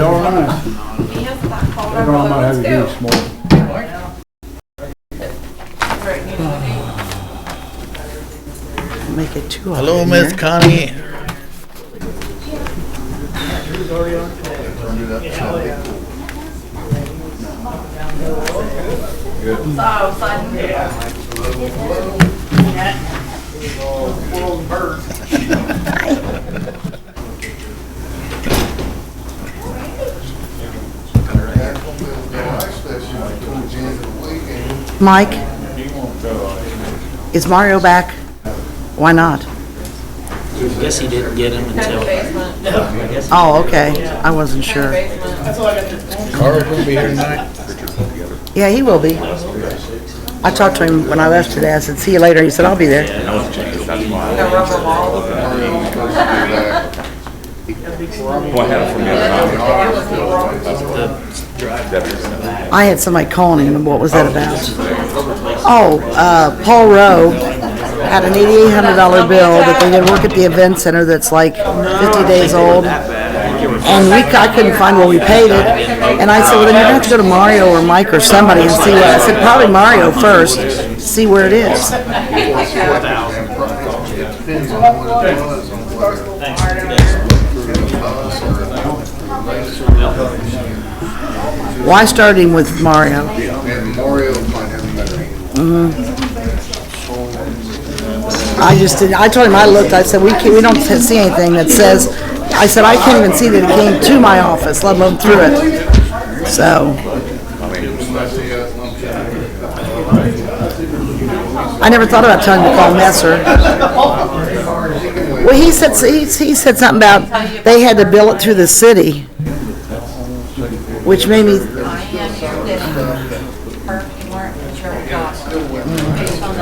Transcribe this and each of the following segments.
all right. Later on, I might have to do some more. Make it too hot. Hello, in Miss here. Connie. Mike, is Mario back? Why not? I guess he didn't get him until. Oh, okay. I wasn't sure. Carl's gonna be here tonight. Yeah, he will be. I talked to him when I left today. I said, see you later. He said, I'll be there. I had somebody calling him. What was that about? Oh, Paul Rowe had an $8,800 bill that they did work at the event center that's like 50 days old. And I couldn't find where we paid it. And I said, well, then you're going to have to go to Mario or Mike or somebody and see what. I said, probably Mario first, see where it is. Well, I started him with Mario. I just didn't. I told him I looked. I said we don't see anything that says. I said I can't even see that it came to my office, let alone through it. So I never thought about telling him to call Messer. Well, he said something about they had to bill it through the city, which made me.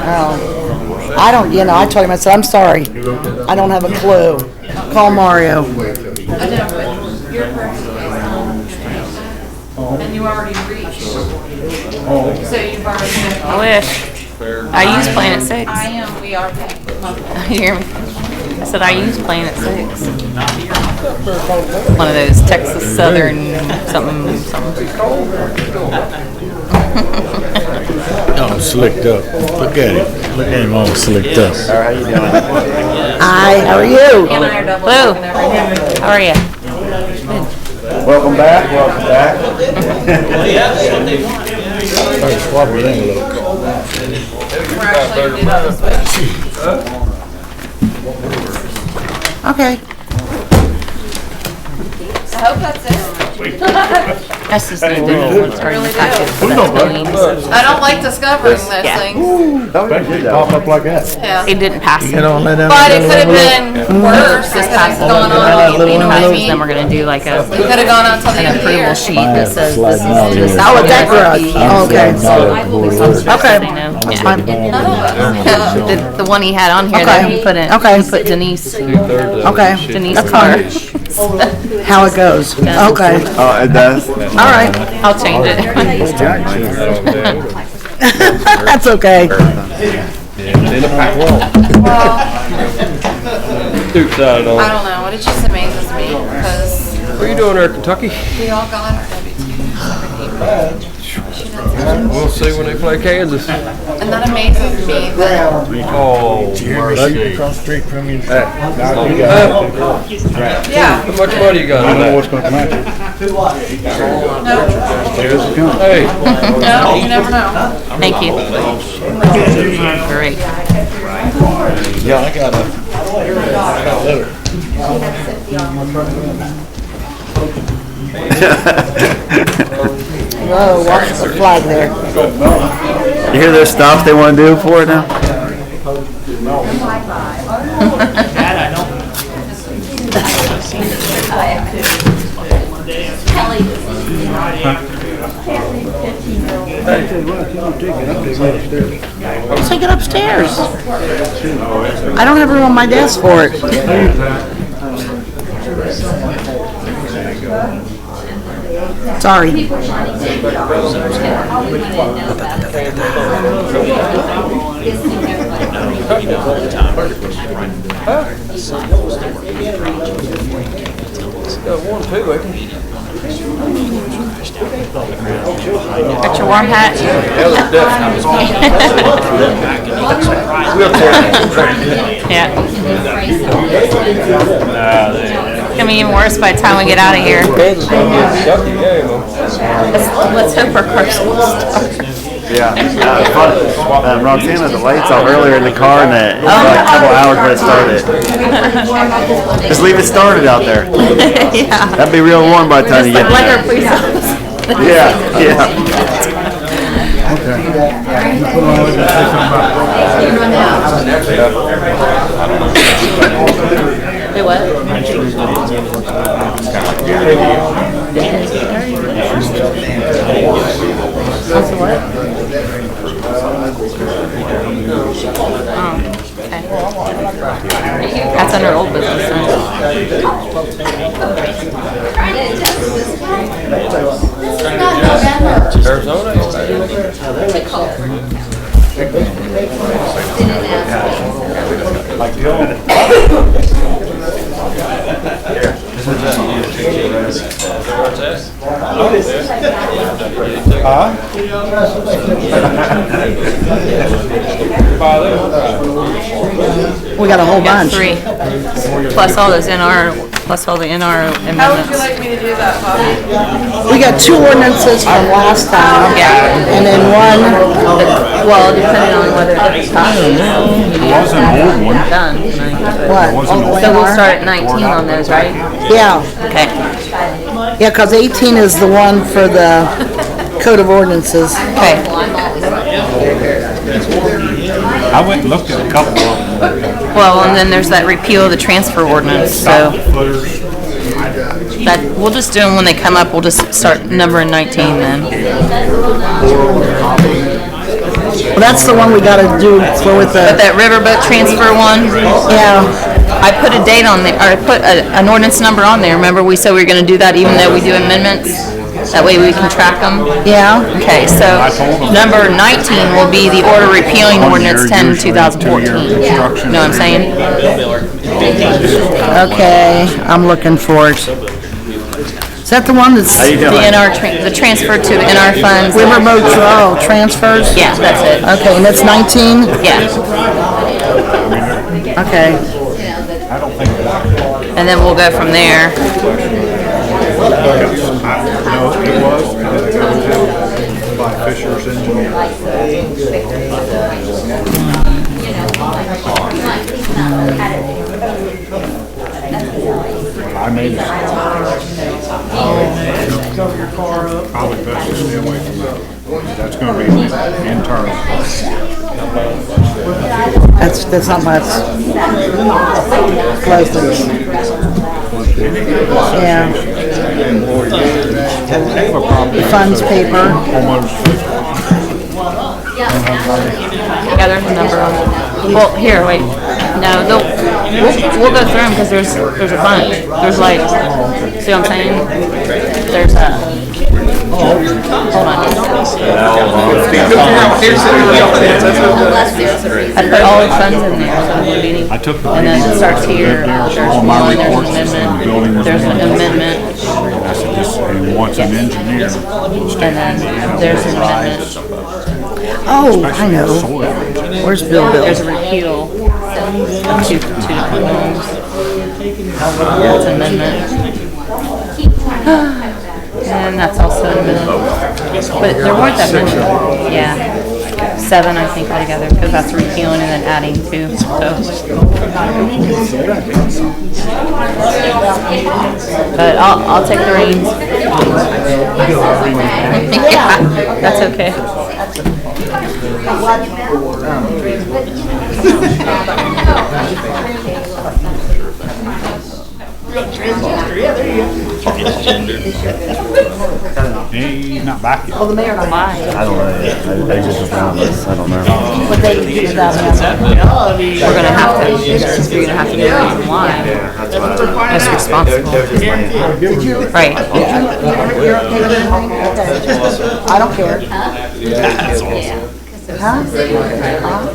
Oh, I don't. I told him. I said I'm sorry. I don't have a clue. Call Mario. And you already reached. So you've already. I wish. I use Planet 6. I am, we are paying. You hear me? I said I use Planet 6. One of those Texas Southern something. Oh, slicked up. Look at him. Look at him all slicked up. How you doing? Hi, how are you? Blue, how are you? Welcome back. Welcome back. Swap it in a little. We're actually doing this. Okay. I hope that's it. That's just a little packet for that. I don't like discovering those things. Pop up like that. Yeah. It didn't pass. You don't let them. But it could have been worse. This Pass has gone on. You know what I mean? Then we're gonna do like It could have gone on until the an end of the year. approval sheet that says this is just. Oh, at that garage. Oh, okay. Okay. They know. That's Yeah. fine. None of us. The one he had on here, Okay. that he put in, Okay. he put Denise Okay. That's car. How it goes. Okay. Oh, it does. All right. I'll change it. That's okay. I don't know. It just amazes me because What are you doing there, Kentucky? we all got our W-2s. We'll see when they play Kansas. And that amazes me that Oh, Across the street from you. yeah. how much money you got I on know that? what's going to come out. Hey, No, you never know. Thank you. Great. Yeah, I got a letter. Whoa, watch the flag there. You hear their stuff they want to do for it now? Take it upstairs. I don't have room on my desk for it. Sorry. Got one, too, I think. Got your warm hat? Yeah. It's gonna be even worse by the time we get out of here. Let's hope our car's will start. Yeah. Roxanne had the lights off earlier in the car, and it was like a couple hours when it started. Just leave it started out there. Yeah. That'd be real warm by the time you get Like our there. police officers. Yeah, yeah. Wait, what? What's the what? Oh, okay. That's under old business then. Arizona? We got a whole Got bunch. 3. Plus all those NR, plus all the NR How would you amendments. like me to do that, Bobby? We got 2 ordinances from last time. Yeah. And then one, Well, depending on whether it's It was an old one. done tonight. what? So we'll start at 19 on those, right? Yeah, Okay. yeah, because 18 is the one for the Code of Ordinances. Okay. I went and looked at a couple of them. Well, and then there's that repeal of the transfer ordinance, so Footers. that, we'll just do them when they come up, we'll just start numbering 19 then. Well, that's the one we gotta do for with But the, that riverboat transfer one, yeah, I put a date on there, or I put an ordinance number on there, remember we said we were gonna do that even though we do amendments? That way we can track them? yeah. Okay, so number 19 will be the order repealing ordinance 10, 2014. You know what I'm saying? Okay, I'm looking for it. Is that the one that's How you The doing? the transfer to the NR funds. Riverboat, oh, transfers? Yeah, that's it. Okay, and that's 19? Yeah, Okay. and then we'll go from there. No, it was. By Fisher's Engineer. I made it. Probably best to stay away from that. That's gonna be internal. That's not much. Close. Yeah. The funds paper. Yeah, there's a number on it. Well, here, wait. No, we'll go through them because there's a bunch. There's like, see what I'm saying? There's a, hold on. I put all the funds in there, so I'm meeting. I took the And then it starts here. There's There's all my one, there's reports an and the building amendment. was There's an one. amendment. I said, this, and once an engineer, And then there's an amendment. Oh, I know. Where's Bill There's a Bill? repeal of two different homes. That's an amendment. And that's also an amendment. But there weren't that many. Yeah. 7, I think, altogether, because that's repealing and then adding 2, so. But I'll take the reins. Yeah, that's okay. he's not back yet. Oh, the mayor and I. I don't know. I just found this. I don't know. What they do without me. We're gonna have to, you're gonna have to do the reason why. That's responsible. Right. You're okay with everything? Okay. I don't care. Huh? I'm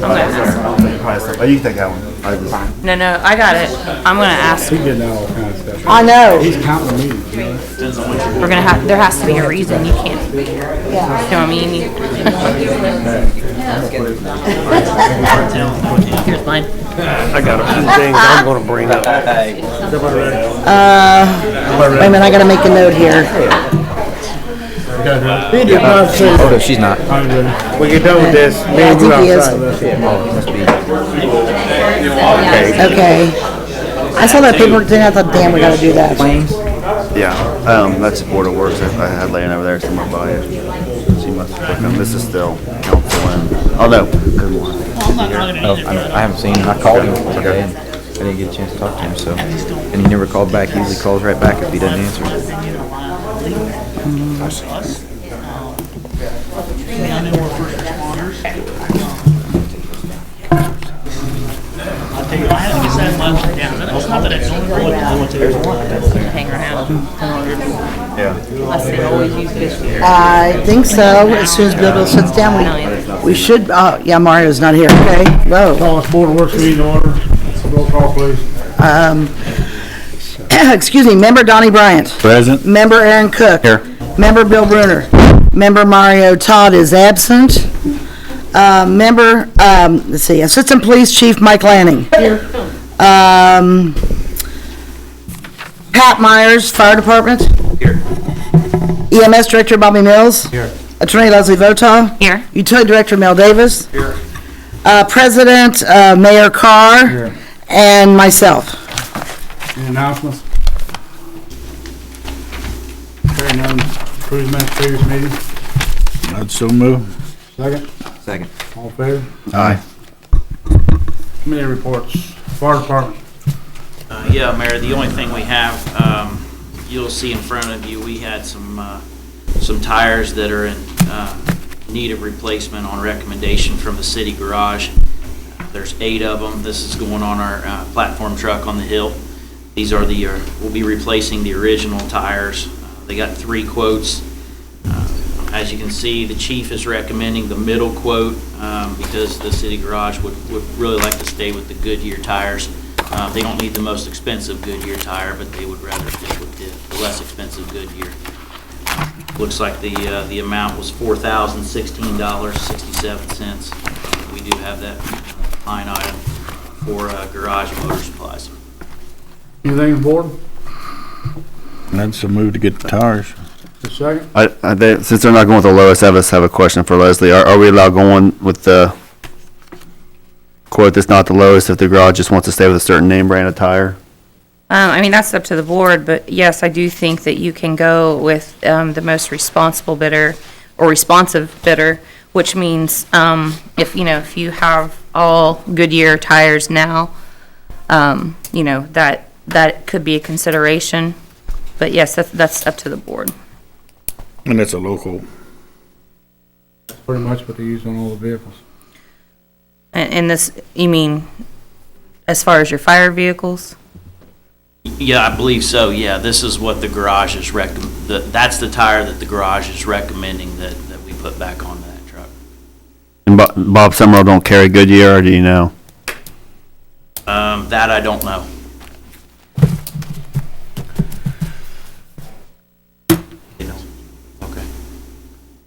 gonna ask. Oh, you can take that one. No, I got it. I'm gonna ask. He's getting out all kinds of stuff. I know. He's counting the meetings, you know? We're gonna have. There has to be a reason. You can't. You know what I mean? Here's mine. I got a few things I'm gonna bring up. Wait a minute, I gotta make a note here. Oh, no, she's not. When you're done with this, me I and you think he is. outside, let's see. Must be. Okay. I saw that paperwork thing, I thought, damn, we gotta do that. Yeah, that's Board of Works I had laying over there somewhere by it. She must have put them. This is still council and, oh no, good one. Oh, I haven't seen him. I called him today and I didn't get a chance to talk to him, so. And he never called back. He usually calls right back if he doesn't answer. Hang around. Yeah. Unless they always use this year. I think so, as soon as Bill sits down, we should, yeah, Mario's not here, okay, whoa. Call this Board of Works meeting order. Roll call, please. Excuse me, Member Donnie Bryant. Present. Member Aaron Cook. Here. Member Bill Bruner. Member Mario Todd is absent. Member, let's see, Assistant Police Chief Mike Lanning. Here. Pat Myers, Fire Department. Here. EMS Director Bobby Mills. Here. Attorney Leslie Votaw. Here. Utility Director Mel Davis. Here. President Mayor Carr. Here. And myself. Any announcements? Hearing none, approve minutes previous meeting. I'd so move. Second, Second. all in favor? Aye. Committee reports, Fire Department. Yeah, Mayor, the only thing we have, you'll see in front of you, we had some tires that are in need of replacement on recommendation from the city garage. There's 8 of them. This is going on our platform truck on the hill. These are we'll be replacing the original tires. They got 3 quotes. As you can see, the chief is recommending the middle quote because the city garage would really like to stay with the Goodyear tires. They don't need the most expensive Goodyear tire, but they would rather stick with the less expensive Goodyear. Looks like the amount was $4,016.67. We do have that line item for garage motor supplies. Anything on board? I'd so move to get the tires. The second, Since they're not going with the lowest, I just have a question for Leslie. Are we allowed going with the quote that's not the lowest if the garage just wants to stay with a certain name brand of tire? I mean, that's up to the board, but yes, I do think that you can go with the most responsible bidder or responsive bidder, which means if you have all Goodyear tires now, that could be a consideration. But yes, that's up to the board. And it's a local. that's pretty much what they use on all the vehicles. And this, you mean, as far as your fire vehicles? Yeah, I believe so. Yeah, this is what the garage is that's the tire that the garage is recommending that we put back on that truck. And Bob Summerall don't carry Goodyear, or do you know? That I don't know. Okay.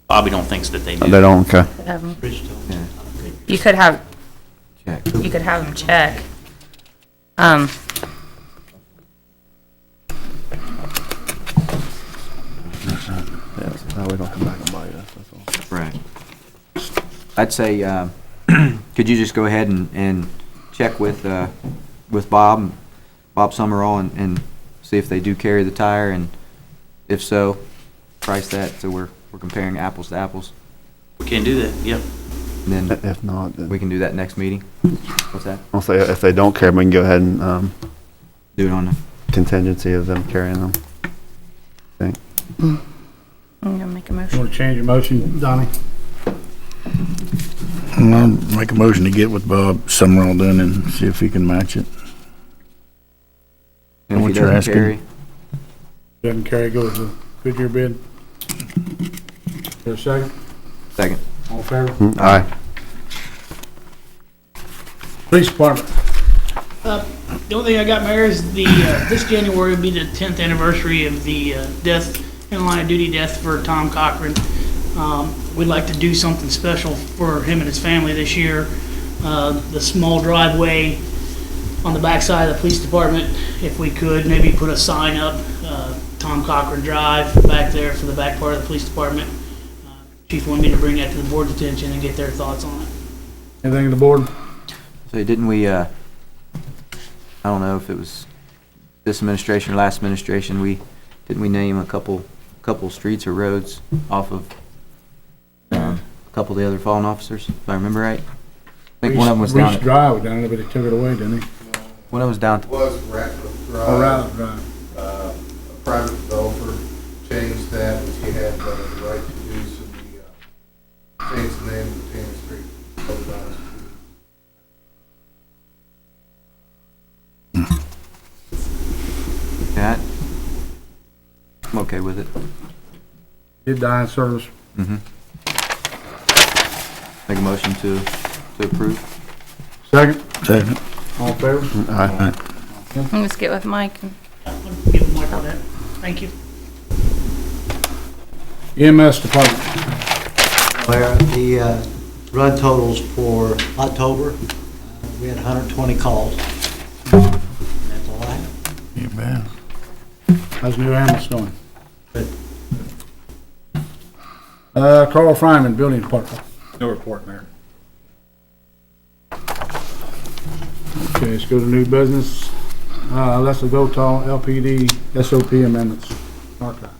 Bobby don't think that they do. They don't, okay. You could have, Check. you could have them check. That way don't come back and bite us, that's all. Right. I'd say, could you just go ahead and check with Bob Summerall and see if they do carry the tire, and if so, price that so we're comparing apples to apples. We can do that, yeah. And then If not, then we can do that next meeting. What's that? I'll say if they don't carry, we can go ahead and Do it on the, contingency of them carrying them. I think. I'm gonna make a You motion. want to change your motion, Donnie? I'll make a motion to get with Bob Summerall done and see if he can match it. and if What he you're doesn't asking? carry, Doesn't carry, go with the Goodyear bid. Is there a second? second. All in favor? Aye. Police department. The only thing I got, Mayor, is this January will be the 10th anniversary of the death, in line of duty death for Tom Cochran. We'd like to do something special for him and his family this year. The small driveway on the backside of the police department, if we could, maybe put a sign up, Tom Cochran Drive back there for the back part of the police department. Chief wanted me to bring that to the board's attention and get their thoughts on it. Anything on the board? So didn't we, I don't know if it was this administration or last administration, didn't we name a couple streets or roads off of a couple of the other fallen officers, if I remember right? I think one of them was down Reese Drive was down there, but they took it away, didn't they? one of them was down. Was Ratcliffe Drive. Oh, Ratcliffe Drive. A private developer changed that, which he had the right to do, so we changed the name of Tanner Street. That, I'm okay with it. Did die in service. Make a motion to approve. Second. Second. All in favor? Aye. Let's get with Mike. And Give them Mike on that. Thank you. EMS department. Where the run totals for October, we had 120 calls. That's all I have. You bet. How's new ambulance going? Good. Carl Fryman, building department. No report, Mayor. Okay, let's go to new business. Leslie Votal, LPD, SOP amendments. Archive.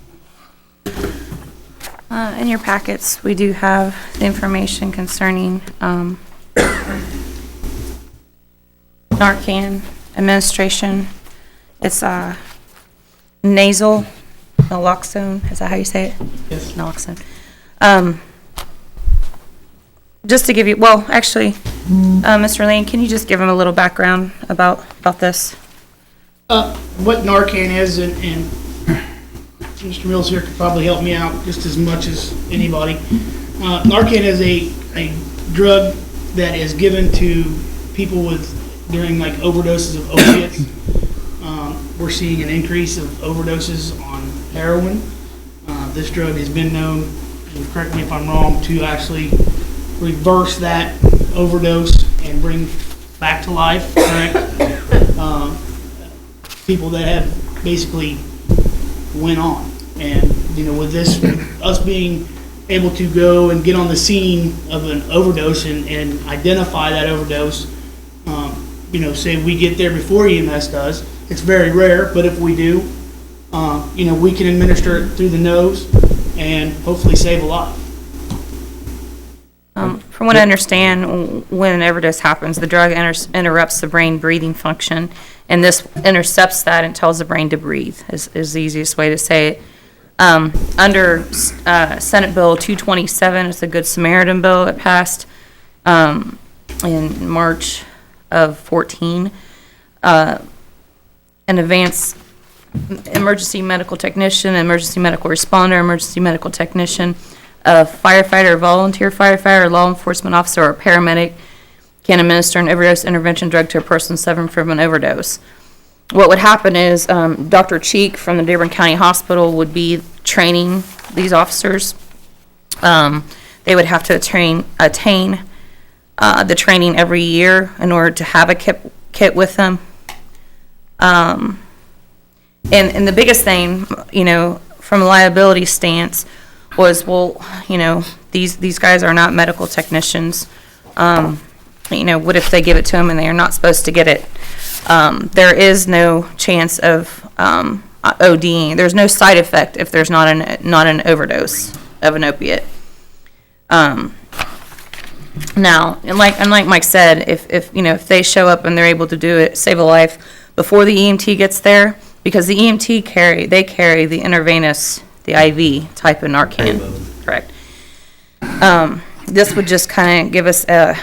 In your packets, we do have the information concerning Narcan administration. It's nasal naloxone. Is that how you say it? Yes. Naloxone. Just to give you, well, actually, Mr. Lane, can you just give him a little background about this? What Narcan is, and Mr. Mills here could probably help me out just as much as anybody. Narcan is a drug that is given to people during like overdoses of opiates. We're seeing an increase of overdoses on heroin. This drug has been known, and correct me if I'm wrong, to actually reverse that overdose and bring back to life, correct? People that have basically went on. And, with this, us being able to go and get on the scene of an overdose and identify that overdose, say we get there before EMS does, it's very rare, but if we do, we can administer it through the nose and hopefully save a life. From what I understand, when an overdose happens, the drug interrupts the brain breathing function, and this intercepts that and tells the brain to breathe, is the easiest way to say it. Under Senate Bill 227, it's the Good Samaritan Bill, it passed in March of 14. An advanced emergency medical technician, emergency medical responder, emergency medical technician, a firefighter, volunteer firefighter, law enforcement officer, or paramedic can administer an overdose intervention drug to a person suffering from an overdose. What would happen is Dr. Cheek from the Dearborn County Hospital would be training these officers. They would have to attain the training every year in order to have a kit with them. And the biggest thing, from a liability stance was, these guys are not medical technicians. What if they give it to them and they are not supposed to get it? There is no chance of ODing. There's no side effect if there's not an overdose of an opiate. Now, and like Mike said, if they show up and they're able to do it, save a life before the EMT gets there, because the EMT carry the intravenous, the IV type of Narcan, correct? This would just kind of give us a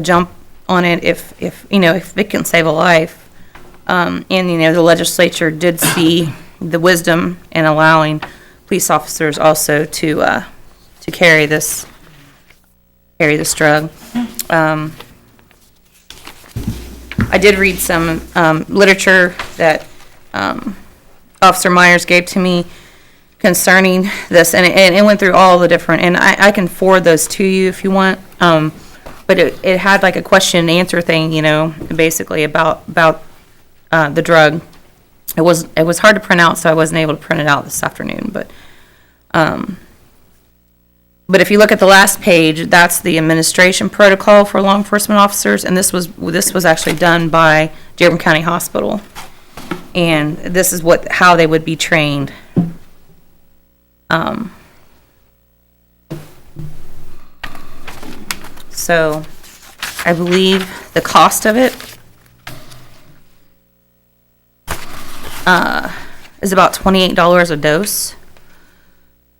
jump on it if it can save a life. And the legislature did see the wisdom in allowing police officers also to carry this drug. I did read some literature that Officer Myers gave to me concerning this, and it went through all the different, and I can forward those to you if you want. But it had like a question and answer thing, you know, basically about the drug. It was hard to print out, so I wasn't able to print it out this afternoon, but if you look at the last page, that's the administration protocol for law enforcement officers, and this was actually done by Dearborn County Hospital. And this is how they would be trained. So I believe the cost of it is about $28 a dose.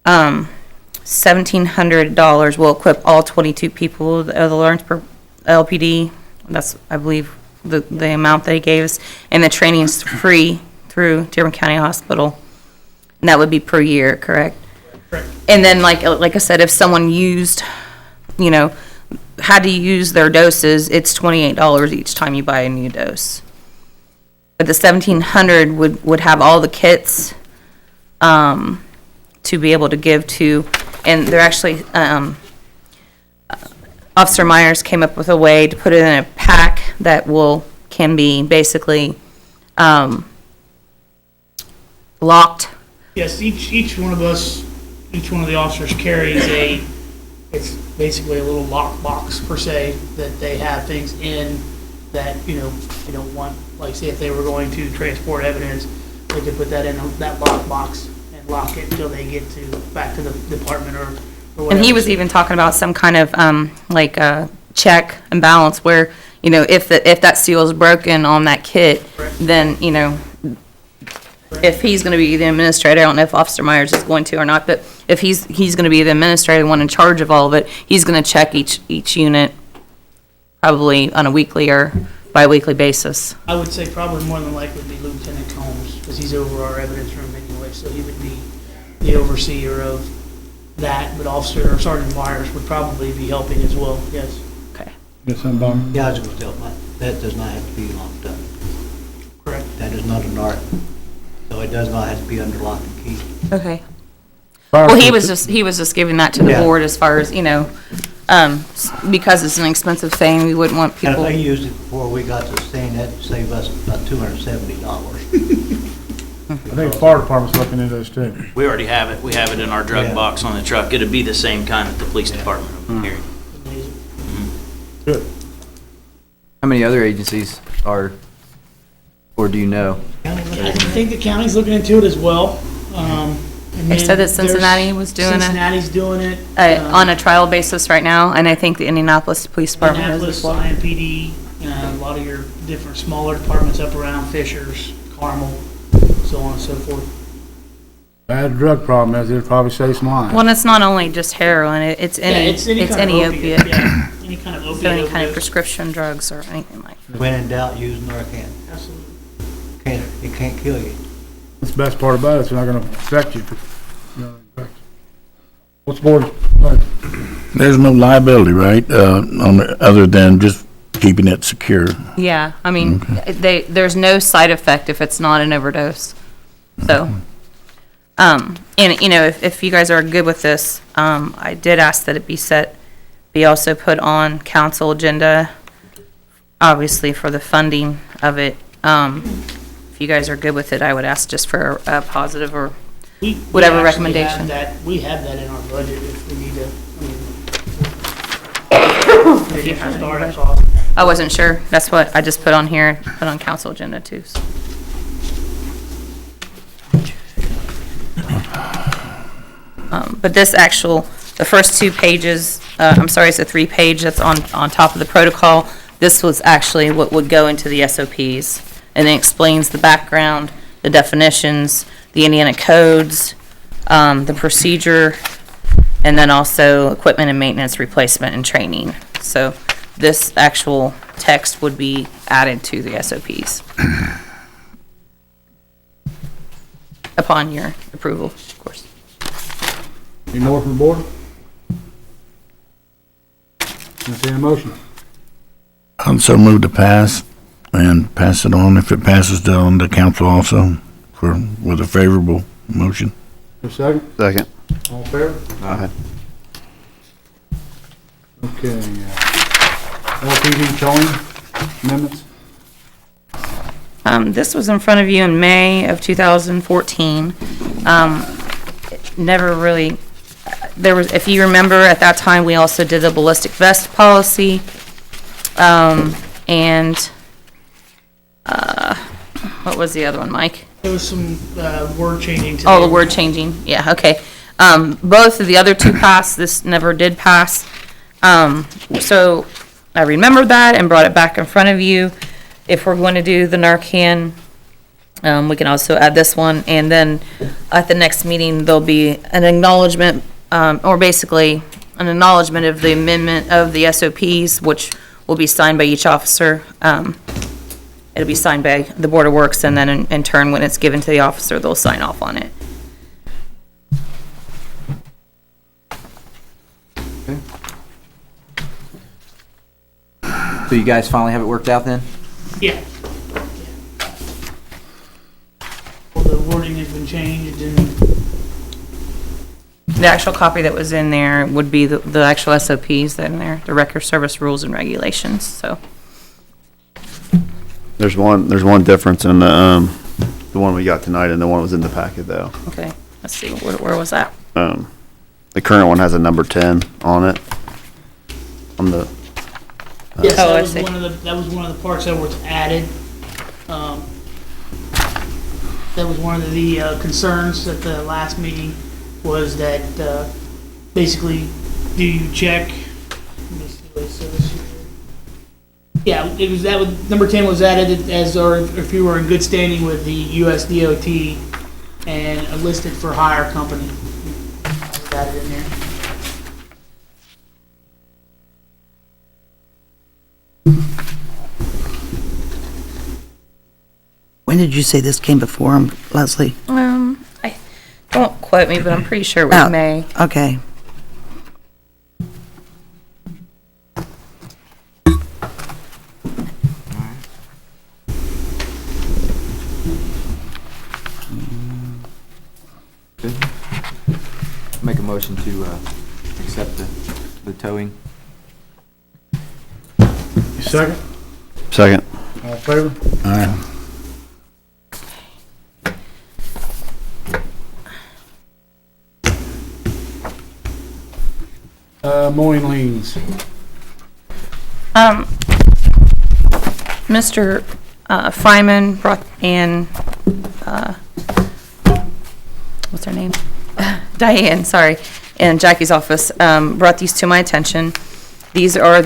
$1,700 will equip all 22 people of the Lawrenceburg LPD. That's, I believe, the amount that he gave us. And the training is free through Dearborn County Hospital. And that would be per year, correct? Correct. And then, like I said, if someone used, you know, had to use their doses, it's $28 each time you buy a new dose. But the $1,700 would have all the kits to be able to give to, and they're actually, Officer Myers came up with a way to put it in a pack that can be basically locked. Yes, each one of us, each one of the officers carries it's basically a little lock box per se, that they have things in that, you know, you don't want, like say if they were going to transport evidence, they could put that in that lock box and lock it until they get back to the department or whatever. And he was even talking about some kind of, check and balance where, you know, if that seal is broken on that kit, then, you know, if he's gonna be the administrator, I don't know if Officer Myers is going to or not, but if he's gonna be the administrator, the one in charge of all of it, he's gonna check each unit probably on a weekly or bi-weekly basis. I would say probably more than likely be Lieutenant Combs, because he's over our evidence room anyway, so he would be the overseer of that, but Officer or Sergeant Myers would probably be helping as well, yes. Okay. Get some bum. Yeah, I was gonna tell you, that does not have to be locked up. Correct. That is not an art. So it does not have to be under lock and key. Okay. Well, he was just giving that to the Yeah. board as far as, you know, because it's an expensive thing, we wouldn't want And people. if they used it before we got to the scene, that'd save us about $270. I think the fire department's looking into this too. We already have it. We have it in our drug Yeah. box on the truck. It'd be the same kind that the police department would carry. Amazing. Good. How many other agencies are, or do you know? I think the county's looking into it as well. They said that Cincinnati was doing it. Cincinnati's doing it. On a trial basis right now, and I think the Indianapolis Police Department is Indianapolis, as well. IMPD, a lot of your different smaller departments up around Fishers, Carmel, so on and so forth. Bad drug problem is it'd probably save some lives. Well, and it's not only just heroin, it's any kind of opiate. Yeah, any kind of So opiate. any kind of overdose. prescription drugs or anything like that. When in doubt, use Narcan. Absolutely. It can't kill you. That's the best part about it, it's not gonna affect you. What's the board? There's no liability, right, other than just keeping it secure? Yeah, I mean, there's no side effect if it's not an overdose. So, and, you know, if you guys are good with this, I did ask that it be also put on council agenda, obviously for the funding of it. If you guys are good with it, I would ask just for a positive or We whatever actually recommendation. We have that in our budget if we need to, maybe for startup costs. I wasn't sure. That's what I just put on here, put on council agenda too. So. But this the first 2 pages, I'm sorry, it's a 3-page that's on top of the protocol. This was actually what would go into the SOPs. And it explains the background, the definitions, the Indiana codes, the procedure, and then also equipment and maintenance replacement and training. So this actual text would be added to the SOPs upon your approval, of course. Any more from the board? Entertain a motion. I'm so moved to pass, and pass it on, if it passes, on the council also, with a favorable motion. A second? Second. All in favor? Aye. Okay, LPD towing amendments? This was in front of you in May of 2014. Never really, there was, if you remember, at that time, we also did a ballistic vest policy. What was the other one, Mike? There was some word changing today. Oh, the word changing, yeah, okay. Both of the other two passed, this never did pass. So I remembered that and brought it back in front of you. If we're going to do the Narcan, we can also add this one, and then at the next meeting, there'll be an acknowledgement, or basically an acknowledgement of the amendment of the SOPs, which will be signed by each officer. It'll be signed by the Board of Works, and then in turn, when it's given to the officer, they'll sign off on it. So you guys finally have it worked out then? Yeah. Well, the wording has been changed and The actual copy that was in there would be the actual SOPs that are in there, the record service rules and regulations, so. There's one difference in the one we got tonight and the one that was in the packet though. Okay, let's see, where was that? The current one has a number 10 on it. On the, yes, Oh, I that was see. that was one of the parts that was added. That was one of the concerns at the last meeting, was that basically, do you check? Let me see what it says here. Yeah, it was that was, number 10 was added as, or if you were in good standing with the US DOT and listed for hire company. Got it in there. When did you say this came before him, Leslie? Don't quote me, but I'm pretty sure it was Oh, May. Okay. Good. Make a motion to accept the towing. You second? second. All in favor? Aye. Mowing liens. Mr. Fryman brought in, what's her name? Diane, sorry, in Jackie's office, brought these to my attention. These are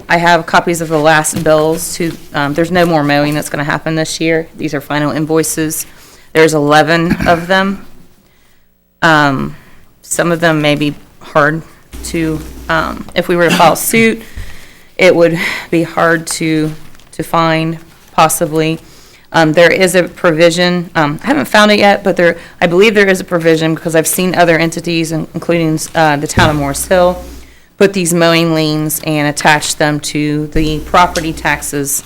I have copies of the last bills to, there's no more mowing that's gonna happen this year. These are final invoices. There's 11 of them. Some of them may be hard to, if we were to file suit, it would be hard to find, possibly. There is a provision, I haven't found it yet, but I believe there is a provision, because I've seen other entities, including the town of Morris Hill, put these mowing liens and attach them to the property taxes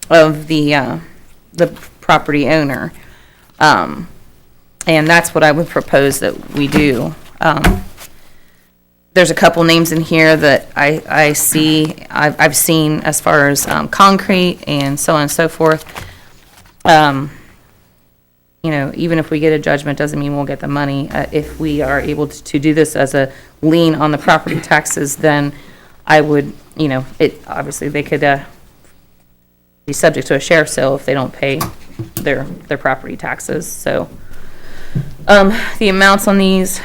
of the property owner. And that's what I would propose that we do. There's a couple names in here that I've seen as far as concrete and so on and so forth. You know, even if we get a judgment, doesn't mean we'll get the money. If we are able to do this as a lien on the property taxes, then I would, you know, obviously they could be subject to a sheriff's sale if they don't pay their property taxes. So the amounts on these,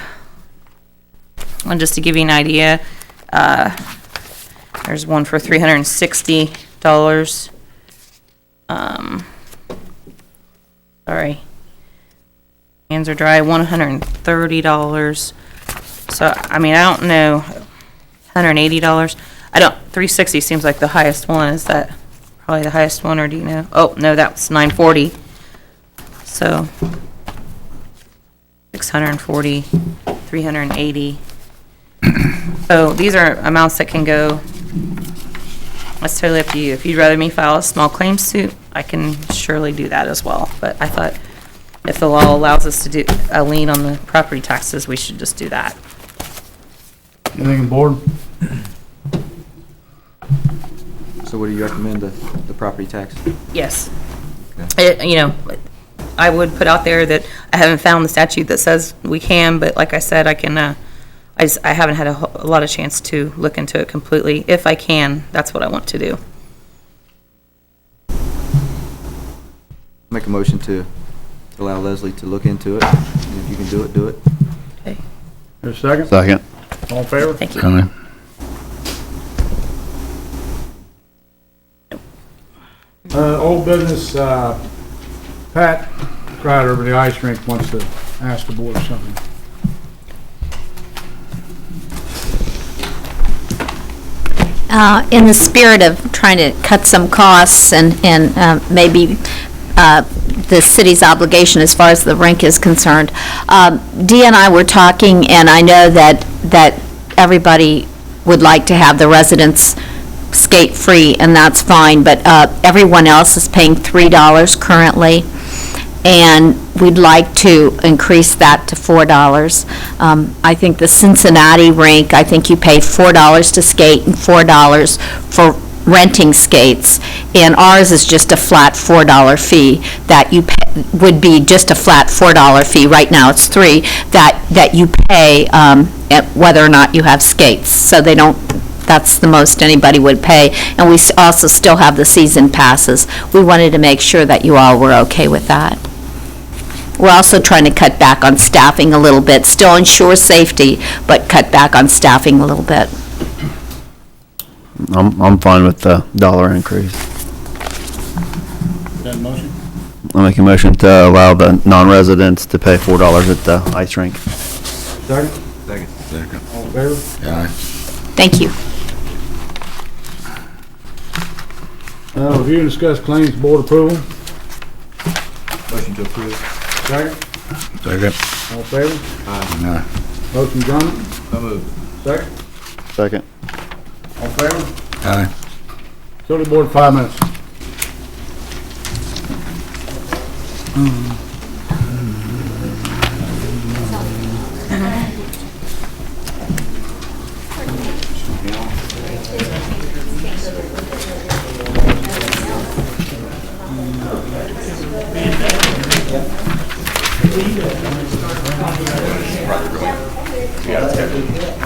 and just to give you an idea, there's one for $360. Sorry. Hands are dry, $130. So, I mean, I don't know, $180. 360 seems like the highest one. Is that probably the highest one, or do you know? Oh, no, that's $940. So, 640, 380. So these are amounts that can go, that's totally up to you. If you'd rather me file a small claims suit, I can surely do that as well. But I thought if the law allows us to do a lien on the property taxes, we should just do that. Anything on board? So what do you recommend the property tax? Yes. You know, I would put out there that I haven't found the statute that says we can, but like I said, I can, I haven't had a lot of chance to look into it completely. If I can, that's what I want to do. Make a motion to allow Leslie to look into it. And if you can do it, do it. Okay. There's a second? Second. All in favor? Thank you. Fine. Old business, Pat Crider over the ice rink wants to ask the board something. In the spirit of trying to cut some costs and maybe the city's obligation as far as the rink is concerned, Dee and I were talking, and I know that everybody would like to have the residents skate free, and that's fine, but everyone else is paying $3 currently, and we'd like to increase that to $4. I think the Cincinnati rink, I think you pay $4 to skate and $4 for renting skates, and ours is just a flat $4 fee that you pay, would be just a flat $4 fee. Right now it's $3 that you pay whether or not you have skates. So they don't. That's the most anybody would pay, and we also still have the season passes. We wanted to make sure that you all were okay with that. We're also trying to cut back on staffing a little bit, still ensure safety, but cut back on staffing a little bit. I'm fine with the dollar increase. Is that a motion? I'll make a motion to allow the non-residents to pay $4 at the ice rink. Second? Second. All in favor? Aye. Thank you. Review and discuss claims board approval. Motion to approve. Second? Second. All in favor? Aye. Motion, John? So moved. Second? Second. All in favor? Aye. Utility board, 5 minutes.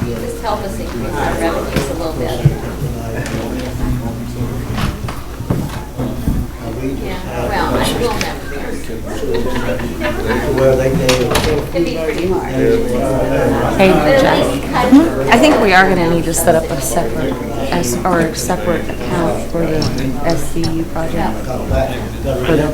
Just help us increase our revenues a little bit. Yeah, well, I will never. It'd be pretty hard. Hey, Jeff, I think we are gonna need to set up a separate, separate account for the SCU project. For the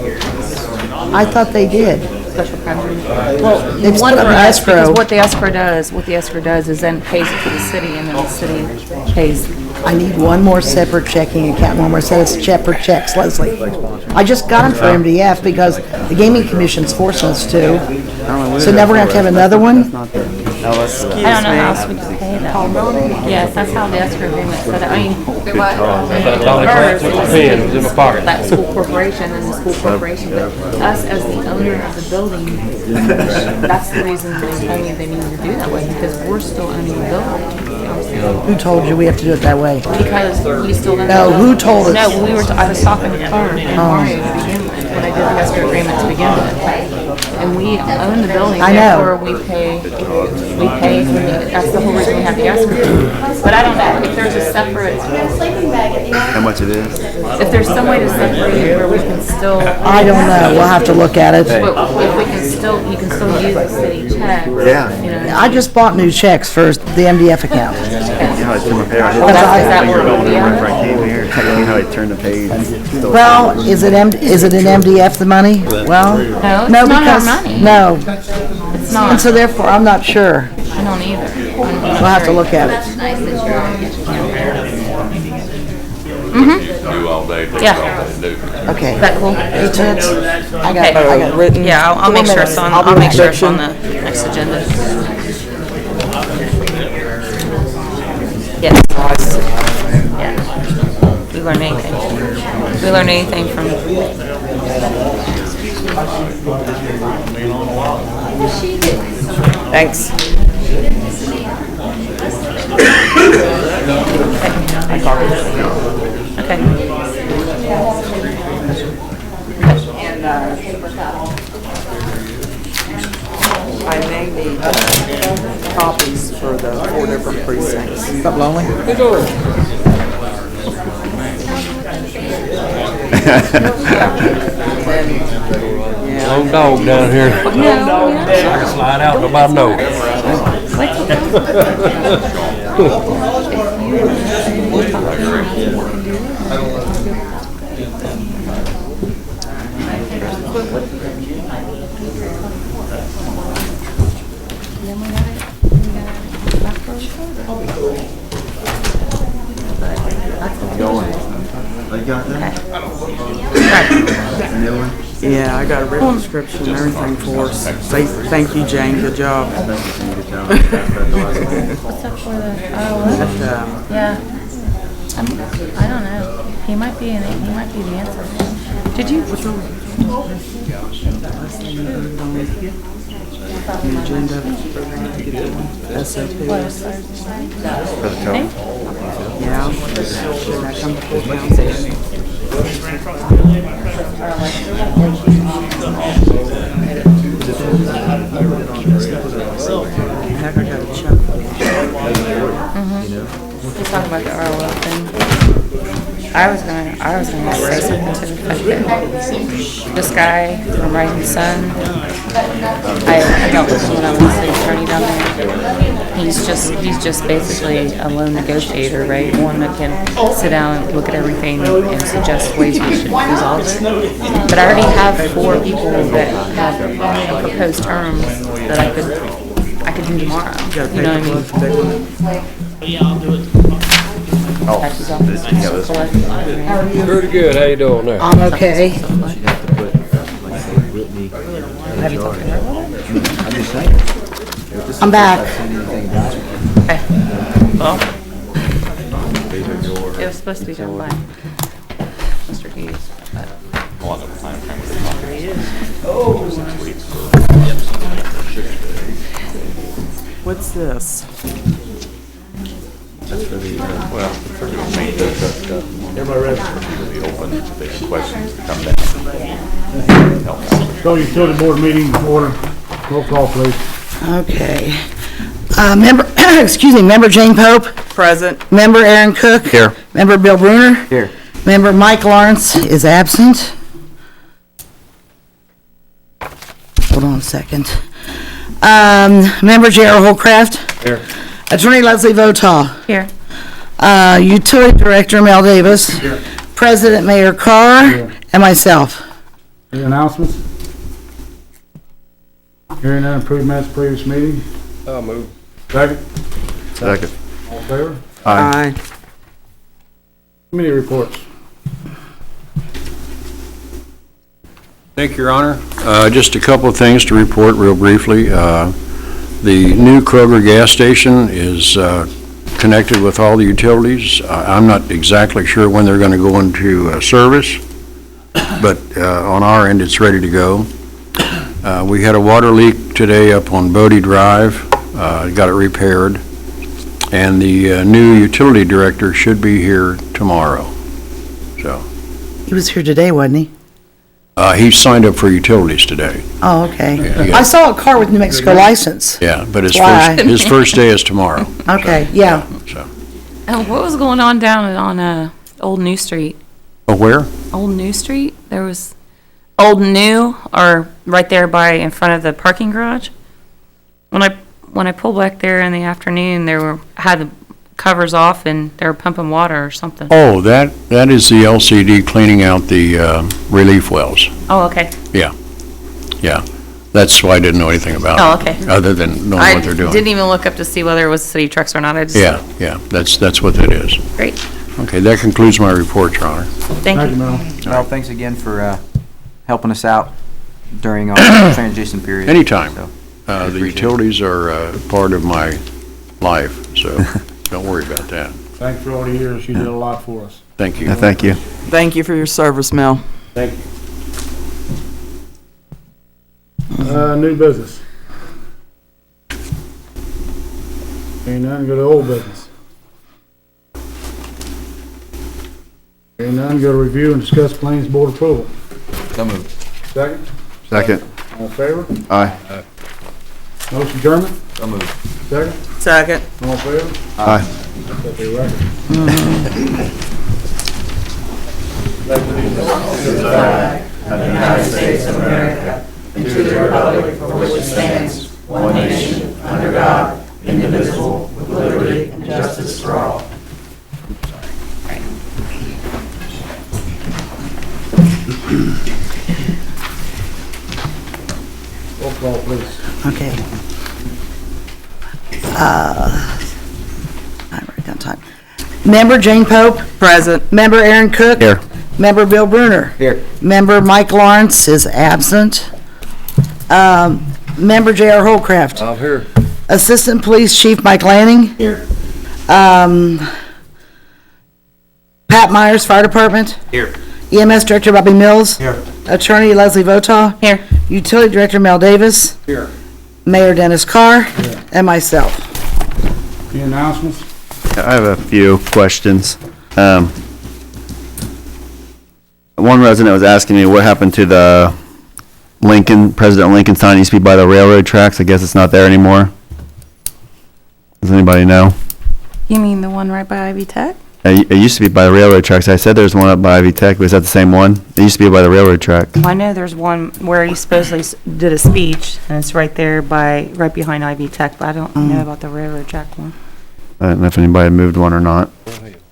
I thought they did. special project. It's Well, one put for up in us, because escrow. what the escrow does is then pays it to the city, and then the city pays. I need one more separate checking account, one more set of separate checks, Leslie. I just got them for MDF because the gaming commission's forcing us to. So now we're gonna have to have another one? I don't know how else we can pay that. Yes, that's how the escrow agreement said it. I mean, hers was that school corporation and the school corporation, but us as the owner of the building, that's the reason they told me they needed to do that way, because we're still owning the building. You know what I'm saying? Who told you we have to do it that way? Because we still own. No, who told us? No, I was talking to Carter and Mario to begin with, when I did the escrow agreement to begin with. And we own the building, I know. therefore we pay, that's the whole reason we have the escrow. But I don't know if there's a separate, How much it is? if there's some way to separate it where we can still. I don't know, we'll have to look at it. But if we can still, you can still use the city check. Yeah. You know. I just bought new checks for the MDF account. You know how I turn my page? I Well, that's- is that didn't what know it would be when on? I came here. You know how I turn the page? Well, is it in MDF the money? Well, No, it's no, not our because, money. no. It's And not, so therefore, I'm not sure. I don't either. We'll have to look at it. That's nice that Do all day, do Yeah. all day, do. Okay. Is that cool? 8 minutes? I Okay. got written. Yeah, I'll make 4 sure it's minutes. on, I'll I'll do make sure it's on description. the next agenda. Yes. Yeah. We learn anything. We learn anything from. Thanks. Okay. I may need copies for the 4 different precincts. Up lonely? Long dog down here. I can slide out, nobody knows. Yeah, I got a written description and everything for us. Say, thank you, Jane, good job. What's up for the? Yeah. I don't know. He might be the answer. Did you? What's wrong? The agenda, SOP. Yeah, should I come before council? Heck, I got a check. He's talking about the ROL thing. I was gonna say something to the fact that this guy from Rising Sun, I dealt with him when I was the attorney down there. He's just basically a loan negotiator, right? One that can sit down and look at everything and suggest ways we should resolve it. But I already have 4 people that have proposed terms that I could do tomorrow. You know what I mean? Yeah, I'll do it. Pretty good, how you doing there? I'm okay. Have you talked to her about it? I'm just saying. I'm back. Okay. Well, it was supposed to be done by Mr. Hughes, but. What's this? That's for the, well, for the main stuff. Everybody ready? Be open, if they have questions, come down. Help out. So utility board meeting order. Roll call, please. Okay. Member Jane Pope. Present. Member Aaron Cook. Here. Member Bill Bruner. Here. Member Mike Lawrence is absent. Hold on a second. Member J.R. Holcraft. Here. Attorney Leslie Votaw. Here. Utility Director Mel Davis. Here. President Mayor Carr. Here. And myself. Any announcements? Hearing none, approved minutes of previous meeting. I'll move. Second. Second. All in favor? Aye. Committee reports. Thank you, Your Honor. Just a couple of things to report real briefly. The new Kroger gas station is connected with all the utilities. I'm not exactly sure when they're going to go into service, but on our end, it's ready to go. We had a water leak today up on Bodie Drive. Got it repaired. And the new utility director should be here tomorrow. So He was here today, wasn't he? he signed up for utilities today. Oh, okay. Yeah. I saw a car with New Mexico license. Yeah, but Why? his first day is tomorrow. Okay, yeah. So, What was going on down on Old New Street? oh, where? Old New Street? There was Old New, or right there in front of the parking garage. When I pulled back there in the afternoon, had the covers off and they were pumping water or something. Oh, that is the LCD cleaning out the relief wells. Oh, okay. Yeah. That's why I didn't know anything about it. Oh, okay. Other than knowing what they're doing. I didn't even look up to see whether it was city trucks or not. I just. Yeah, that's what that is. Great. Okay, that concludes my report, Your Honor. Thank you. Mel. Well, thanks again for helping us out during our transition period. Anytime. So, The appreciate it. utilities are part of my life, so don't worry about that. Thanks for all the years. You did a lot for us. Thank you. Yeah, thank you. Thank you for your service, Mel. Thank you. New business. Ain't none, go to old business. Ain't none, go to review and discuss claims board approval. So moved. Second, Second. all in favor? Aye. Motion German, So moved. second, Second. all in favor? Aye. Set the record. Roll call, please. Okay. I write down time. Member Jane Pope, Present. member Aaron Cook. Here. Member Bill Bruner. Here. Member Mike Lawrence is absent. Member J.R. Holcraft. I'm here. Assistant Police Chief Mike Lanning. Here. Pat Myers, Fire Department. Here. EMS Director Bobby Mills. Here. Attorney Leslie Votaw. Here. Utility Director Mel Davis. Here. Mayor Dennis Carr. And myself. Any announcements? I have a few questions. One resident was asking me what happened to the President Lincoln sign used to be by the railroad tracks. I guess it's not there anymore. Does anybody know? You mean the one right by Ivy Tech? It used to be by the railroad tracks. I said there's one up by Ivy Tech, but is that the same one? It used to be by the railroad track. Well, I know there's one where he supposedly did a speech, and it's right there right behind Ivy Tech, but I don't know about the railroad track one. I don't know if anybody had moved one or not.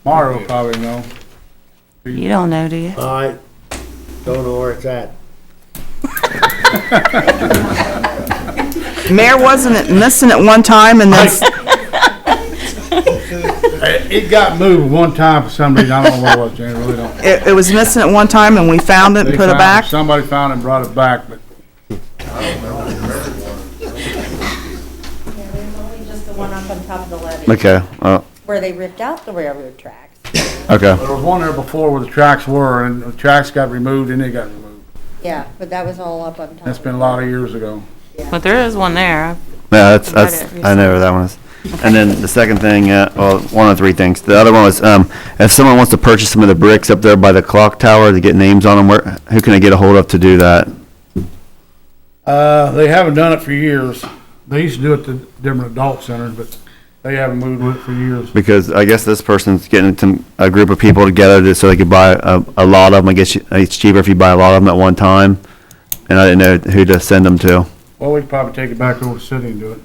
Mario probably know. You don't know, do you? I don't know where it's at. Mayor, wasn't it missing at one time and then, It got moved one time for some reason, I don't know what it was, Jane, I really don't. it was missing at one time and we found it and They put it found back? Somebody found it and brought it back, but Yeah, there's only just the one up on top of the levee. Okay, Where they ripped out the railroad tracks. okay. there was one there before where the tracks were, and the tracks got removed, and they got removed. Yeah, but that was all up on top. That's been a lot of years ago. But there is one there. Yeah, that's, I know where that one is. And then the second thing, well, one of three things. The other one was, if someone wants to purchase some of the bricks up there by the clock tower to get names on them, who can I get a hold of to do that? They haven't done it for years. They used to do it to different adult centers, but they haven't moved with it for years. Because I guess this person's getting a group of people together so they could buy a lot of them. I guess it's cheaper if you buy a lot of them at one time. And I didn't know who to send them to. Well, we could probably take it back over to the city and do it.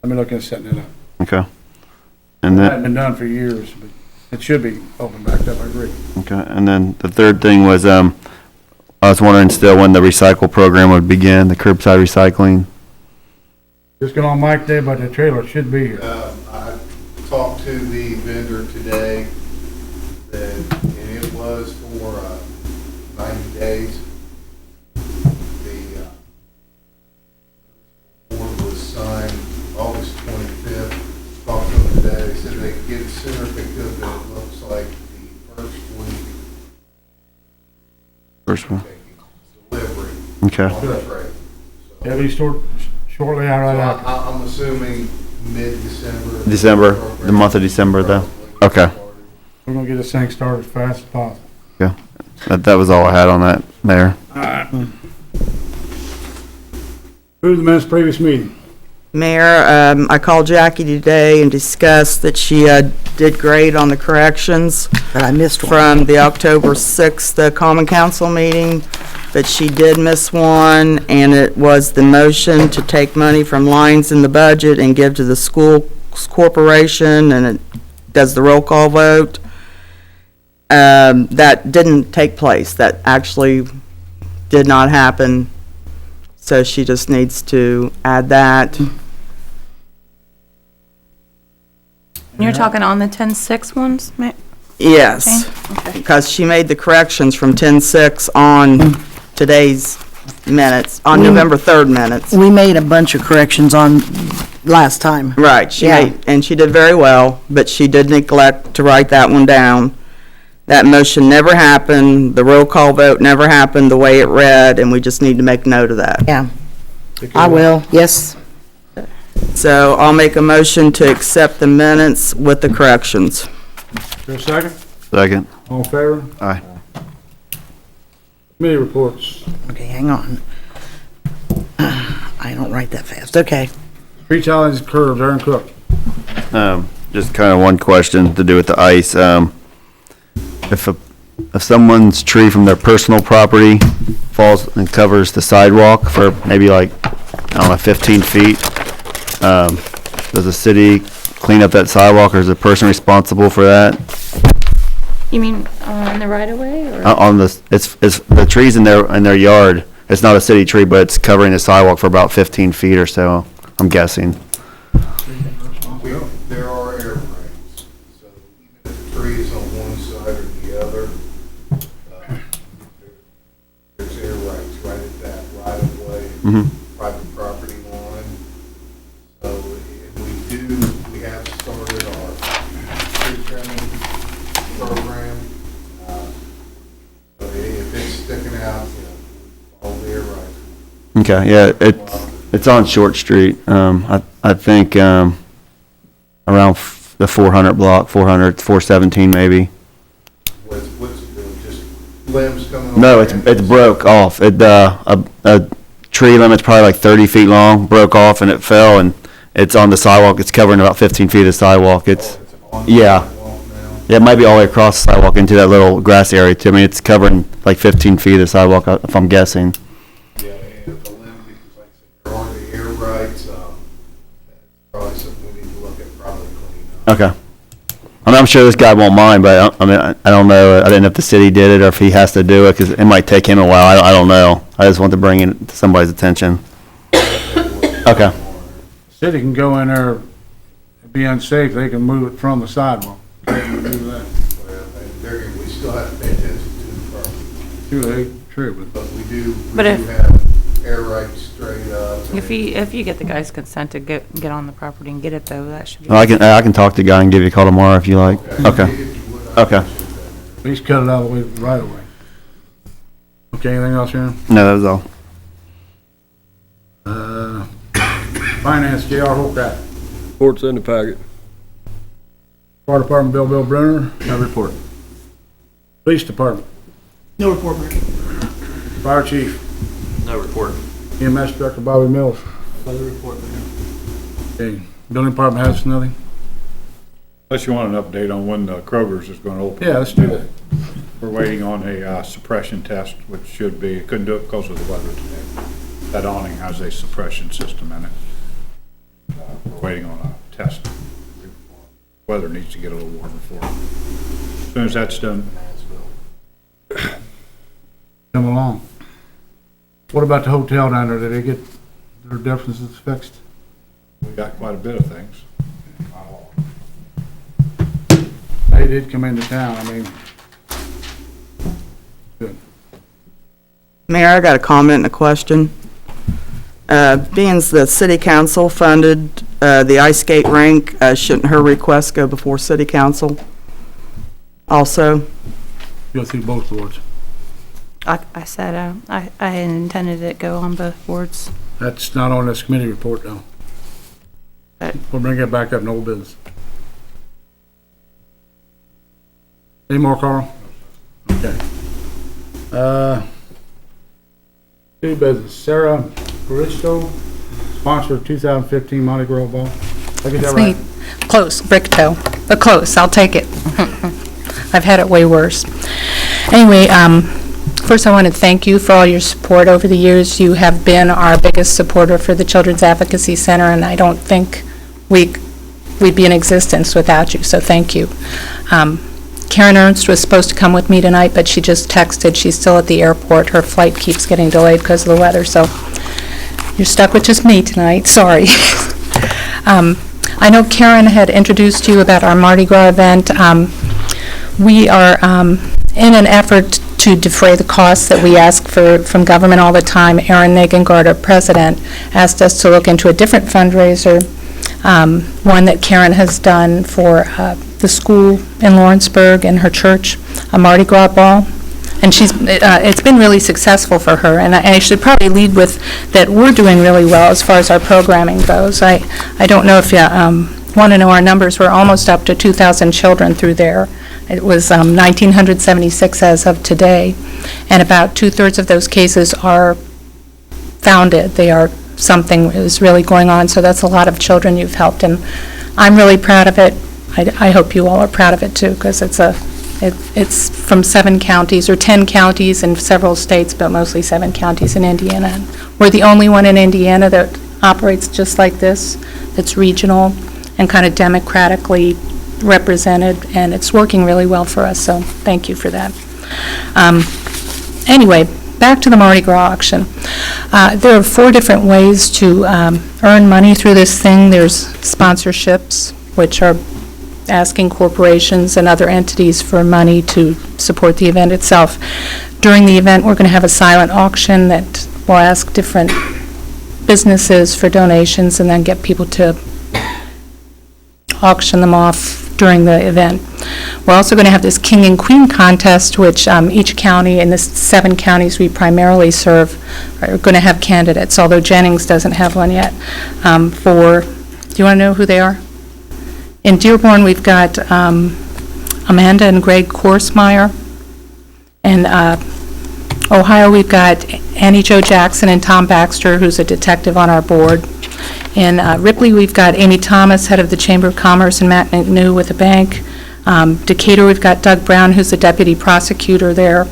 Let me look into setting it up. Okay. It And hasn't then, been done for years, but it should be opened back up, I agree. okay. And then the third thing was, I was wondering still when the recycle program would begin, the curbside recycling. Just got on Mike today about the trailer, it should be here. I talked to the vendor today, and it was for 90 days. The board was signed August 25th. Talked to them today, they said they could get it sooner if they could, but it looks like the first week First one. delivery Okay. on the trailer. So- It'll be shortly out right after. I'm assuming mid-December. December, the month of December though. Okay. We're gonna get this thing started as fast as possible. Yeah. That was all I had on that, Mayor. Approve the minutes of previous meeting. Mayor, I called Jackie today and discussed that she did great on the corrections. But I missed one. From the October 6th Common Council meeting, but she did miss one, and it was the motion to take money from lines in the budget and give to the school corporation, and it does the roll call vote. That didn't take place. That actually did not happen, so she just needs to add that. You're talking on the 10-6 ones, ma- Yes, Okay. because she made the corrections from 10-6 on today's minutes, on November 3rd minutes. We made a bunch of corrections on last time. Right, she Yeah. made, and she did very well, but she did neglect to write that one down. That motion never happened, the roll call vote never happened the way it read, and we just need to make note of that. Yeah, I will, yes. So I'll make a motion to accept the minutes with the corrections. Is there a second? Second. All in favor? Aye. Committee reports. Okay, hang on. I don't write that fast, okay. Street challenges curves, Aaron Cook. Just kind of one question to do with the ice. If someone's tree from their personal property falls and covers the sidewalk for maybe like, I don't know, 15 feet, does the city clean up that sidewalk, or is the person responsible for that? You mean on the right of way or? On the, it's the trees in their yard. It's not a city tree, but it's covering the sidewalk for about 15 feet or so, I'm guessing. There are air frames, so even if the tree is on one side or the other, there's air rights right at that right of way, private property line. So we have started our tree trimming program. So if it's sticking out, all the air rights. Okay, yeah, it's on Short Street. I think, around the 400 block, 417 maybe. What's it doing, just limbs coming off? No, it's broke off. A tree limit's probably like 30 feet long, broke off and it fell, and it's on the sidewalk. It's covering about 15 feet of the sidewalk. It's, yeah. Yeah, it might be all the way across the sidewalk into that little grass area too. I mean, it's covering like 15 feet of the sidewalk, if I'm guessing. Yeah, and if the limb, because like I said, there are the air rights, that's probably something we need to look at, probably clean up. Okay. I mean, I'm sure this guy won't mind, but I mean, I don't know. I didn't know if the city did it or if he has to do it, because it might take him a while. I don't know. I just want to bring it to somebody's attention. Okay. City can go in there, and be unsafe, they can move it from the sidewalk. They can do that. Well, we still have to pay attention to the property. True, But we do But if- have air rights straight up. If you get the guy's consent to get on the property and get it though, that should be. Well, I can talk to the guy and give you a call tomorrow if you like. Okay. Okay. At least cut it out of the way, right away. Okay, anything else, Aaron? No, that was all. Finance, J.R. Holcraft. Report's in the packet. Fire Department, Bill Brenner. No report. Police Department. No report, Mayor. Fire Chief. No report. EMS Director Bobby Mills. Further report, Mayor. Okay, Building Department has nothing? Unless you want an update on when the Kroger's is gonna open. Yeah, let's do that. We're waiting on a suppression test, which should be, couldn't do it because of the weather today. That awning has a suppression system in it. We're waiting on a test. Weather needs to get a little warmer for it. As soon as that's done. Come along. What about the hotel down there? Did they get their deficits fixed? We got quite a bit of things. They did come into town, I mean. Good. Mayor, I got a comment and a question. Being the city council funded the ice skate rink, shouldn't her request go before city council also? Go through both boards. I said, I intended it go on both boards. That's not on this committee report, though. We'll bring it back up in old business. Any more, Carl? Okay. New business, Sarah Baristo, sponsor of 2015 Monte Gros Ball. Did I get that right? Close, brick toe, but close, I'll take it. I've had it way worse. Anyway, first I want to thank you for all your support over the years. You have been our biggest supporter for the Children's Advocacy Center, and I don't think we'd be in existence without you, so thank you. Karen Ernst was supposed to come with me tonight, but she just texted. She's still at the airport. Her flight keeps getting delayed because of the weather, so you're stuck with just me tonight. Sorry. I know Karen had introduced you about our Mardi Gras event. We are in an effort to defray the costs that we ask for from government all the time. Erin Negengard, our president, asked us to look into a different fundraiser one that Karen has done for the school in Lawrenceburg and her church, a Mardi Gras ball. And it's been really successful for her, and I should probably lead with that we're doing really well as far as our programming goes. I don't know if you want to know our numbers. We're almost up to 2,000 children through there. It was 1,976 as of today, and about 2/3 of those cases are founded. They are something is really going on, so that's a lot of children you've helped, and I'm really proud of it. I hope you all are proud of it too, because it's from 7 counties, or 10 counties in several states, but mostly 7 counties in Indiana. And we're the only one in Indiana that operates just like this, that's regional and kind of democratically represented, and it's working really well for us, so thank you for that. Anyway, back to the Mardi Gras auction. There are 4 different ways to earn money through this thing. There's sponsorships, which are asking corporations and other entities for money to support the event itself. During the event, we're going to have a silent auction that will ask different businesses for donations and then get people to auction them off during the event. We're also going to have this King and Queen contest, which each county, in the 7 counties we primarily serve, are going to have candidates, although Jennings doesn't have one yet. Do you want to know who they are? In Dearborn, we've got Amanda and Greg Korsmeyer. In Ohio, we've got Annie Jo Jackson and Tom Baxter, who's a detective on our board. In Ripley, we've got Amy Thomas, head of the Chamber of Commerce, and Matt McNew with the bank. Decatur, we've got Doug Brown, who's the deputy prosecutor there.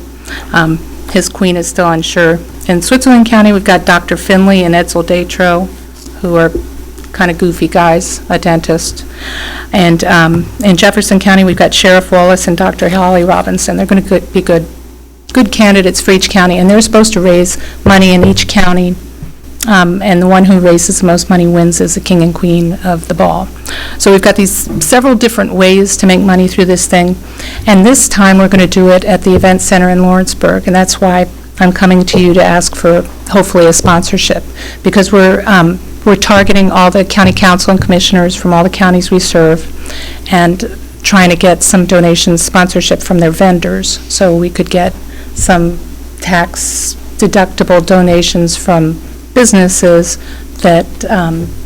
His queen is still unsure. In Switzerland County, we've got Dr. Finley and Edsel Datro, who are kind of goofy guys, a dentist. And in Jefferson County, we've got Sheriff Wallace and Dr. Holly Robinson. They're going to be good candidates for each county, and they're supposed to raise money in each county. And the one who raises the most money wins as the king and queen of the ball. So we've got these several different ways to make money through this thing. And this time we're going to do it at the event center in Lawrenceburg. And that's why I'm coming to you to ask for hopefully a sponsorship, because we're targeting all the county council and commissioners from all the counties we serve and trying to get some donations, sponsorship from their vendors, so we could get some tax deductible donations from businesses that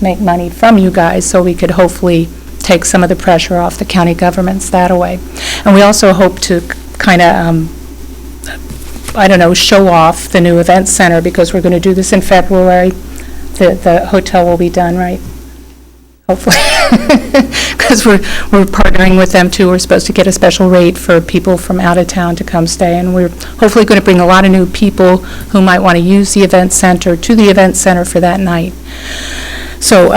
make money from you guys, so we could hopefully take some of the pressure off the county governments that way. And we also hope to kind of, show off the new event center, because we're going to do this in February. The hotel will be done, right? Hopefully, because we're partnering with them too. We're supposed to get a special rate for people from out of town to come stay, and we're hopefully going to bring a lot of new people who might want to use the event center to the event center for that night. So,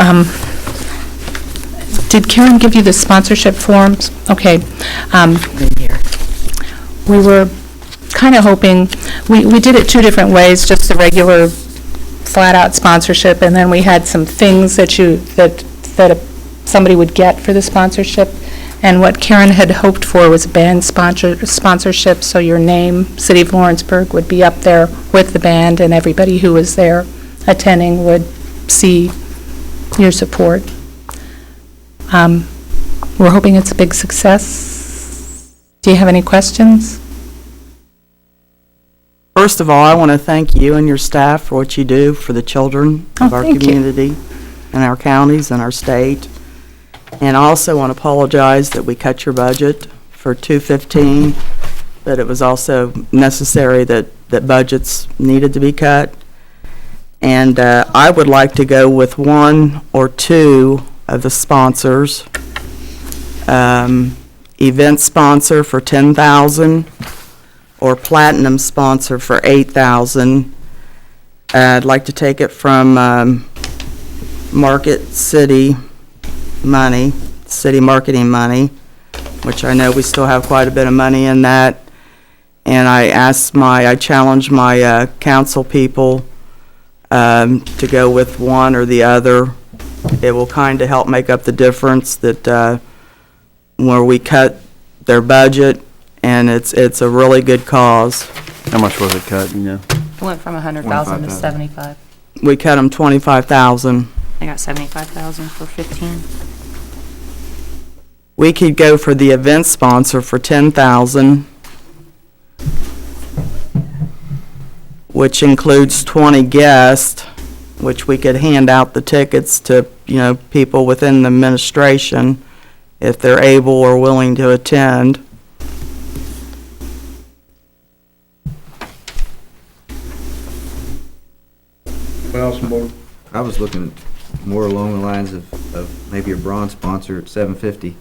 did Karen give you the sponsorship forms? Okay. We were kind of hoping, we did it 2 different ways, just the regular flat-out sponsorship, and then we had some things that somebody would get for the sponsorship. And what Karen had hoped for was a band sponsorship, so your name, City of Lawrenceburg, would be up there with the band, and everybody who was there attending would see your support. We're hoping it's a big success. Do you have any questions? First of all, I want to thank you and your staff for what you do for the children of our community and our counties and our state. And I also want to apologize that we cut your budget for 2015, but it was also necessary that budgets needed to be cut. And I would like to go with 1 or 2 of the sponsors. Event sponsor for $10,000. Or platinum sponsor for $8,000. I'd like to take it from Market City money, city marketing money, which I know we still have quite a bit of money in that. And I challenged my council people to go with one or the other. It will kind of help make up the difference that where we cut their budget. And it's a really good cause. How much was it cut, you know? It went from 100,000 to 75. We cut them $25,000. They got 75,000 for 15. We could go for the event sponsor for 10,000, which includes 20 guests, which we could hand out the tickets to, people within the administration if they're able or willing to attend. What else, board? I was looking more along the lines of maybe a bronze sponsor at $750,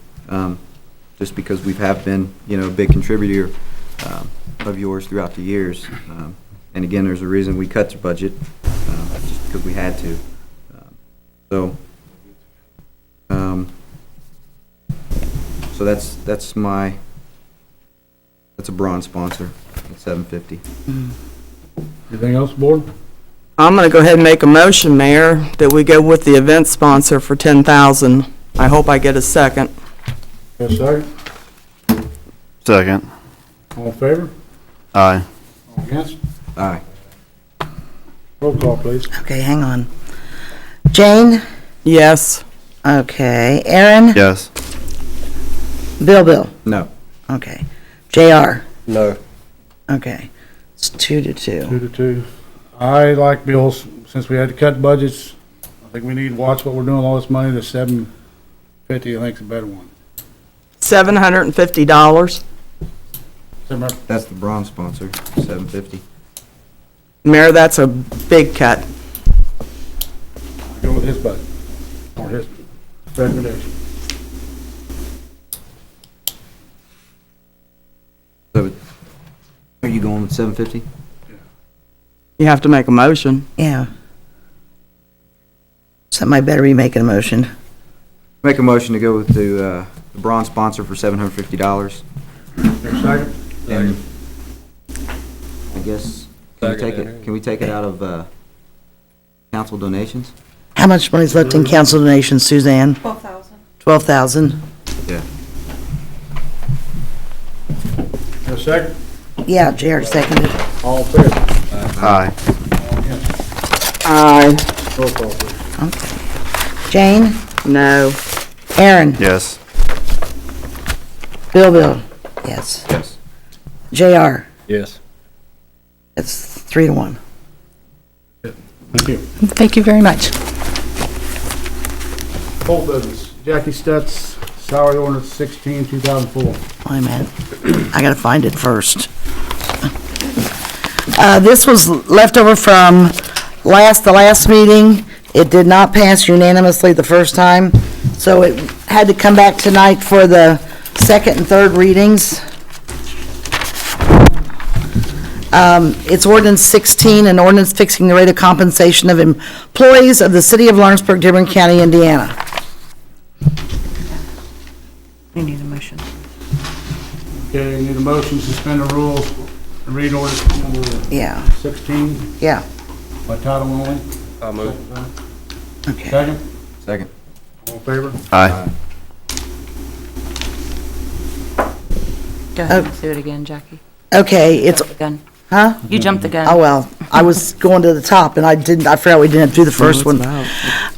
just because we have been, a big contributor of yours throughout the years. And again, there's a reason we cut the budget, just because we had to. So that's a bronze sponsor at $750. Anything else, board? I'm going to go ahead and make a motion, Mayor, that we go with the event sponsor for 10,000. I hope I get a second. Yes, sir. Second. All in favor? Aye. All against? Aye. Roll call, please. Okay, hang on. Jane? Yes. Okay. Aaron? Yes. Bill? No. Okay. JR? No. Okay. It's 2-2. 2-2. I like Bill's, since we had to cut budgets, I think we need to watch what we're doing with all this money. The $750, I think, is a better one. $750. That's the bronze sponsor, $750. Mayor, that's a big cut. Go with his budget, or his recommendation. So, are you going with $750? You have to make a motion. Yeah. Somebody better be making a motion. Make a motion to go with the bronze sponsor for $750. Second? And I guess, can we take it out of council donations? How much money's left in council donations, Suzanne? 12,000. 12,000? Yeah. A second? Yeah, JR seconded. All in favor? Aye. All against? Aye. Roll call, please. Okay. Jane? No. Aaron? Yes. Bill? Yes. Yes. JR? Yes. It's 3-1. Thank you. Thank you very much. Full business. Jackie Stutz, salary ordinance 16, 2004. Wait a minute. I gotta find it first. This was left over from the last meeting. It did not pass unanimously the first time, so it had to come back tonight for the second and third readings. It's ordinance 16, an ordinance fixing the rate of compensation of employees of the city of Lawrenceburg, Dearborn County, Indiana. We need a motion. Okay, need a motion to suspend the rules and read ordinance number 16 Yeah. by title only. I'll move. Okay. Second? Second. All in favor? Aye. Go ahead and do it again, Jackie. Okay, it's, Jumped the gun. huh? You jumped the gun. Oh, well, I was going to the top, and I forgot we didn't do the first one.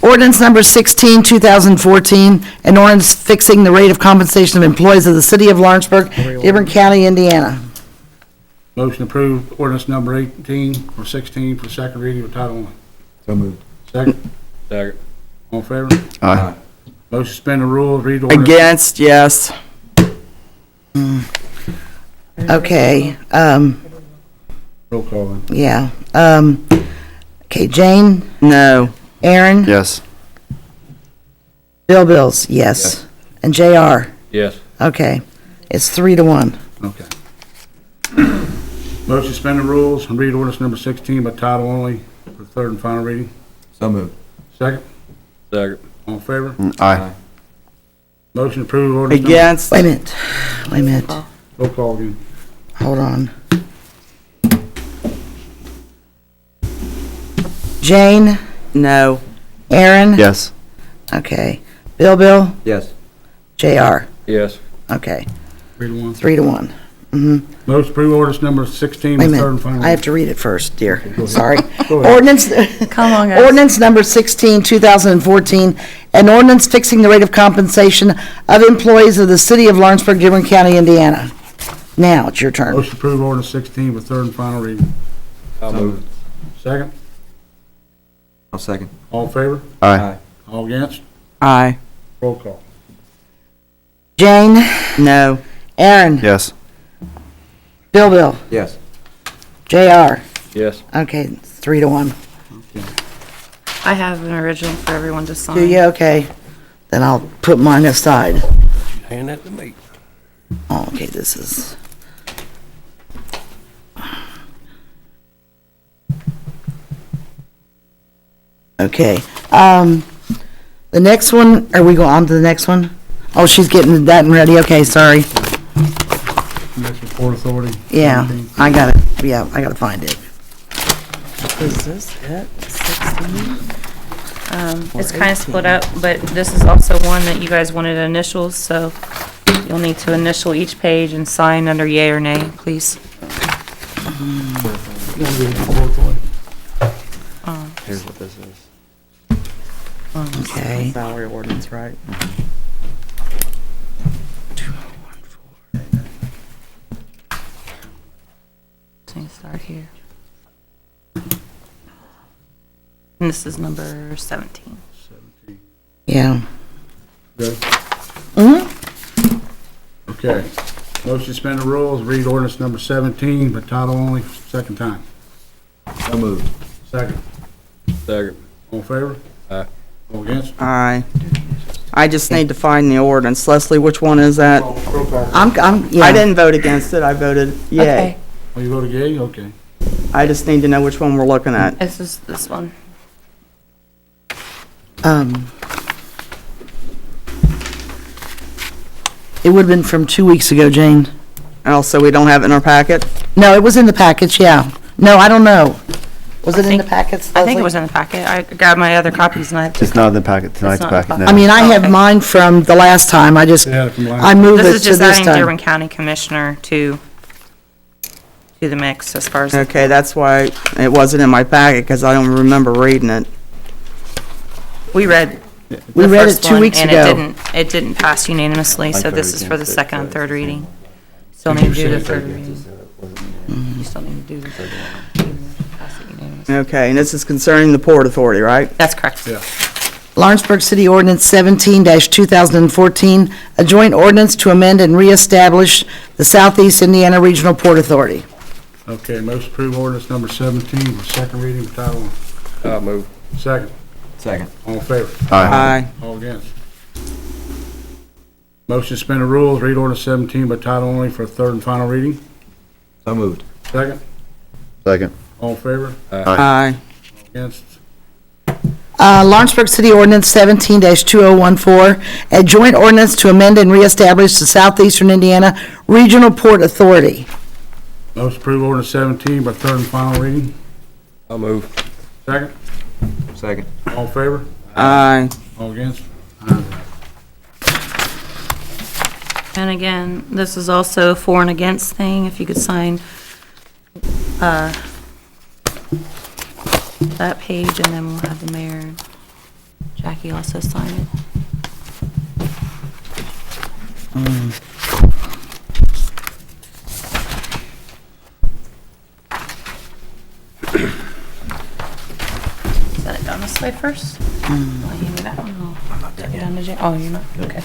Ordinance number 16, 2014, an ordinance fixing the rate of compensation of employees of the city of Lawrenceburg, Dearborn County, Indiana. Motion approved, ordinance number 18 or 16 for second reading of title only. So moved. Second? Second. All in favor? Aye. Motion to suspend the rules, read ordinance. Against, yes. Okay, Roll call then. yeah. Okay, Jane? No. Aaron? Yes. Bills, yes. And JR? Yes. Okay, it's 3-1. Okay. Motion to suspend the rules and read ordinance number 16 by title only for third and final reading. So moved. Second? Second. All in favor? Aye. Motion to approve ordinance number... Against. Wait a minute. Roll call again. Hold on. Jane? No. Aaron? Yes. Okay. Bill? Yes. JR? Yes. Okay. 3-1. 3-1. Mhm. Motion to approve ordinance number 16 Wait a with third and minute, final. I have to read it first, dear. Sorry. Go ahead. Ordinance, Come on, guys. ordinance number 16, 2014, an ordinance fixing the rate of compensation of employees of the city of Lawrenceburg, Dearborn County, Indiana. Now, it's your turn. Motion to approve ordinance 16 with third and final reading. I'll move. Second. I'll second. All in favor? Aye. All against? Aye. Roll call. Jane? No. Aaron? Yes. Bill? Yes. JR? Yes. Okay, 3-1. I have an original for everyone to sign. Do you? Okay. Then I'll put mine aside. Hand that to me. Oh, okay, this is. Okay, the next one, are we going on to the next one? Oh, she's getting that and ready, okay, sorry. Next is Port Authority. Yeah, I got it, yeah, I gotta find it. Is this it? 16? It's kind of split up, but this is also one that you guys wanted initials, so you'll need to initial each page and sign under yea or nay, please. Here's what this is. Okay. Salary ordinance, right? So you start here. And this is number 17. Yeah. Good. Mm-hmm. Okay. Motion to suspend the rules, read ordinance number 17, but title only, second time. So moved. Second. Second. All in favor? Aye. All against? Aye. I just need to find the ordinance. Leslie, which one is that? Yeah. I didn't vote against it, I voted yay. Okay, Oh, you voted yea? Okay. I just need to know which one we're looking at. this is this one. It would've been from 2 weeks ago, Jane. Also, we don't have it in our packet? No, it was in the package, yeah. No, I don't know. Was it in the packets, I think Leslie? it was in the packet. I grabbed my other copies and I. It's not in the packet, tonight's not in the packet. packet. no. I mean, I have Okay. mine from the last time, I just, Yeah, from last I moved it This to is this just adding time. Dearborn County Commissioner to the mix as far as. Okay, that's why it wasn't in my packet, because I don't remember reading it. We read. We the read first it 2 one, weeks and ago. it didn't pass unanimously, so voted this is for the against it, second so and third it's- reading. Still need to do the third reading. You still need to do the third one. Pass it unanimously. Okay, and this is concerning the Port Authority, right? That's correct. Yeah. Lawrenceburg City Ordinance 17-2014, a joint ordinance to amend and reestablish the Southeast Indiana Regional Port Authority. Okay, motion to approve ordinance number 17 with second reading by title only. I'll move. Second. Second. All in favor? Aye. All against? Motion to suspend the rules, read ordinance 17 by title only for third and final reading. So moved. Second. Second. All in favor? Aye. All against? Lawrenceburg City Ordinance 17-2014, a joint ordinance to amend and reestablish the Southeastern Indiana Regional Port Authority. Motion to approve ordinance 17 by third and final reading. I'll move. Second. Second. All in favor? Aye. All against? And again, this is also a for and against thing, if you could sign, that page, and then we'll have the mayor and Jackie also sign it. Set it down this way first. I'll hand you that one. I'll take it down to Oh, you're not? Okay.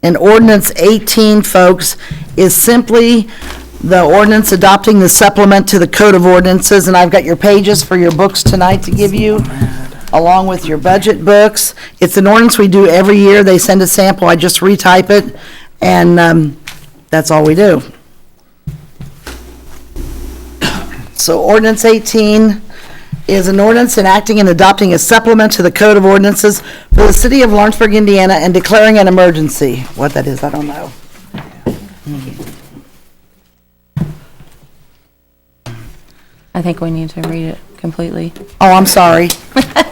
And ordinance 18, folks, is simply the ordinance adopting the supplement to the Code of Ordinances, and I've got your pages for your books tonight to give you, along with your budget books. It's an ordinance we do every year. They send a sample, I just retype it, and that's all we do. So ordinance 18 is an ordinance enacting and adopting a supplement to the Code of Ordinances for the city of Lawrenceburg, Indiana, and declaring an emergency. What that is, I don't know. I think we need to read it completely. Oh, I'm sorry.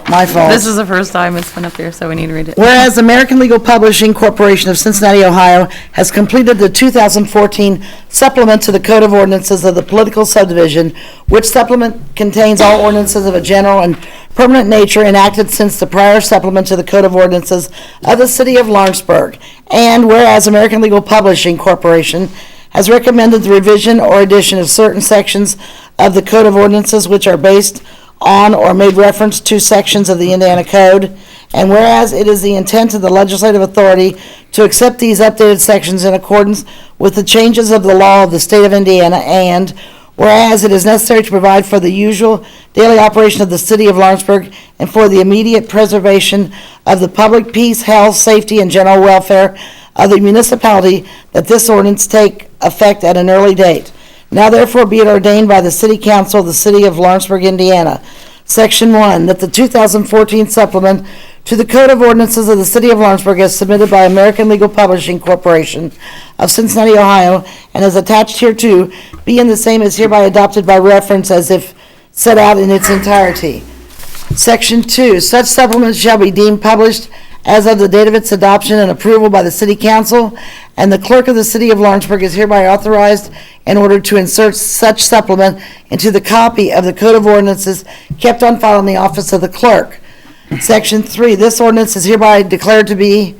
My fault. This is the first time it's been up there, so we need to read it. Whereas American Legal Publishing Corporation of Cincinnati, Ohio has completed the 2014 supplement to the Code of Ordinances of the Political Subdivision, which supplement contains all ordinances of a general and permanent nature enacted since the prior supplement to the Code of Ordinances of the City of Lawrenceburg. And whereas American Legal Publishing Corporation has recommended the revision or addition of certain sections of the Code of Ordinances which are based on or made reference to sections of the Indiana Code, and whereas it is the intent of the legislative authority to accept these updated sections in accordance with the changes of the law of the state of Indiana, and whereas it is necessary to provide for the usual daily operation of the city of Lawrenceburg and for the immediate preservation of the public peace, health, safety, and general welfare of the municipality, that this ordinance take effect at an early date. Now therefore be it ordained by the City Council of the City of Lawrenceburg, Indiana, Section 1, that the 2014 supplement to the Code of Ordinances of the City of Lawrenceburg as submitted by American Legal Publishing Corporation of Cincinnati, Ohio, and as attached hereto, be in the same as hereby adopted by reference as if set out in its entirety. Section 2, such supplement shall be deemed published as of the date of its adoption and approval by the City Council, and the clerk of the City of Lawrenceburg is hereby authorized in order to insert such supplement into the copy of the Code of Ordinances kept on file in the office of the clerk. Section 3, this ordinance is declared to be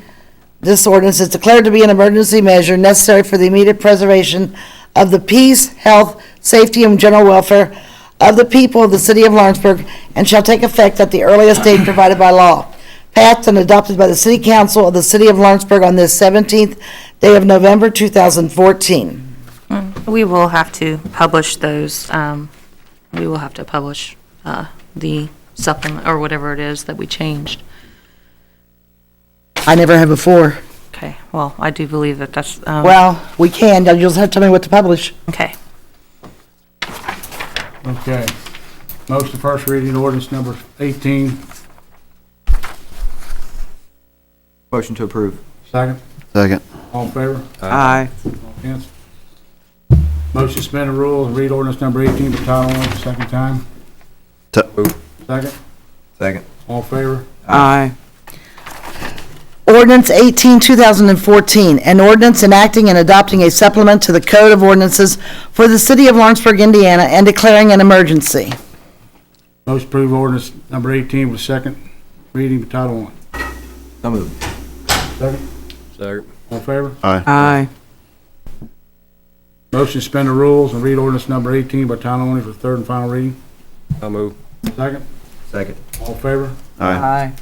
an emergency measure necessary for the immediate preservation of the peace, health, safety, and general welfare of the people of the City of Lawrenceburg, and shall take effect at the earliest date provided by law. Passed and adopted by the City Council of the City of Lawrenceburg on this 17th day of November, 2014. We will have to publish those, we will have to publish the supplement, or whatever it is that we changed. I never have before. Okay, well, I do believe that that's, Well, we can, you'll just have to tell me what to publish. okay. Okay. Motion first reading ordinance number 18. Motion to approve. Second. Second. All in favor? Aye. All against? Motion to suspend the rules and read ordinance number 18 by title only the second time. Second. Second. All in favor? Aye. Ordinance 18, 2014, an ordinance enacting and adopting a supplement to the Code of Ordinances for the City of Lawrenceburg, Indiana, and declaring an emergency. Motion to approve ordinance number 18 with second reading by title only. So moved. Second. Second. All in favor? Aye. Aye. Motion to suspend the rules and read ordinance number 18 by title only for third and final reading. I'll move. Second. Second. All in favor? Aye.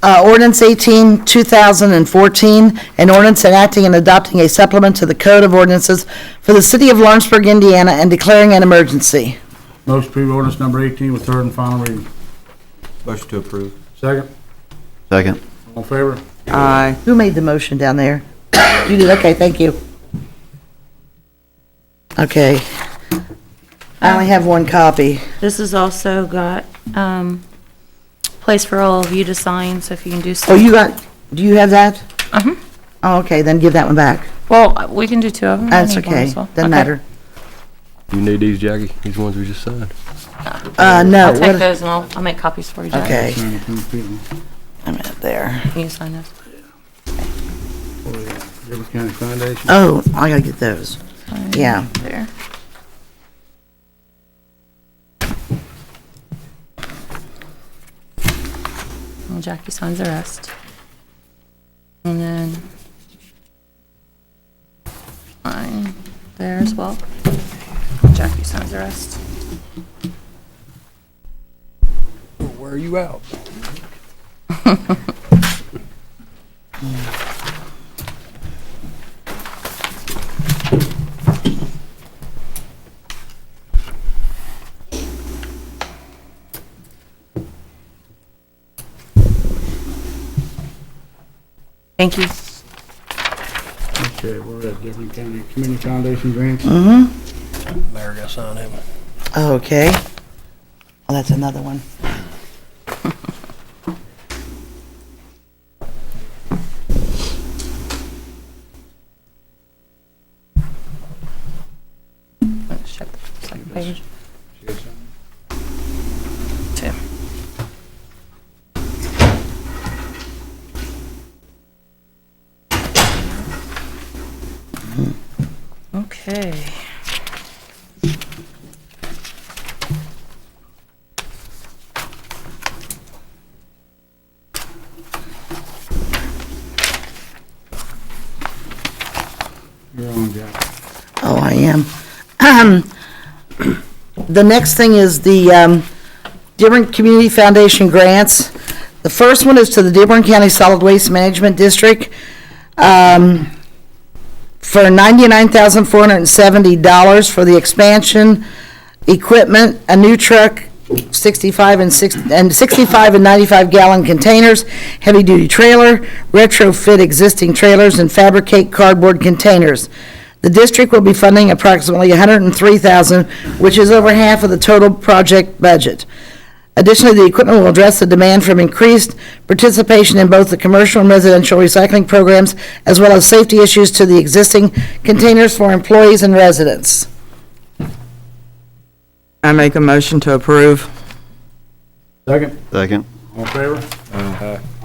Ordinance 18, 2014, an ordinance enacting and adopting a supplement to the Code of Ordinances for the City of Lawrenceburg, Indiana, and declaring an emergency. Motion to approve ordinance number 18 with third and final reading. Motion to approve. Second. Second. All in favor? Aye. Who made the motion down there? You did, okay, thank you. Okay. I only have one copy. This has also got, place for all of you to sign, so if you can do Oh, some. do you have that? Uh-huh. Oh, okay, then give that one back. Well, we can do two of them. I That's need one okay, as well. doesn't Okay. matter. You need these, Jackie? These ones we just signed? No. I'll take those and I'll make copies for you, Jack. Okay. I'm at there. Can you sign those? River County Foundation. Oh, I gotta get those. Yeah. There. And Jackie signs the rest. And then mine there as well. Jackie signs the rest. Where are you out? Thank you. Okay, we're at Jefferson County Community Foundation grants. Mm-hmm. Larry got signed him. Okay. Oh, that's another one. Let's check the second page. Okay. You're on, Jack. Oh, I am. The next thing is the Dearborn Community Foundation grants. The first one is to the Dearborn County Solid Waste Management District for $99,470 for the expansion, equipment, a new truck, 65 and 95 gallon containers, heavy-duty trailer, retrofit existing trailers, and fabricate cardboard containers. The district will be funding approximately $103,000, which is over half of the total project budget. Additionally, the equipment will address the demand from increased participation in both the commercial and residential recycling programs, as well as safety issues to the existing containers for employees and residents. I make a motion to approve. Second. Second. All in favor? All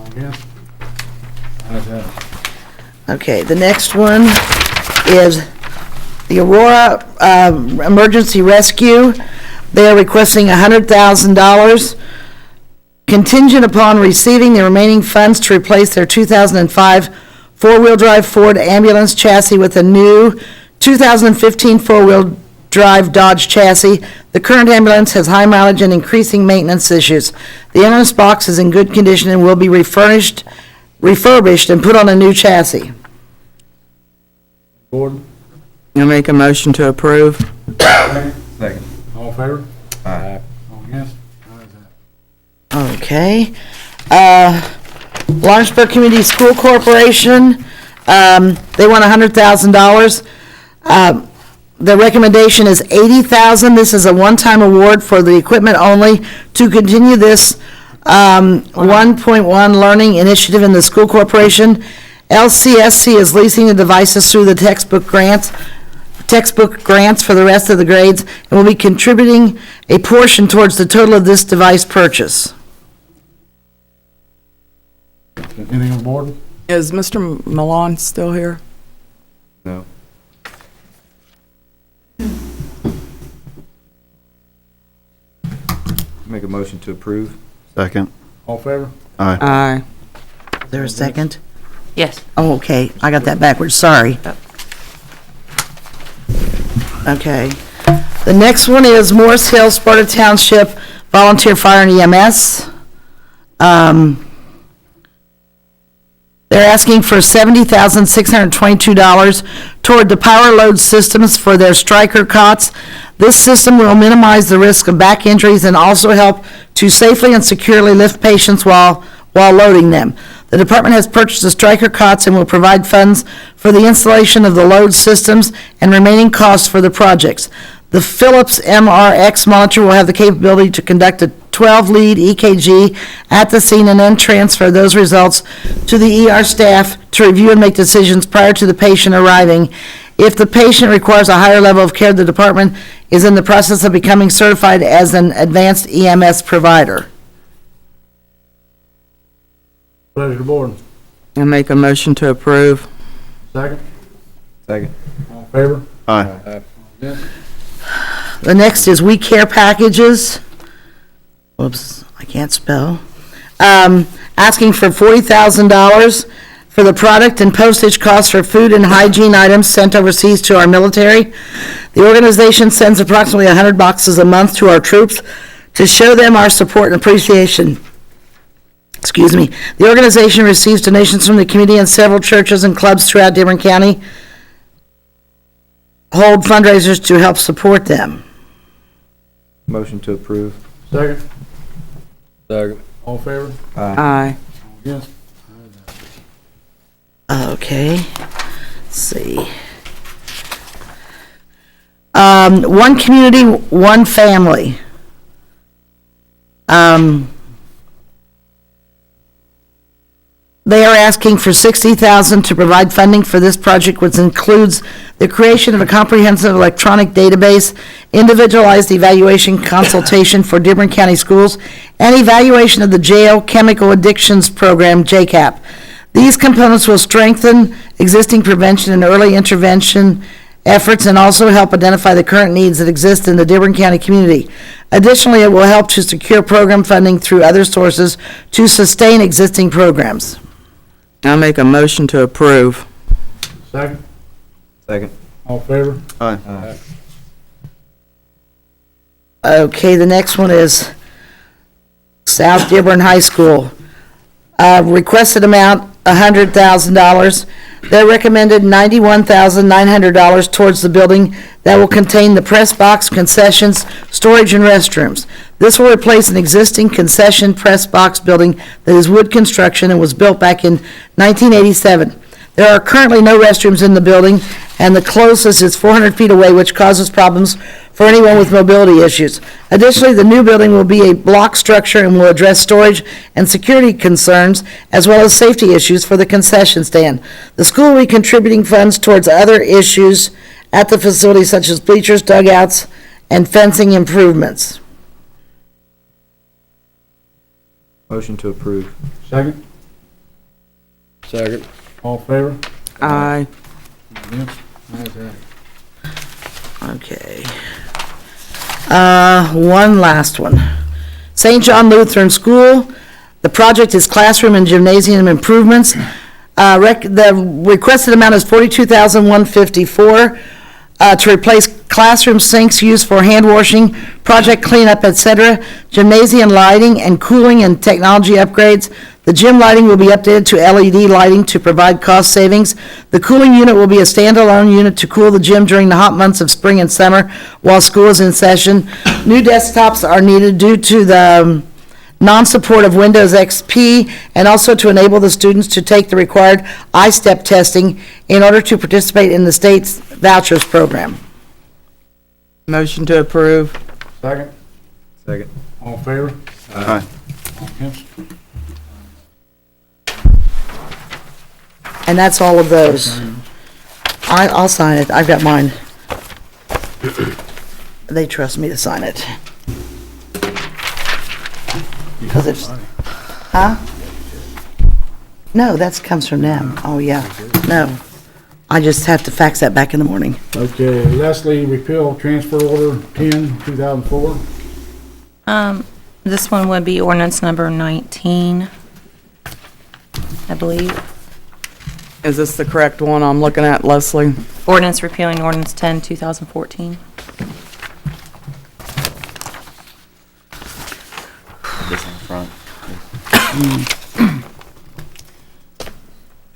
against? Ayes have it. Okay, the next one is the Aurora Emergency Rescue. They are requesting $100,000 contingent upon receiving the remaining funds to replace their 2005 four-wheel drive Ford ambulance chassis with a new 2015 four-wheel drive Dodge chassis. The current ambulance has high mileage and increasing maintenance issues. The ambulance box is in good condition and will be refurbished and put on a new chassis. Gordon? I make a motion to approve. Second. All in favor? Aye. All against? Ayes have it. Okay. Lawrenceburg Community School Corporation, they want $100,000. The recommendation is $80,000. This is a one-time award for the equipment only to continue this 1.1 learning initiative in the school corporation. LCSC is leasing the devices through the textbook grants for the rest of the grades and will be contributing a portion towards the total of this device purchase. Anything on board? Is Mr. Milan still here? No. Make a motion to approve. Second. All in favor? Aye. Aye. Is there a second? Yes. Oh, okay, I got that backwards, sorry. Okay. The next one is Morris Hill, Sparta Township Volunteer Fire and EMS. They're asking for $70,622 toward the power load systems for their striker cots. This system will minimize the risk of back injuries and also help to safely and securely lift patients while loading them. The department has purchased the striker cots and will provide funds for the installation of the load systems and remaining costs for the projects. The Philips MRX monitor will have the capability to conduct a 12-lead EKG at the scene and then transfer those results to the ER staff to review and make decisions prior to the patient arriving. If the patient requires a higher level of care, the department is in the process of becoming certified as an advanced EMS provider. Pleasure of the board. I make a motion to approve. Second. Second. All in favor? Aye. All against? The next is We Care Packages. Whoops, I can't spell. Asking for $40,000 for the product and postage costs for food and hygiene items sent overseas to our military. The organization sends approximately 100 boxes a month to our troops to show them our support and appreciation. Excuse me. The organization receives donations from the community and several churches and clubs throughout Dearborn County hold fundraisers to help support them. Motion to approve. Second. Second. All in favor? Aye. All against? Okay, let's see. One community, one family. They are asking for $60,000 to provide funding for this project, which includes the creation of a comprehensive electronic database, individualized evaluation consultation for Dearborn County schools, and evaluation of the jail chemical addictions program, JCAP. These components will strengthen existing prevention and early intervention efforts and also help identify the current needs that exist in the Dearborn County community. Additionally, it will help to secure program funding through other sources to sustain existing programs. I'll make a motion to approve. Second, Second. all in favor? Aye. Okay, the next one is South Dearborn High School. Requested amount, $100,000. Their recommended $91,900 towards the building that will contain the press box, concessions, storage, and restrooms. This will replace an existing concession press box building that is wood construction and was built back in 1987. There are currently no restrooms in the building, and the closest is 400 feet away, which causes problems for anyone with mobility issues. Additionally, the new building will be a block structure and will address storage and security concerns, as well as safety issues for the concession stand. The school will be contributing funds towards other issues at the facility, such as bleachers, dugouts, and fencing improvements. Motion to approve. Second, Second. all in favor? Aye. Against? Ayes have it. Okay. One last one. St. John Lutheran School, the project is classroom and gymnasium improvements. The requested amount is $42,154 to replace classroom sinks used for hand washing, project cleanup, etc., gymnasium lighting and cooling and technology upgrades. The gym lighting will be updated to LED lighting to provide cost savings. The cooling unit will be a standalone unit to cool the gym during the hot months of spring and summer while school is in session. New desktops are needed due to the non-support of Windows XP, and also to enable the students to take the required I-STEP testing in order to participate in the state's vouchers program. Motion to approve. Second, Second. all in favor? Aye. All against? And that's all of those. I'll sign it, I've got mine. They trust me to sign it. Because it's, huh? No, that comes from them. Oh, yeah. No. I just have to fax that back in the morning. Okay, Leslie, repeal transfer order 10, 2004. This one would be ordinance number 19, I believe. Is this the correct one I'm looking at, Leslie? Ordinance repealing ordinance 10, 2014. This in front.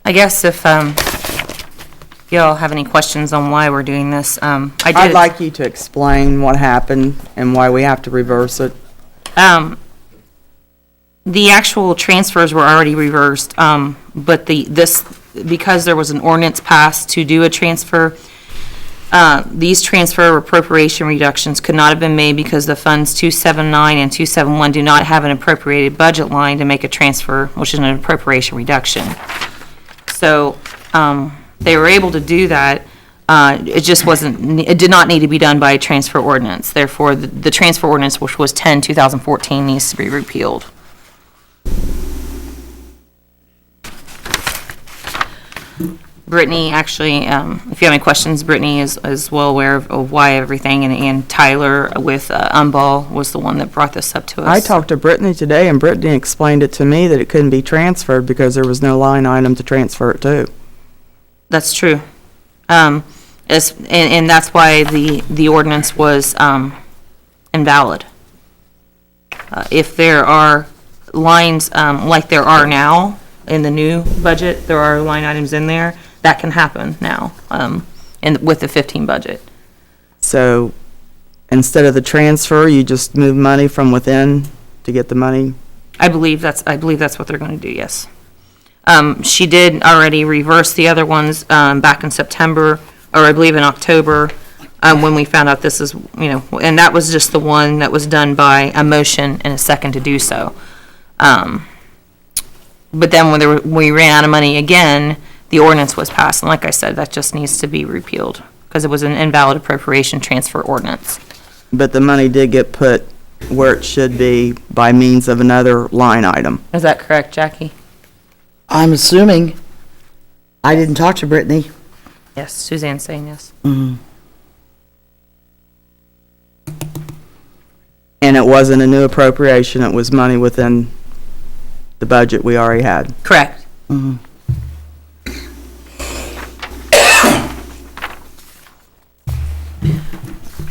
I guess if y'all have any questions on why we're doing this, I'd like you to explain what happened and why we have to reverse it. The actual transfers were already reversed, but because there was an ordinance passed to do a transfer, these transfer appropriation reductions could not have been made because the funds 279 and 271 do not have an appropriated budget line to make a transfer, which is an appropriation reduction. So, they were able to do that. It just wasn't, it did not need to be done by a transfer ordinance. Therefore, the transfer ordinance, which was 10, 2014, needs to be repealed. Brittany, actually, if you have any questions, Brittany is well aware of why everything, and Tyler with Umball was the one that brought this up to us. I talked to Brittany today, and Brittany explained it to me that it couldn't be transferred because there was no line item to transfer it to. That's true. And that's why the ordinance was invalid. If there are lines like there are now in the new budget, there are line items in there, that can happen now with the 15 budget. So instead of the transfer, you just move money from within to get the money? I believe that's what they're going to do, yes. She did already reverse the other ones back in September, or I believe in October, when we found out this is, and that was just the one that was done by a motion and a second to do so. But then when we ran out of money again, the ordinance was passed, and like I said, that just needs to be repealed, because it was an invalid appropriation transfer ordinance. But the money did get put where it should be by means of another line item. Is that correct, Jackie? I'm assuming. I didn't talk to Brittany. Yes, Suzanne's saying yes. Mhm. And it wasn't a new appropriation, it was money within the budget we already had. Correct. Mhm.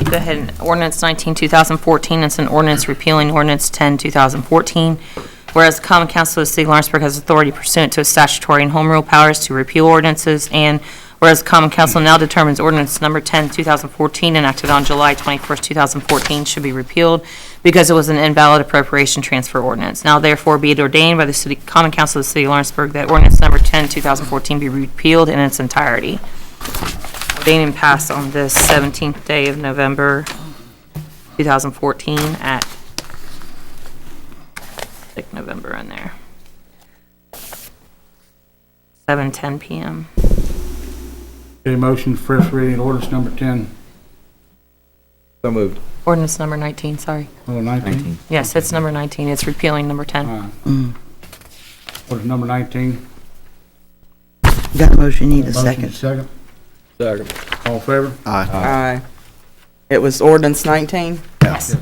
Go ahead, and ordinance 19, 2014, it's an ordinance repealing ordinance 10, 2014. Whereas the Common Council of the City of Lawrenceburg has authority pursuant to its statutory and home rule powers to repeal ordinances, and whereas the Common Council now determines ordinance number 10, 2014, enacted on July 21st, 2014, should be repealed because it was an invalid appropriation transfer ordinance. Now therefore be it ordained by the City Common Council of the City of Lawrenceburg that ordinance number 10, 2014 be repealed in its entirety. Ordained and passed on this 17th day of November, 2014 at, stick November in there, 7:10 PM. Okay, motion for first reading, ordinance number 10. So moved. Ordinance number 19, sorry. Oh, 19. Yes, it's number 19, it's repealing number 10. All right. Mm. Ordinance number 19. Got a motion, need a Motion second. second. Second. All in favor? Aye. It was ordinance 19? Yes.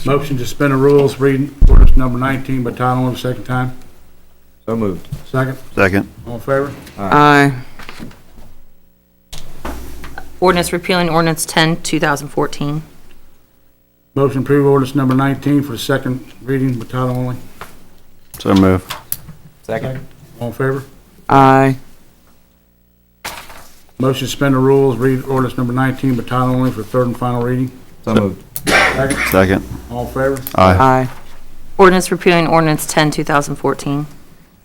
Motion to suspend the rules, reading ordinance number 19 by title only the second time. So moved. Second. Second. All in favor? Aye. Ordinance repealing ordinance 10, 2014. Motion to approve ordinance number 19 for the second reading by title only. So move. Second. All in favor? Aye. Motion to suspend the rules, read ordinance number 19 by title only for third and final reading. So moved. Second. Second. All in favor? Aye. Aye. Ordinance repealing ordinance 10, 2014.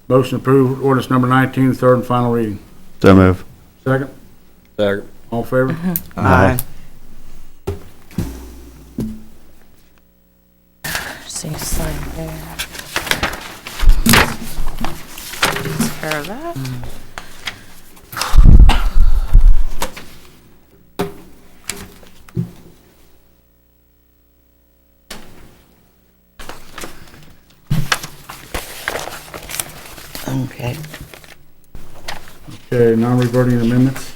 Motion to approve ordinance number 19, third and final reading. So move. Second. Second. All in favor? Aye. See, sign there. Takes care of that. Okay. Okay, non-reverting amendments.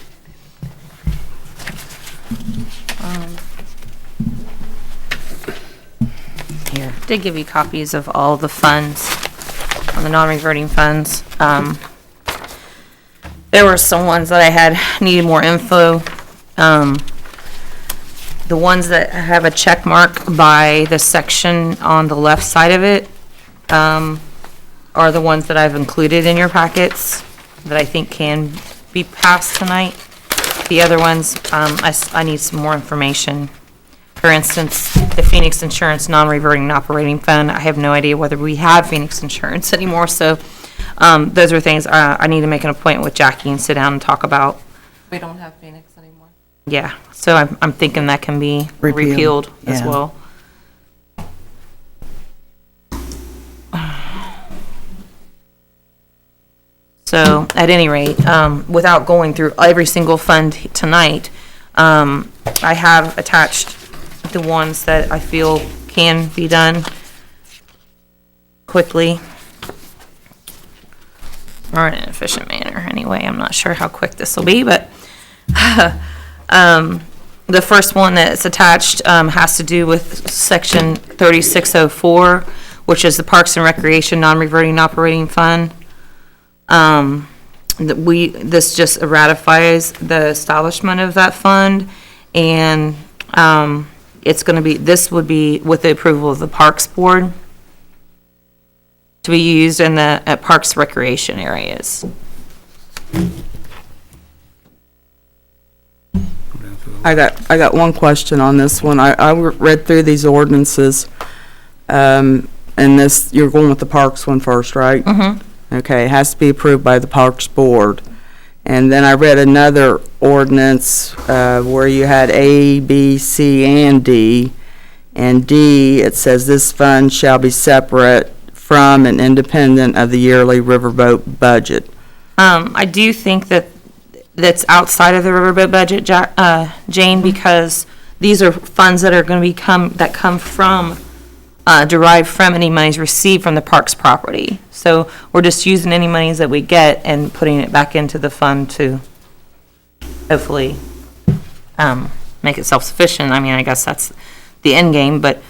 Here, did give you copies of all the funds, on the non-reverting funds. There were some ones that I had, needed more info. The ones that have a check mark by the section on the left side of it, are the ones that I've included in your packets that I think can be passed tonight. The other ones, I need some more information. For instance, the Phoenix Insurance non-reverting operating fund, I have no idea whether we have Phoenix Insurance anymore, so those are things I need to make an appointment with Jackie and sit down and talk about. We don't have Phoenix anymore. Yeah, so I'm thinking that can be repealed as yeah. well. So, at any rate, without going through every single fund tonight, I have attached the ones that I feel can be done quickly or in an efficient manner. Anyway, I'm not sure how quick this will be, but the first one that's attached has to do with section 3604, which is the Parks and Recreation non-reverting operating fund. This just ratifies the establishment of that fund, and it's going to be, this would be with the approval of the Parks Board to be used in the at Parks Recreation areas. I got one question on this one. I read through these ordinances, and this, you're going with the Parks one first, right? Mm-hmm. Okay, it has to be approved by the Parks Board. And then I read another ordinance where you had A, B, C, and D. And D, it says this fund shall be separate from and independent of the yearly riverboat budget. I do think that's outside of the riverboat budget, Jane, because these are funds that are going to come from derived from any monies received from the parks property. So we're just using any monies that we get and putting it back into the fund to hopefully make it self-sufficient. I mean, I guess that's the end game, but,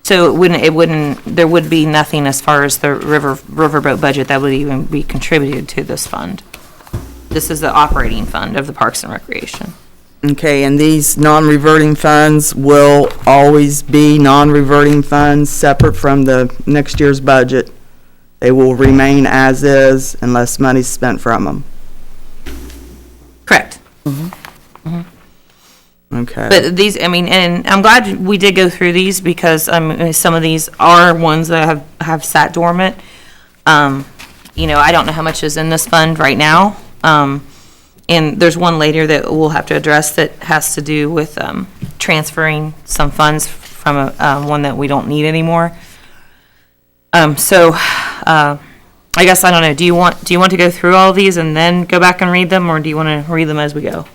so there would be nothing as far as the riverboat budget that would even be contributed to this fund. This is the operating fund of the Parks and Recreation. Okay, and these non-reverting funds will always be non-reverting funds, separate from the next year's budget. They will remain as is unless money's spent from them. Correct. Okay. But these, I mean, and I'm glad we did go through these because some of these are ones that have sat dormant. You know, I don't know how much is in this fund right now. And there's one later that we'll have to address that has to do with transferring some funds from one that we don't need anymore. I guess, I don't know, do you want to go through all of these and then go back and read them, or do you want to read them as we go?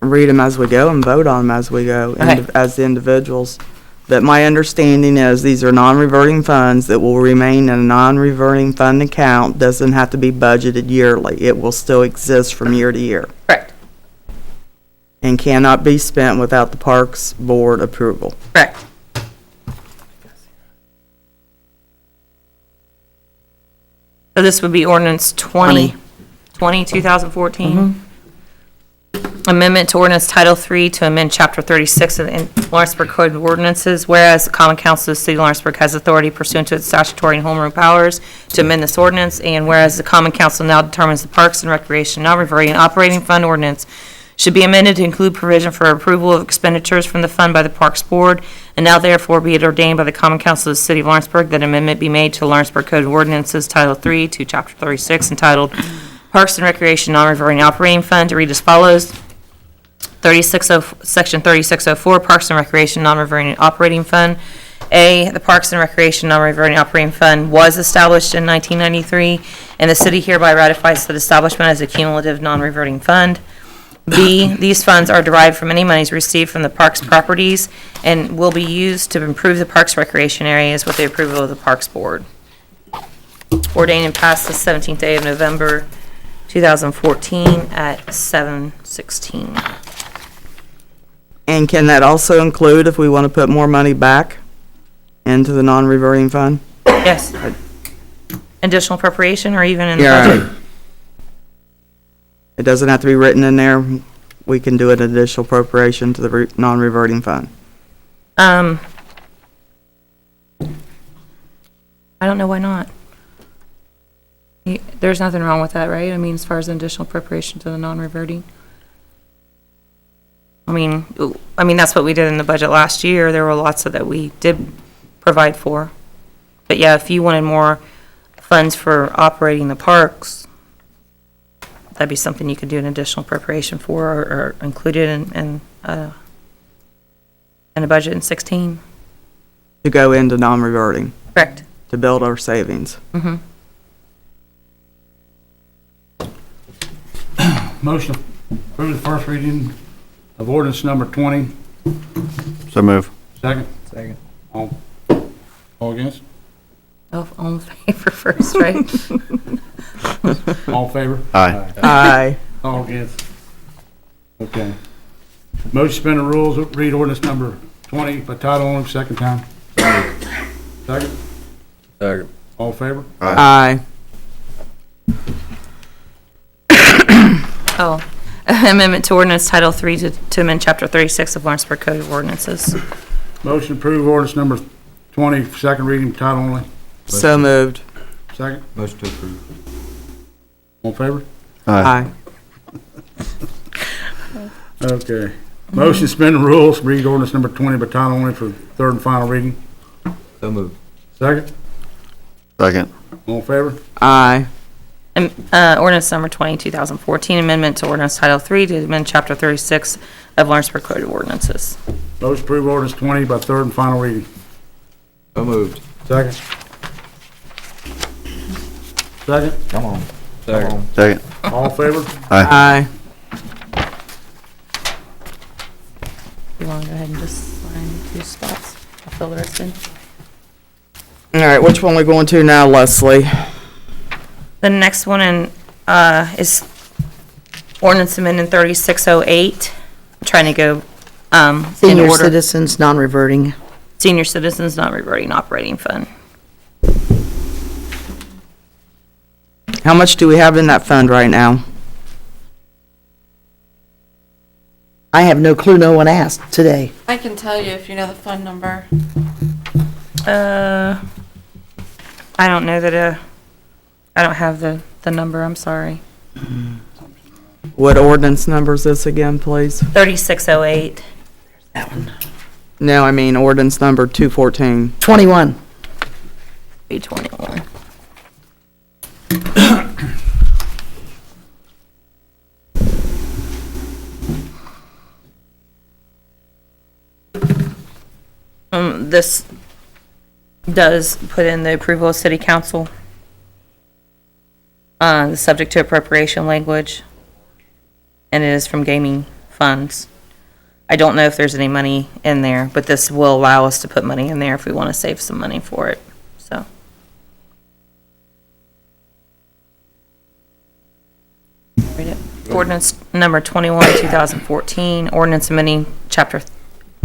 Read them as we go and vote on them as we go, Okay. as the individuals. But my understanding is these are non-reverting funds that will remain in a non-reverting fund account, doesn't have to be budgeted yearly. It will still exist from year to year. Correct. And cannot be spent without the Parks Board approval. Correct. So this would be ordinance 20, 2014. Amendment to ordinance Title III to amend Chapter 36 of the Lawrenceburg Code of Ordinances, whereas the Common Council of the City of Lawrenceburg has authority pursuant to its statutory and home rule powers to amend this ordinance, and whereas the Common Council now determines the Parks and Recreation non-reverting operating fund ordinance should be amended to include provision for approval of expenditures from the fund by the Parks Board, and now therefore be it ordained by the Common Council of the City of Lawrenceburg that amendment be made to the Lawrenceburg Code of Ordinances, Title III to Chapter 36, entitled Parks and Recreation Non-Reverting Operating Fund, to read as follows. Section 3604, Parks and Recreation Non-Reverting Operating Fund. A, the Parks and Recreation Non-Reverting Operating Fund was established in 1993, and the city hereby ratifies that establishment as a cumulative non-reverting fund. B, these funds are derived from any monies received from the parks properties and will be used to improve the parks recreation areas with the approval of the Parks Board. Ordained and passed the 17th day of November 2014 at 7:16. And can that also include if we want to put more money back into the non-reverting fund? Yes. Additional appropriation or even in the Yeah, budget? right. It doesn't have to be written in there. We can do an additional appropriation to the non-reverting fund. I don't know why not. There's nothing wrong with that, right? I mean, as far as an additional appropriation to the non-reverting. I mean, that's what we did in the budget last year. There were lots of that we did provide for. But yeah, if you wanted more funds for operating the parks, that'd be something you could do an additional appropriation for or include it in a budget in 16. To go into non-reverting. Correct. To build our savings. Mm-hmm. Motion to approve the first reading of ordinance number 20. So move. Second. Second. All against? All in favor first, right? All in favor? Aye. Aye. All against? Okay. Motion to suspend the rules, read ordinance number 20 by title only, second time. Second? Second. All in favor? Aye. Oh, amendment to ordinance Title III to amend Chapter 36 of Lawrenceburg Code of Ordinances. Motion to approve ordinance number 20, second reading, title only. So moved. Second? Motion to approve. All in favor? Aye. Okay. Motion to suspend the rules, read ordinance number 20 by title only for third and final reading. So moved. Second? Second. All in favor? Aye. Ordinance number 20, 2014, amendment to ordinance Title III to amend Chapter 36 of Lawrenceburg Code of Ordinances. Motion to approve ordinance 20 by third and final reading. So moved. Second? Second? Come on. Second. Second. All in favor? Aye. Aye. all the rest in. All right, which one we going to now, Leslie? The next one is ordinance amendment 3608. I'm trying to go in Senior order. citizens, non-reverting. Senior citizens non-reverting operating fund. How much do we have in that fund right now? I have no clue, no one asked today. I can tell you if you know the phone number. I don't know that, I don't have the number, I'm sorry. What ordinance number is this again, please? 3608. That one. No, I mean ordinance number 214. 21. 321. This does put in the approval of city council, subject to appropriation language, and it is from gaming funds. I don't know if there's any money in there, but this will allow us to put money in there if we want to save some money for it, so. Read it. Ordinance number 21, 2014, ordinance amending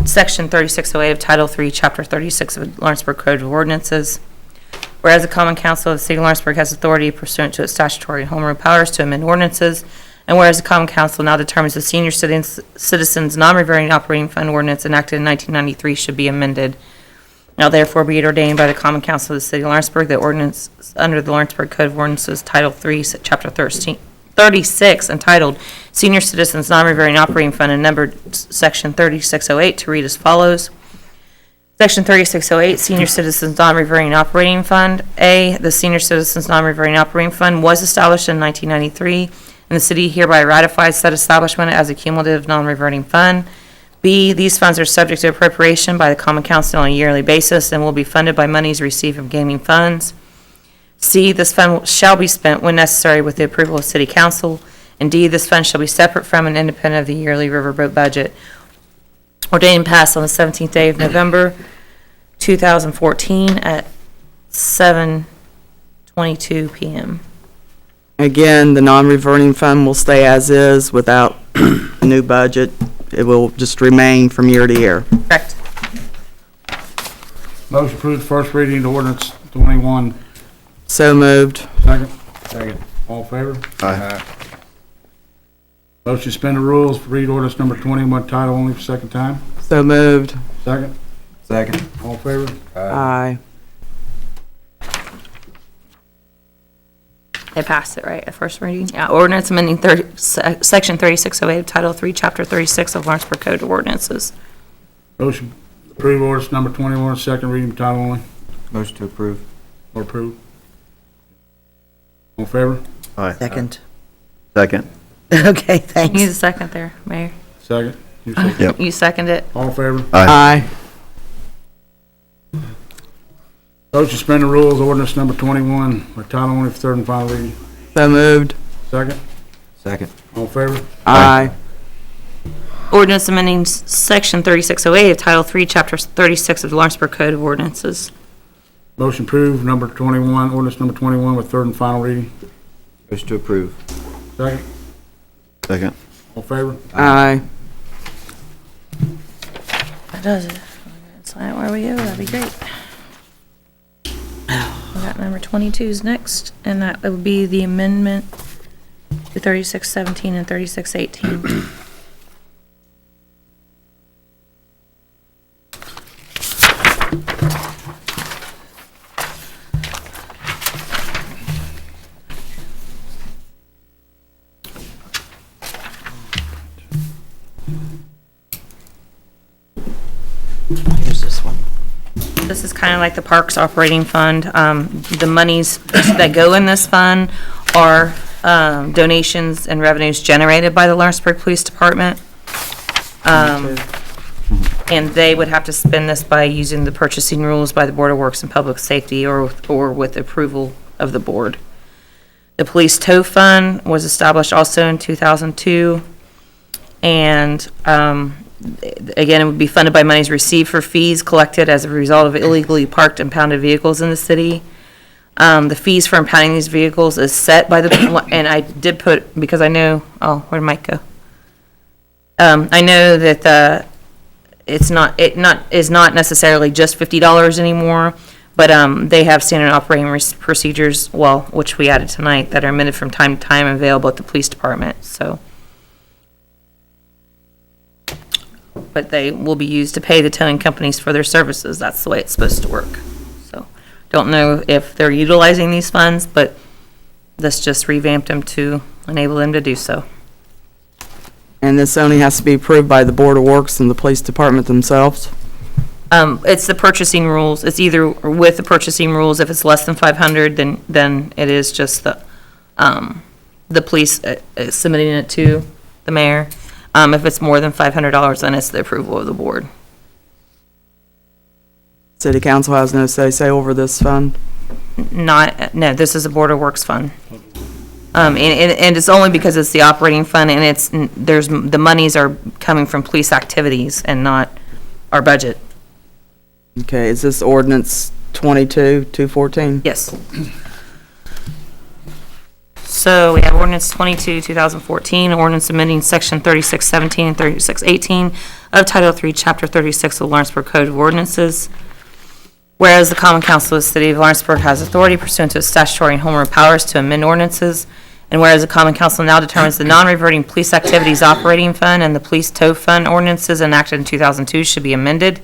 Section 3608 of Title III, Chapter 36 of the Lawrenceburg Code of Ordinances. Whereas the Common Council of the City of Lawrenceburg has authority pursuant to its statutory and home rule powers to amend ordinances, and whereas the Common Council now determines the Senior Citizens Non-Reverting Operating Fund Ordinance enacted in 1993 should be amended. Now therefore be it ordained by the Common Council of the City of Lawrenceburg that ordinance under the Lawrenceburg Code of Ordinances, Title III, Chapter 36, entitled Senior Citizens Non-Reverting Operating Fund and numbered Section 3608 to read as follows. Section 3608, Senior Citizens Non-Reverting Operating Fund. A, the Senior Citizens Non-Reverting Operating Fund was established in 1993, and the city hereby ratifies said establishment as a cumulative non-reverting fund. B, these funds are subject to appropriation by the Common Council on a yearly basis and will be funded by monies received from gaming funds. C, this fund shall be spent when necessary with the approval of City Council. And D, this fund shall be separate from and independent of the yearly riverboat budget. Ordained and passed on the 17th day of November, 2014 at 7:22 p.m. Again, the non-reverting fund will stay as is without a new budget. It will just remain from year to year. Correct. Motion approved, first reading to ordinance 21. So moved. Second. Second. All in favor? Aye. Motion to suspend the rules, read ordinance number 21, title only for second time. So moved. Second. Second. All in favor? Aye. They passed it, right, at first reading? Yeah, ordinance amending Section 3608 of Title III, Chapter 36 of Lawrenceburg Code of Ordinances. Motion approve ordinance number 21, second reading, title only. Motion to approve. Or approve. All in favor? Aye. Second. Second. Okay, You need thanks. a second there, Mayor. Second. You second. Yep. You second it. All in favor? Aye. Motion to suspend the rules, ordinance number 21, by title only for third and final reading. So moved. Second. Second. All in favor? Aye. Ordinance amending Section 3608 of Title III, Chapter 36 of the Lawrenceburg Code of Ordinances. Motion approved, number 21, ordinance number 21 with third and final reading. Motion to approve. Second. Second. All in favor? Aye. That does it. Sign it where we go, that'd be great. We got number 22's next, and that would be the amendment to 3617 and 3618. Here's this one. This is kind of like the Parks Operating Fund. The monies that go in this fund are donations and revenues generated by the Lawrenceburg Police Department. And they would have to spend this by using the purchasing rules by the Board of Works and Public Safety or with approval of the board. The Police Tow Fund was established also in 2002. And Again, it would be funded by monies received for fees collected as a result of illegally parked and impounded vehicles in the city. The fees for impounding these vehicles is set by the, and I did put, because I know, oh, where'd Mike go? I know that is not necessarily just $50 anymore, but they have standard operating procedures, well, which we added tonight, that are amended from time to time, available at the police department, so. But they will be used to pay the towing companies for their services. That's the way it's supposed to work. So, don't know if they're utilizing these funds, but this just revamped them to enable them to do so. And this only has to be approved by the Board of Works and the police department themselves? It's the purchasing rules. It's either with the purchasing rules. If it's less than 500, then it is just the police submitting it to the mayor. If it's more than $500, then it's the approval of the board. City council has no say over this fund? No, this is a Board of Works fund. And it's only because it's the operating fund, and the monies are coming from police activities and not our budget. Okay, is this ordinance 22-214? Yes. So we have ordinance 22, 2014, ordinance amending section 3617 and 3618 of Title III, Chapter 36 of the Lawrenceburg Code of Ordinances. Whereas the Common Council of the City of Lawrenceburg has authority pursuant to its statutory and home rule powers to amend ordinances, and whereas the Common Council now determines the non-reverting police activities operating fund and the police tow fund ordinances enacted in 2002 should be amended.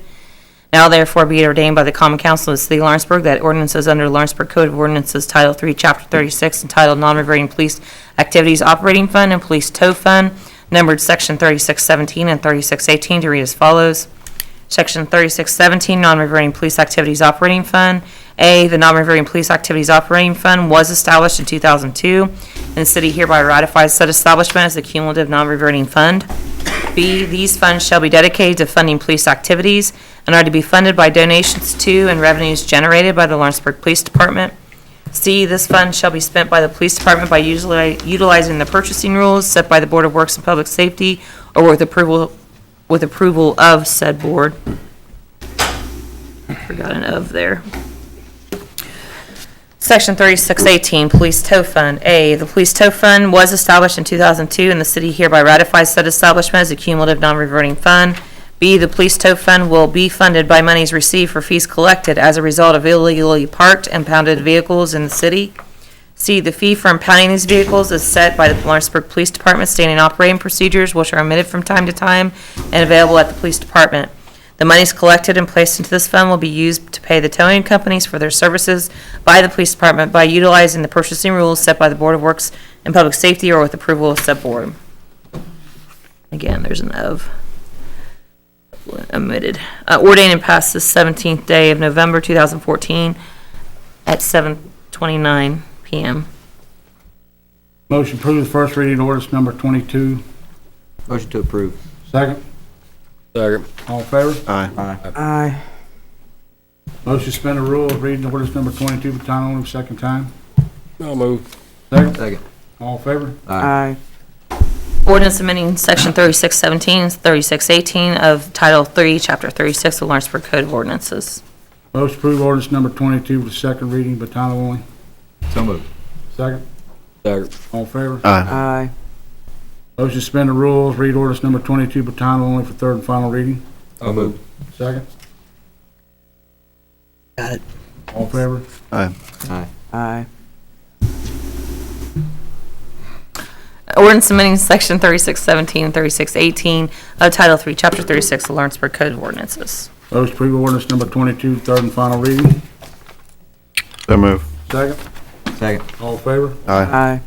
Now therefore be it ordained by the Common Council of the City of Lawrenceburg that ordinances under the Lawrenceburg Code of Ordinances Title III, Chapter 36, entitled Non-Reverting Police Activities Operating Fund and Police Tow Fund, numbered Section 3617 and 3618, to read as follows. Section 3617, Non-Reverting Police Activities Operating Fund. A, the Non-Reverting Police Activities Operating Fund was established in 2002, and the city hereby ratifies said establishment as a cumulative non-reverting fund. B, these funds shall be dedicated to funding police activities and are to be funded by donations to and revenues generated by the Lawrenceburg Police Department. C, this fund shall be spent by the police department by utilizing the purchasing rules set by the Board of Works and Public Safety or with approval of said board. Forgot an of there. Section 3618, Police Tow Fund. A, the Police Tow Fund was established in 2002, and the city hereby ratifies said establishment as a cumulative non-reverting fund. B, the Police Tow Fund will be funded by monies received for fees collected as a result of illegally parked and impounded vehicles in the city. C, the fee for impounding these vehicles is set by the Lawrenceburg Police Department standing operating procedures, which are omitted from time to time and available at the police department. The monies collected and placed into this fund will be used to pay the towing companies for their services by the police department by utilizing the purchasing rules set by the Board of Works and Public Safety or with approval of said board. Again, there's an of. Omitted. Ordained and passed the 17th day of November 2014 at 7:29 p.m. Motion to approve the first reading ordinance number 22. Motion to approve. Second. Second. All in favor? Aye. Aye. Motion to suspend the rules, reading ordinance number 22 by title only, second time. I'll move. Second. Second. All in favor? Aye. Ordinance amending section 3617 and 3618 of Title III, Chapter 36 of the Lawrenceburg Code of Ordinances. Motion to approve ordinance number 22 with second reading by title only. So moved. Second. Second. All in favor? Aye. Aye. Motion to suspend the rules, read ordinance number 22 by title only for third and final reading. So moved. Second. Got it. All in favor? Aye. Aye. Aye. Ordinance amending section 3617 and 3618 of Title III, Chapter 36 of the Lawrenceburg Code of Ordinances. Motion to approve ordinance number 22, third and final reading. So move. Second. Second. All in favor? Aye. Aye.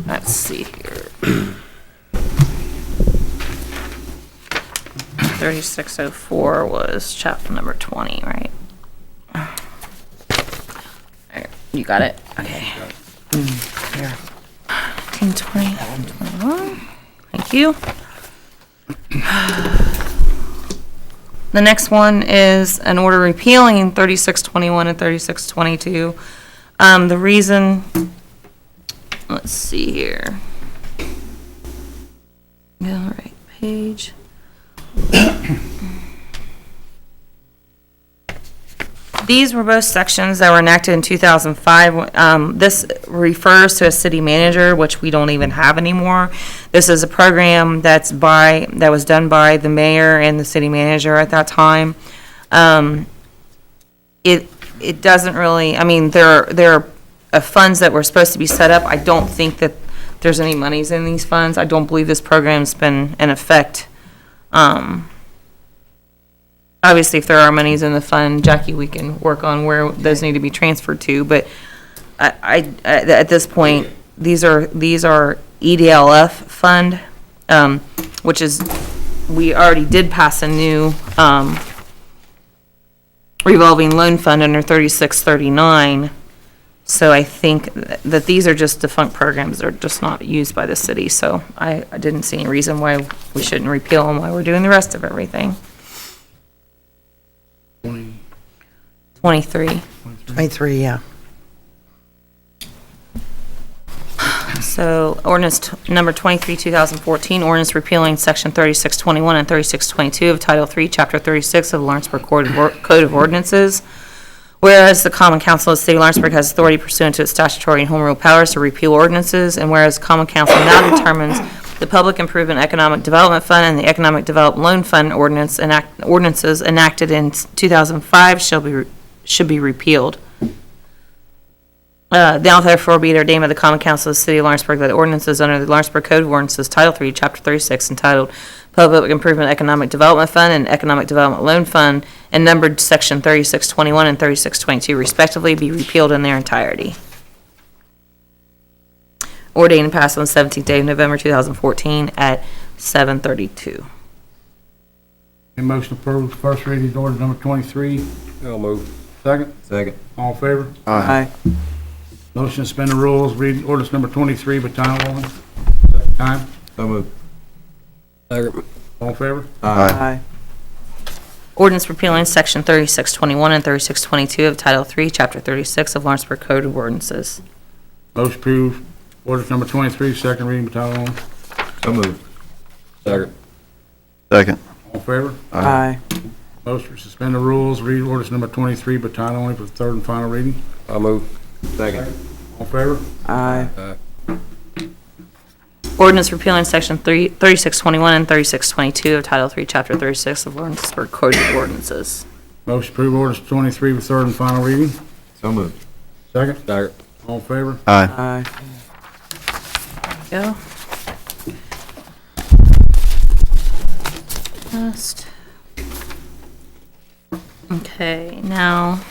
Let's see here. 3604 was chapter number 20, right? Alright, you got it? Okay. Here. 19, 20, 21. Thank you. The next one is an order repealing 3621 and 3622. The reason, let's see here. All right, page. These were both sections that were enacted in 2005. This refers to a city manager, which we don't even have anymore. This is a program that was done by the mayor and the city manager at that time. It doesn't really, I mean, there are funds that were supposed to be set up. I don't think that there's any monies in these funds. I don't believe this program's been in effect. Obviously, if there are monies in the fund, Jackie, we can work on where those need to be transferred to, but at this point, these are EDLF fund, which is, we already did pass a new, revolving loan fund under 3639. So I think that these are just defunct programs. They're just not used by the city. So I didn't see any reason why we shouldn't repeal them while we're doing the rest of everything. 23. 23, yeah. So ordinance number 23, 2014, ordinance repealing section 3621 and 3622 of Title III, Chapter 36 of the Lawrenceburg Code of Ordinances. Whereas the Common Council of the City of Lawrenceburg has authority pursuant to its statutory and home rule powers to repeal ordinances, and whereas the Common Council now determines the Public Improvement Economic Development Fund and the Economic Development Loan Fund ordinances enacted in 2005 should be repealed. Now therefore be it ordained by the Common Council of the City of Lawrenceburg that ordinances under the Lawrenceburg Code of Ordinances, Title III, Chapter 36, entitled Public Improvement Economic Development Fund and Economic Development Loan Fund, and numbered Section 3621 and 3622 respectively, be repealed in their entirety. Ordained and passed on the 17th day of November 2014 at 7:32. A motion approved, first reading of ordinance number 23. I'll move. Second? Second. All in favor? Aye. Motion to suspend the rules, read ordinance number 23 by title only. Second time. So moved. Second. All in favor? Aye. Ordinance repealing Section 3621 and 3622 of Title III, Chapter 36 of Lawrenceburg Code of Ordinances. Motion approved, ordinance number 23, second reading by title only. So moved. Second. Second. All in favor? Aye. Motion to suspend the rules, read ordinance number 23 by title only for the third and final reading. I'll move. Second. All in favor? Aye. Ordinance repealing Section 3621 and 3622 of Title III, Chapter 36 of Lawrenceburg Code of Ordinances. Motion approved, ordinance 23 for third and final reading. So moved. Second? Second. All in favor? Aye. Aye. Go. Just. Okay, now,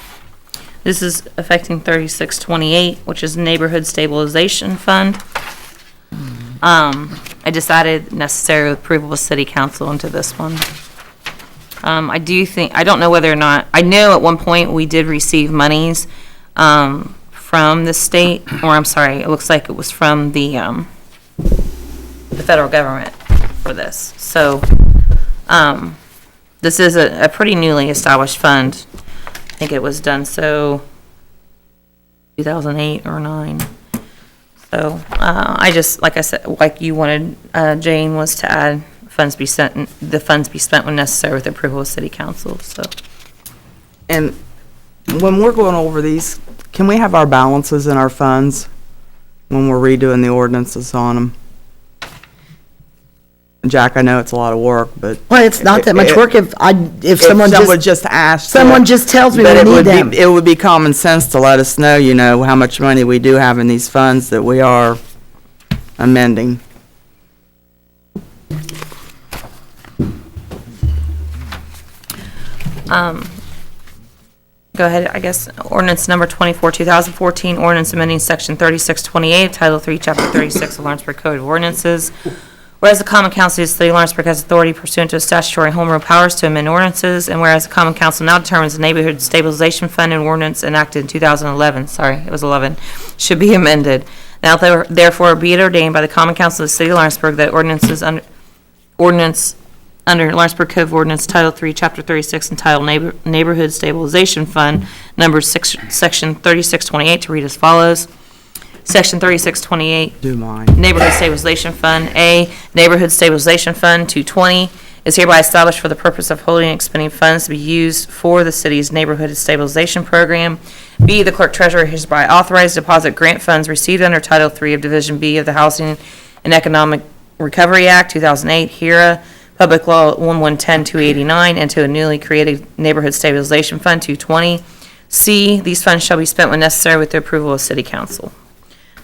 this is affecting 3628, which is Neighborhood Stabilization Fund. I decided necessary approval of City Council into this one. I don't know whether or not, I know at one point we did receive monies, from the state, or I'm sorry, it looks like it was from the federal government for this. So, this is a pretty newly established fund. I think it was done 2008 or 9. So, I just, like I said, like you wanted, Jane, was to add the funds be spent when necessary with approval of City Council, so. And when we're going over these, can we have our balances in our funds when we're redoing the ordinances on them? Jack, I know it's a lot of work, but. Well, it's not that much work if someone just asked. Someone just tells me But we need them. it would be common sense to let us know, how much money we do have in these funds that we are amending. Go ahead, I guess, ordinance number 24, 2014, ordinance amending section 3628, Title III, Chapter 36 of Lawrenceburg Code of Ordinances. Whereas the Common Council of the City of Lawrenceburg has authority pursuant to its statutory home rule powers to amend ordinances, and whereas the Common Council now determines the Neighborhood Stabilization Fund and ordinance enacted in 2011, should be amended. Now therefore be it ordained by the Common Council of the City of Lawrenceburg that ordinance under Lawrenceburg Code of Ordinance, Title 3, Chapter 36, entitled Neighborhood Stabilization Fund, number Section 3628, to read as follows. Section 3628, Do mine. Neighborhood Stabilization Fund. A, Neighborhood Stabilization Fund 220 is hereby established for the purpose of holding and expending funds to be used for the city's neighborhood stabilization program. B, the clerk treasurer is hereby authorized to deposit grant funds received under Title III of Division B of the Housing and Economic Recovery Act, 2008, HERA, Public Law 1110-289, into a newly created Neighborhood Stabilization Fund 220. C, these funds shall be spent when necessary with the approval of City Council.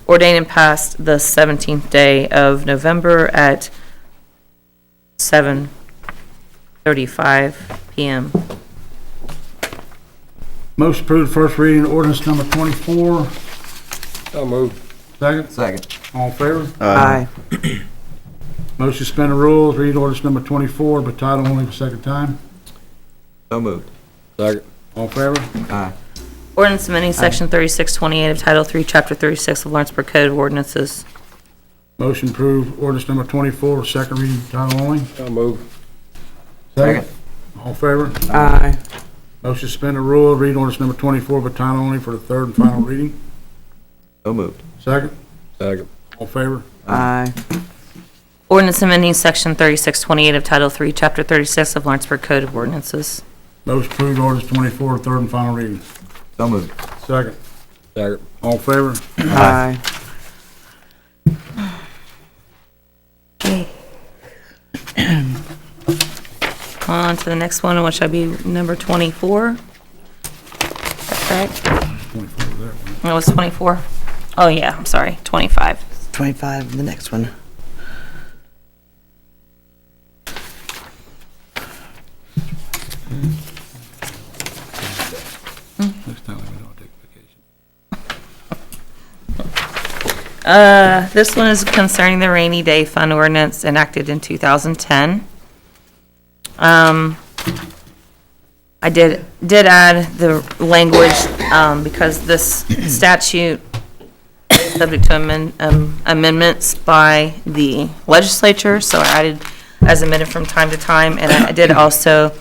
Ordained and passed the 17th day of November at 7:35 p.m. Most approved first reading ordinance number 24. So moved. Second? Second. All in favor? Aye. Motion to suspend the rules, read ordinance number 24 by title only for second time. So moved. Second. All in favor? Aye. Ordinance amending Section 3628 of Title 3, Chapter 36 of Lawrenceburg Code of Ordinances. Motion approved, ordinance number 24, second reading, title only. So moved. Second. All in favor? Aye. Motion to suspend the rule, read ordinance number 24 by title only for the third and final reading. So moved. Second. Second. All in favor? Aye. Ordinance amending Section 3628 of Title 3, Chapter 36 of Lawrenceburg Code of Ordinances. Motion approved, ordinance 24, third and final reading. So moved. Second. Second. All in favor? Aye. On to the next one, which will be number 24. Is that correct? 24 was that one. It was 24? Oh, yeah, I'm sorry, 25. 25, the next one. Next time we don't take vacation. This one is concerning the rainy day fund ordinance enacted in 2010. I did add the language, because this statute is subject to amendments by the legislature, so I added as amended from time to time, and I did also,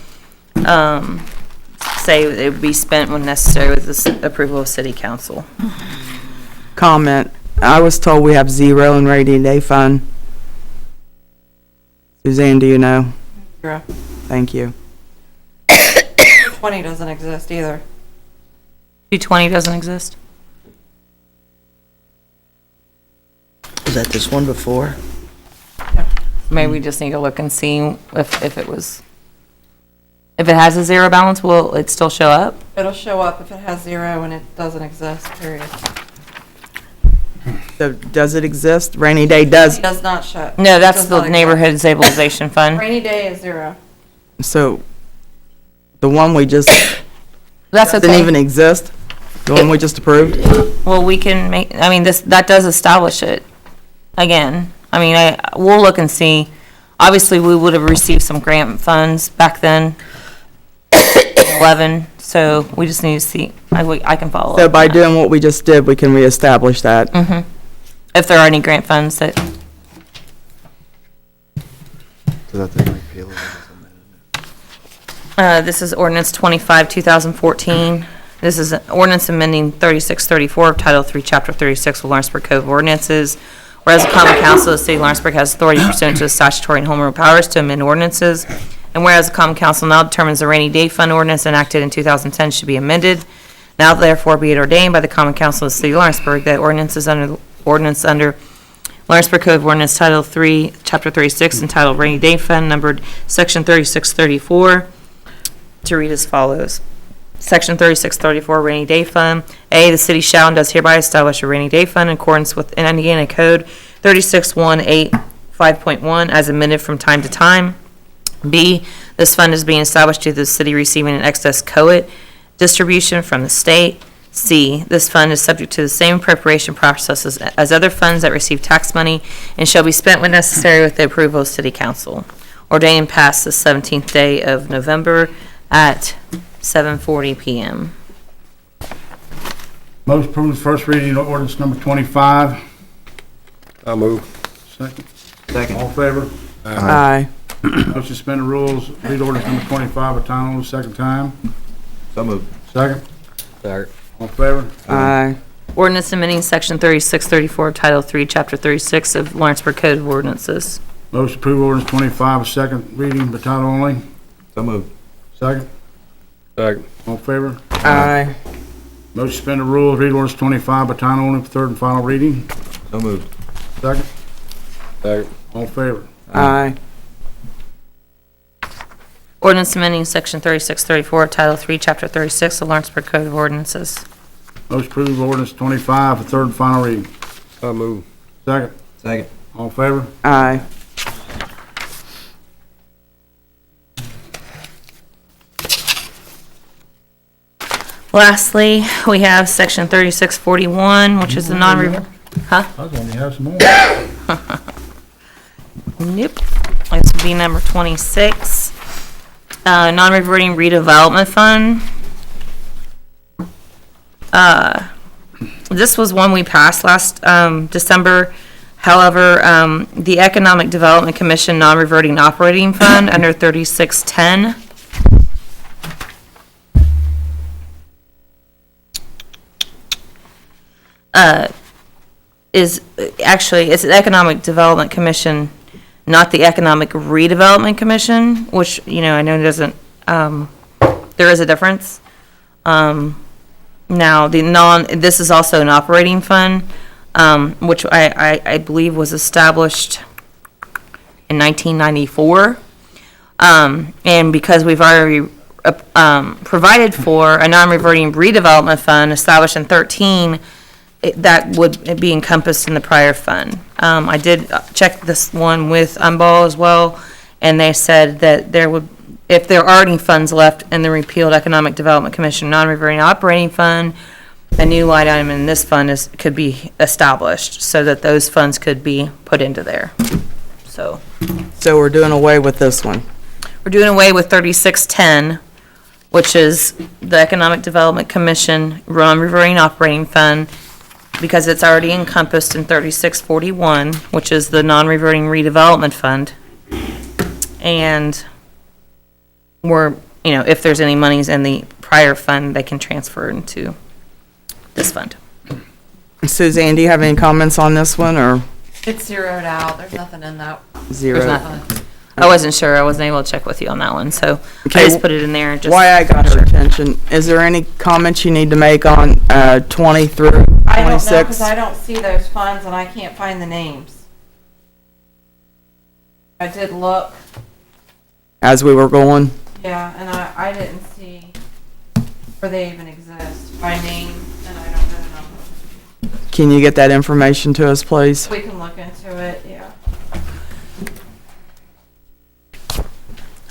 say it would be spent when necessary with the approval of city council. Comment. I was told we have zero in rainy day fund. Suzanne, do you know? Zero. Thank you. 20 doesn't exist either. 220 doesn't exist? Was that this one before? Maybe we just need to look and see if it was, if it has a zero balance, will it still show up? It'll show up if it has zero and it doesn't exist, period. So does it exist? Rainy day does. It does not show. No, that's Does the not exist. neighborhood stabilization fund. Rainy day is zero. So the one we just That's doesn't okay. even exist? The one we just approved? Well, we can make, I mean, that does establish it again. I mean, we'll look and see. Obviously, we would have received some grant funds back then, 11, so we just need to see, I can follow up. So by on that. doing what we just did, we can reestablish that? Mhm. If there are any grant funds that, So that's a repeal. this is ordinance 25, 2014. This is an ordinance amending 3634 of Title 3, Chapter 36 of Lawrenceburg Code of Ordinances. Whereas the Common Council of the City of Lawrenceburg has authority pursuant to the statutory and home rule powers to amend ordinances. And whereas the Common Council now determines the rainy day fund ordinance enacted in 2010 should be amended, now therefore be it ordained by the Common Council of the City of Lawrenceburg that ordinance under Lawrenceburg Code of Ordinance Title 3, Chapter 36, entitled Rainy Day Fund, numbered Section 3634, to read as follows. Section 3634, Rainy Day Fund. A, the city shall and does hereby establish a rainy day fund in accordance with Indiana Code 36185.1 as amended from time to time. B, this fund is being established due to the city receiving an excess COIT distribution from the state. C, this fund is subject to the same appropriation processes as other funds that receive tax money and shall be spent when necessary with the approval of City Council. Ordained and passed the 17th day of November at 7:40 p.m. Most approved first reading of ordinance number 25. I move. Second. Second. All in favor? Aye. Motion to suspend the rules, read ordinance number 25 by title only, second time. So moved. Second. Second. All in favor? Aye. Ordinance amending Section 3634 of Title III, Chapter 36 of Lawrenceburg Code of Ordinances. Motion to approve ordinance 25, second reading by title only. So moved. Second. Second. All in favor? Aye. Motion to suspend the rules, read ordinance 25 by title only for third and final reading. So moved. Second. Second. All in favor? Aye. Ordinance amending Section 3634 of Title III, Chapter 36 of Lawrenceburg Code of Ordinances. Motion to approve ordinance 25 for third and final reading. So move. Second. Second. All in favor? Aye. Lastly, we have Section 3641, which is the non-rever... Huh? I was wondering, you have some more. Nope. This would be number 26. Non-reverting redevelopment fund. This was one we passed last December. However, the Economic Development Commission non-reverting operating fund under 3610. Is actually, it's the Economic Development Commission, not the Economic Redevelopment Commission, which, you know, I know doesn't, there is a difference. Now, this is also an operating fund, which I believe was established in 1994. And because we've already provided for a non-reverting redevelopment fund established in 13, that would be encompassed in the prior fund. I did check this one with Umball as well, and they said that there would, if there are any funds left in the repealed Economic Development Commission non-reverting operating fund, a new line item in this fund could be established so that those funds could be put into there. So we're doing away with this one. we're doing away with 3610, which is the Economic Development Commission non-reverting operating fund, because it's already encompassed in 3641, which is the non-reverting redevelopment fund. And we're, you know, if there's any monies in the prior fund, they can transfer into this fund. Suzanne, do you have any comments on this one, or? It's zeroed out. There's nothing in that. Zero. There's nothing. I wasn't sure. I wasn't able to check with you on that one, so Okay, I just put it in there. Just Why I got her attention, is there any comments you need to make on 20 through 26? I don't know, because I don't see those funds and I can't find the names. I did look, As we were going? yeah, and I didn't see where they even exist by name, and I don't know the number. Can you get that information to us, please? We can look into it, yeah.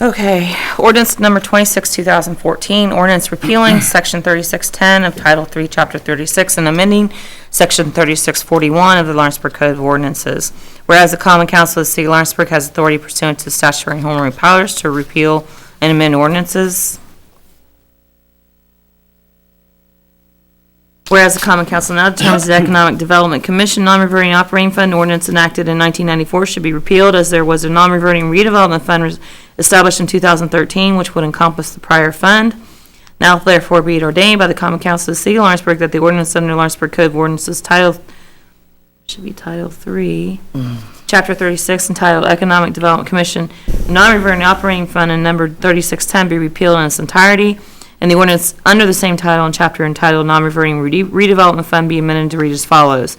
Okay, ordinance number 26, 2014, ordinance repealing section 3610 of Title III, Chapter 36, and amending section 3641 of the Lawrenceburg Code of Ordinances. Whereas the Common Council of the City of Lawrenceburg has authority pursuant to statutory home rule powers to repeal and amend ordinances. Whereas the Common Council now determines the Economic Development Commission non-reverting operating fund ordinance enacted in 1994 should be repealed, as there was a non-reverting redevelopment fund established in 2013, which would encompass the prior fund. Now therefore be it ordained by the Common Council of the City of Lawrenceburg that the ordinance under Lawrenceburg Code of Ordinances Title 3, Chapter 36, entitled Economic Development Commission non-reverting operating fund and numbered 3610 be repealed in its entirety, and the ordinance under the same title and chapter entitled Non-Reverting Redevelopment Fund be amended to read as follows.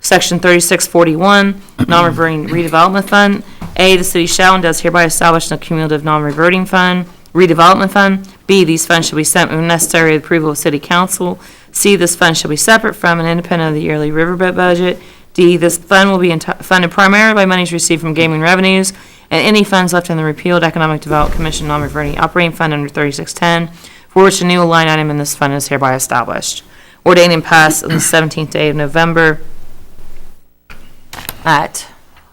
Section 3641, Non-Reverting Redevelopment Fund. A, the city shall and does hereby establish a cumulative non-reverting fund, redevelopment fund. B, these funds shall be sent when necessary with approval of city council. C, this fund shall be separate from and independent of the yearly riverboat budget. D, this fund will be funded primarily by monies received from gaming revenues and any funds left in the repealed Economic Development Commission non-reverting operating fund under 3610, for which a new line item in this fund is hereby established. Ordained and passed on the 17th day of November at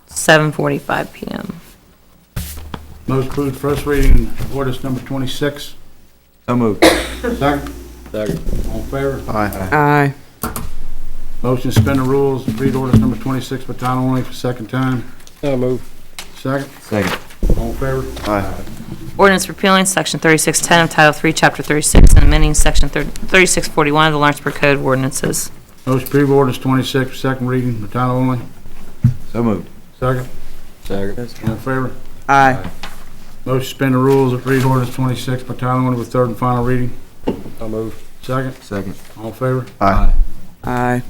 7:45 p.m. Most approved first reading, ordinance number 26. So moved. Second. Second. All in favor? Aye. Motion to suspend the rules, read ordinance number 26 by title only for second time. So move. Second. Second. All All in favor? Aye. Ordinance repealing Section 3610 of Title III, Chapter 36, and amending Section 3641 of the Lawrenceburg Code of Ordinances. Motion to approve ordinance 26, second reading, by title only. So moved. Second. Second. All in favor? Aye. Motion to suspend the rules of read ordinance 26 by title only with third and final reading. So moved. Second. Second. All in favor? Aye. Aye.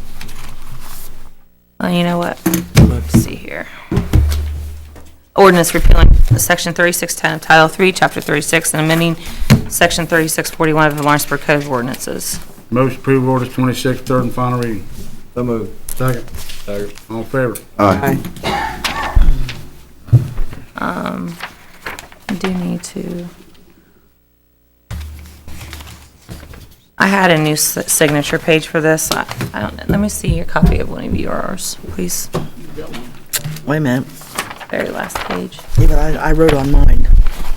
Well, you know what? Let's see here. Ordinance repealing Section 3610 of Title III, Chapter 36, and amending Section 3641 of the Lawrenceburg Code of Ordinances. Motion to approve ordinance 26, third and final reading. So moved. Second. Second. All in favor? Aye. I do need to. I had a new signature page for this. I don't know. Let me see your copy of one of yours, please. Wait a minute. Very last page. Yeah, but I wrote on mine.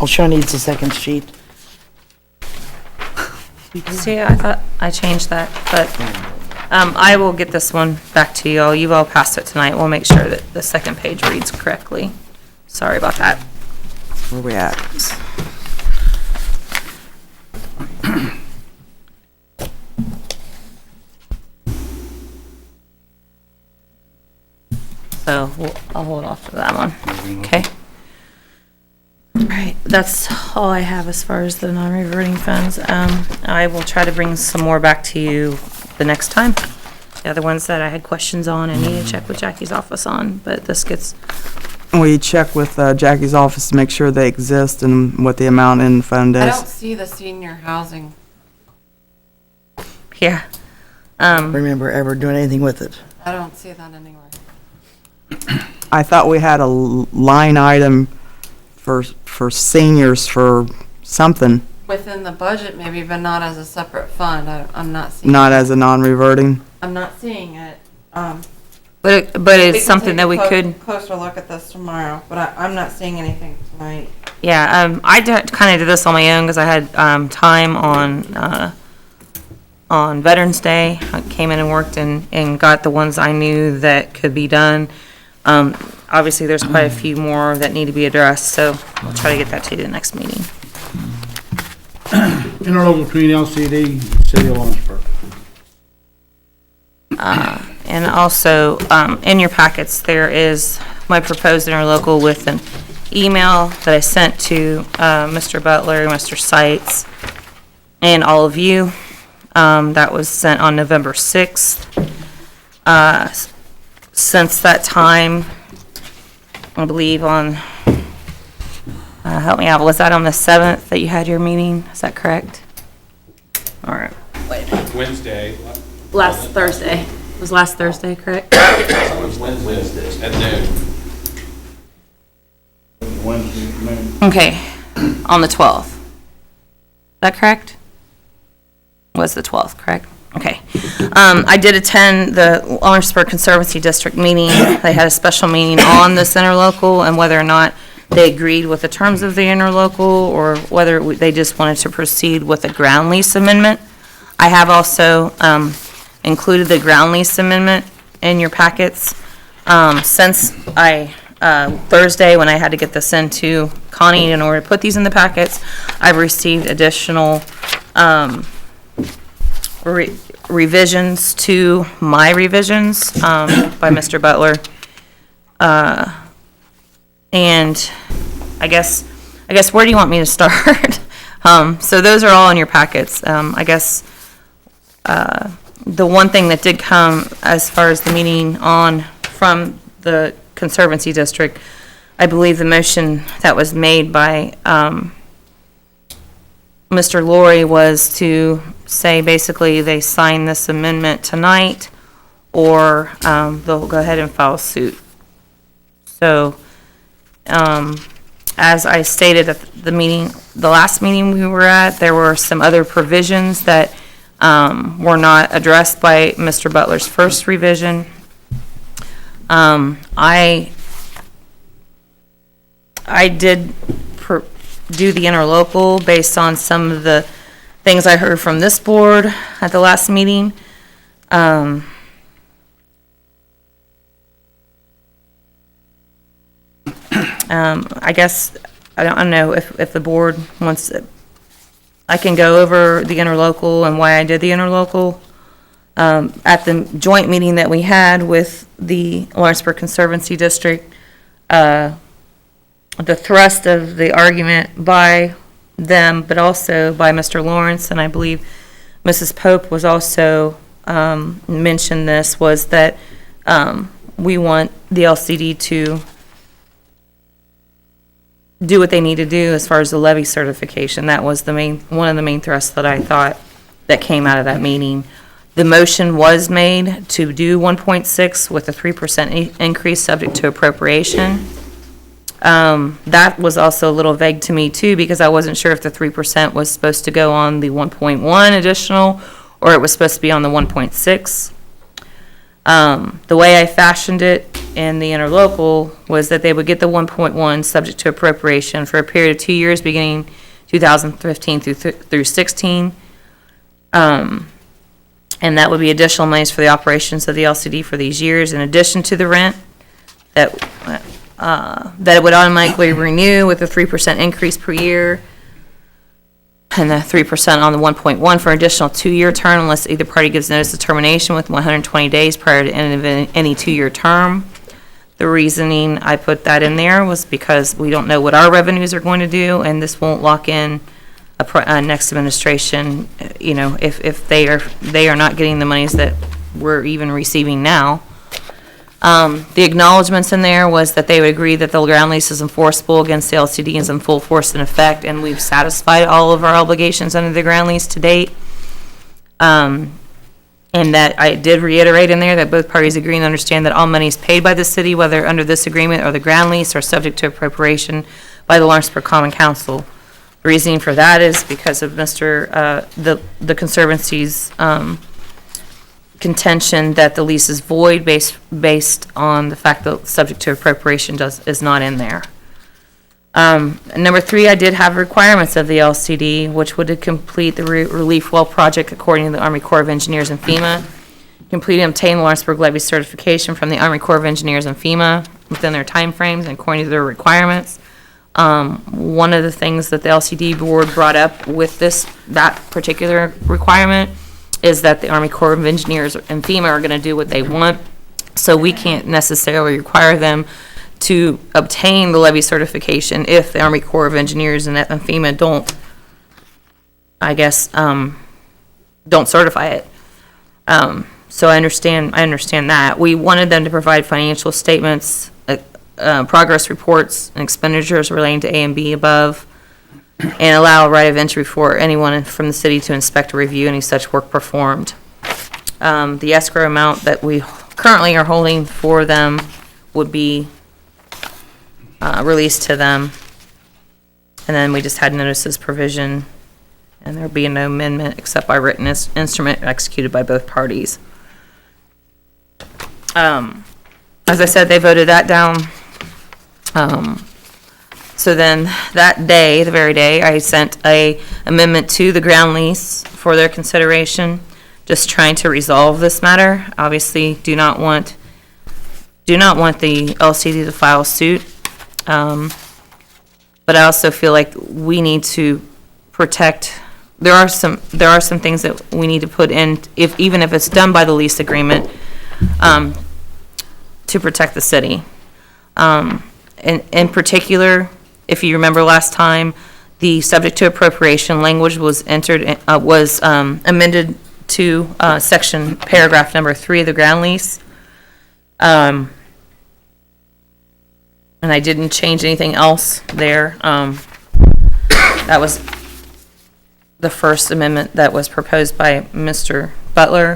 Shawna needs a second sheet. See, I thought I changed that, but I will get this one back to you all. You've all passed it tonight. We'll make sure that the second page reads correctly. Sorry about that. Where we at? So I'll hold off to that one. Okay. All right, that's all I have as far as the non-reverting funds. I will try to bring some more back to you the next time. The other ones that I had questions on, I need to check with Jackie's office on, but this gets, We check with Jackie's office to make sure they exist and what the amount in the fund I is. don't see the senior housing. yeah. Remember ever doing anything with it? I don't see that anywhere. I thought we had a line item for seniors for something, Within the budget maybe, but not as a separate fund. I'm not seeing. not as a non-reverting. I'm not seeing it. But We it's can something take that we a could, closer look at this tomorrow, but I'm not seeing anything tonight. yeah, I kind of did this on my own because I had time on Veterans Day. I came in and worked and got the ones I knew that could be done. Obviously, there's quite a few more that need to be addressed, so I'll try to get that to you the next meeting. Interlocal between LCD and City of Lawrenceburg. And also, in your packets, there is my proposed interlocal with an email that I sent to Mr. Butler, Mr. Seitz, and all of you. That was sent on November 6th. Since that time, I believe on, help me out, was that on the 7th that you had your meeting? Is that correct? All right. Wednesday. Last Thursday. It was last Thursday, correct? It was Wednesday at noon. Wednesday, noon. Okay, on the 12th. Is that correct? Was the 12th, correct? Okay. I did attend the Lawrenceburg Conservancy District meeting. They had a special meeting on this interlocal and whether or not they agreed with the terms of the interlocal or whether they just wanted to proceed with a ground lease amendment. I have also included the ground lease amendment in your packets. Since Thursday, when I had to get this into Connie in order to put these in the packets, I've received additional revisions to my revisions by Mr. Butler. And I guess where do you want me to start? So those are all in your packets. I guess the one thing that did come as far as the meeting on from the Conservancy District, I believe the motion that was made by Mr. Laurie was to say basically they sign this amendment tonight or they'll go ahead and file suit. So as I stated at the meeting, the last meeting we were at, there were some other provisions that were not addressed by Mr. Butler's first revision. I did do the interlocal based on some of the things I heard from this board at the last meeting. I guess I don't know if the board wants, I can go over the interlocal and why I did the interlocal. At the joint meeting that we had with the Lawrenceburg Conservancy District, the thrust of the argument by them, but also by Mr. Lawrence, and I believe Mrs. Pope was also mentioned this, was that we want the LCD to do what they need to do as far as the levy certification. That was one of the main thrusts that I thought that came out of that meeting. The motion was made to do 1.6 with a 3% increase subject to appropriation. That was also a little vague to me too, because I wasn't sure if the 3% was supposed to go on the 1.1 additional, or it was supposed to be on the 1.6. The way I fashioned it in the interlocal was that they would get the 1.1 subject to appropriation for a period of 2 years, beginning 2015 through 16. And that would be additional monies for the operations of the LCD for these years, in addition to the rent that it would automatically renew with a 3% increase per year, and the 3% on the 1.1 for an additional 2-year term unless either party gives notice of termination within 120 days prior to end of any 2-year term. The reasoning I put that in there was because we don't know what our revenues are going to do, and this won't lock in a next administration, you know, if they are not getting the monies that we're even receiving now. The acknowledgements in there was that they would agree that the ground lease is enforceable against the LCD and is in full force and effect, and we've satisfied all of our obligations under the ground lease to date. And that I did reiterate in there that both parties agree and understand that all monies paid by the city, whether under this agreement or the ground lease, are subject to appropriation by the Lawrenceburg Common Council. The reasoning for that is because of the Conservancy's contention that the lease is void based on the fact that subject to appropriation is not in there. Number 3, I did have requirements of the LCD, which would complete the relief well project according to the Army Corps of Engineers and FEMA, complete and obtain Lawrenceburg levy certification from the Army Corps of Engineers and FEMA within their timeframes and according to their requirements. One of the things that the LCD board brought up with that particular requirement is that the Army Corps of Engineers and FEMA are going to do what they want, so we can't necessarily require them to obtain the levy certification if the Army Corps of Engineers and FEMA don't, I guess, don't certify it. So I understand that. We wanted them to provide financial statements, progress reports, and expenditures relating to A and B above, and allow a right of entry for anyone from the city to inspect or review any such work performed. The escrow amount that we currently are holding for them would be released to them. And then we just had notices provision, and there would be no amendment except by written instrument executed by both parties. As I said, they voted that down. So then that day, the very day, I sent a amendment to the ground lease for their consideration, just trying to resolve this matter. Obviously, do not want the LCD to file suit. But I also feel like we need to protect, there are some things that we need to put in, even if it's done by the lease agreement, to protect the city. In particular, if you remember last time, the subject to appropriation language was amended to section paragraph number 3 of the ground lease. And I didn't change anything else there. That was the first amendment that was proposed by Mr. Butler.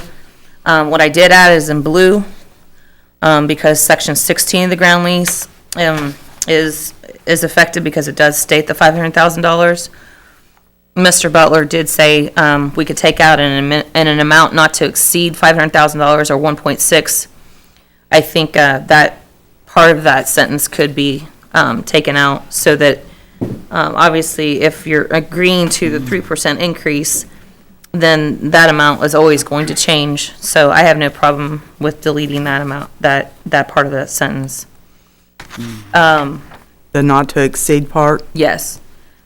What I did add is in blue, because section 16 of the ground lease is affected because it does state the $500,000. Mr. Butler did say we could take out in an amount not to exceed $500,000 or 1.6. I think that part of that sentence could be taken out so that obviously if you're agreeing to the 3% increase, then that amount is always going to change. So I have no problem with deleting that amount, that part of that sentence. The not to exceed part? Yes.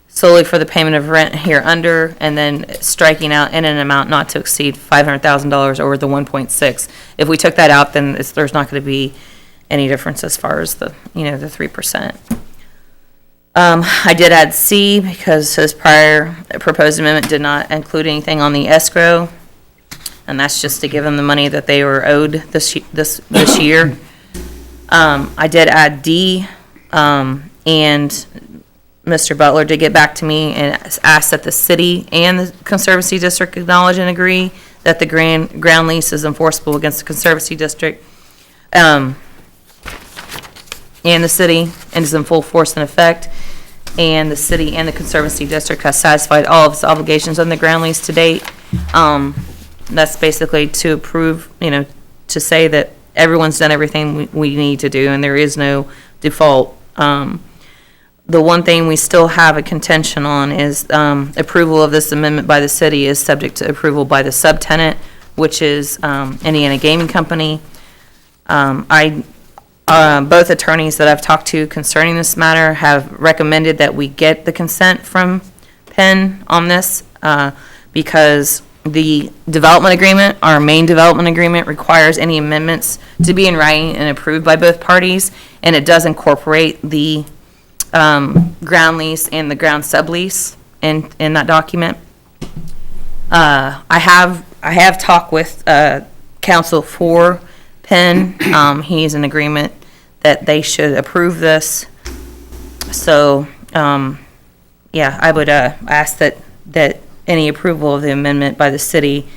Solely for the payment of rent here under, and then striking out in an amount not to exceed $500,000 over the 1.6. If we took that out, then there's not going to be any difference as far as the 3%. I did add C because his prior proposed amendment did not include anything on the escrow, and that's just to give them the money that they were owed this year. I did add D, and Mr. Butler did get back to me and asked that the city and the Conservancy District acknowledge and agree that the ground lease is enforceable against the Conservancy District and the city, and is in full force and effect. And the city and the Conservancy District has satisfied all of its obligations on the ground lease to date. That's basically to approve, to say that everyone's done everything we need to do, and there is no default. The one thing we still have a contention on is approval of this amendment by the city is subject to approval by the subtenant, which is Indiana Gaming Company. Both attorneys that I've talked to concerning this matter have recommended that we get the consent from Penn on this because the development agreement, our main development agreement, requires any amendments to be in writing and approved by both parties, and it does incorporate the ground lease and the ground sublease in that document. I have talked with counsel for Penn. He's in agreement that they should approve this. So, yeah, I would ask that any approval of the amendment by the city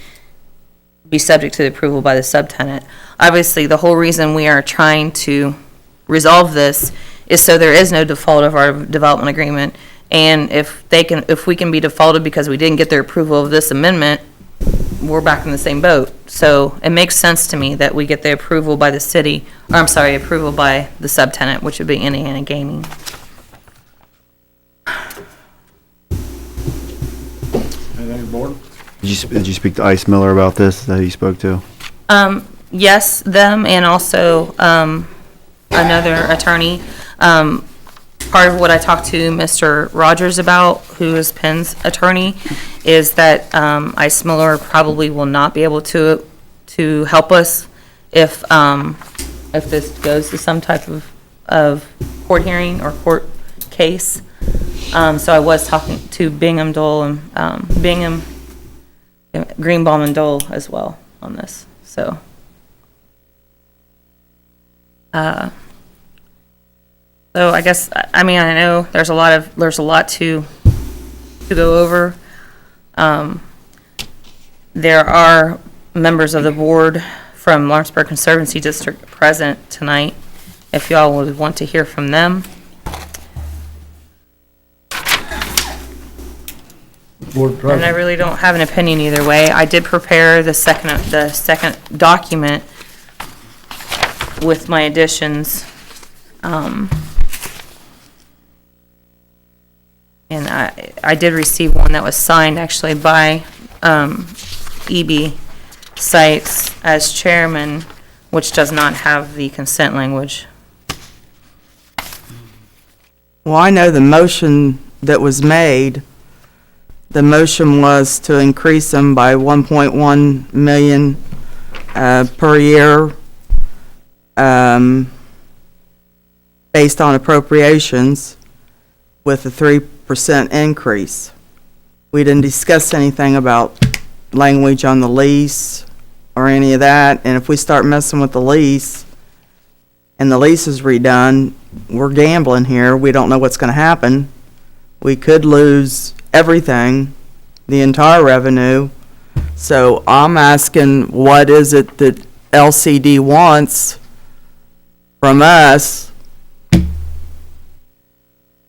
be subject to the approval by the subtenant. Obviously, the whole reason we are trying to resolve this is so there is no default of our development agreement. And if we can be defaulted because we didn't get their approval of this amendment, we're back in the same boat. So it makes sense to me that we get the approval by the city, approval by the subtenant, which would be Indiana Gaming. Anything, board? Did you speak to Ice Miller about this, that you spoke to? Yes, them, and also another attorney. Part of what I talked to Mr. Rogers about, who is Penn's attorney, is that Ice Miller probably will not be able to help us if this goes to some type of court hearing or court case. So I was talking to Bingham Dole and Bingham, Greenbaum and Dole as well on this. So. So I guess, I know there's a lot to go over. There are members of the board from Lawrenceburg Conservancy District present tonight, if y'all would want to hear from them. And I really don't have an opinion either way. I did prepare the second document with my additions. And I did receive one that was signed actually by EB Sites as chairman, which does not have the consent language. Well, I know the motion that was made, the motion was to increase them by 1.1 million per year based on appropriations with a 3% increase. We didn't discuss anything about language on the lease or any of that, and if we start messing with the lease and the lease is redone, we're gambling here. We don't know what's going to happen. We could lose everything, the entire revenue. So I'm asking, what is it that LCD wants from us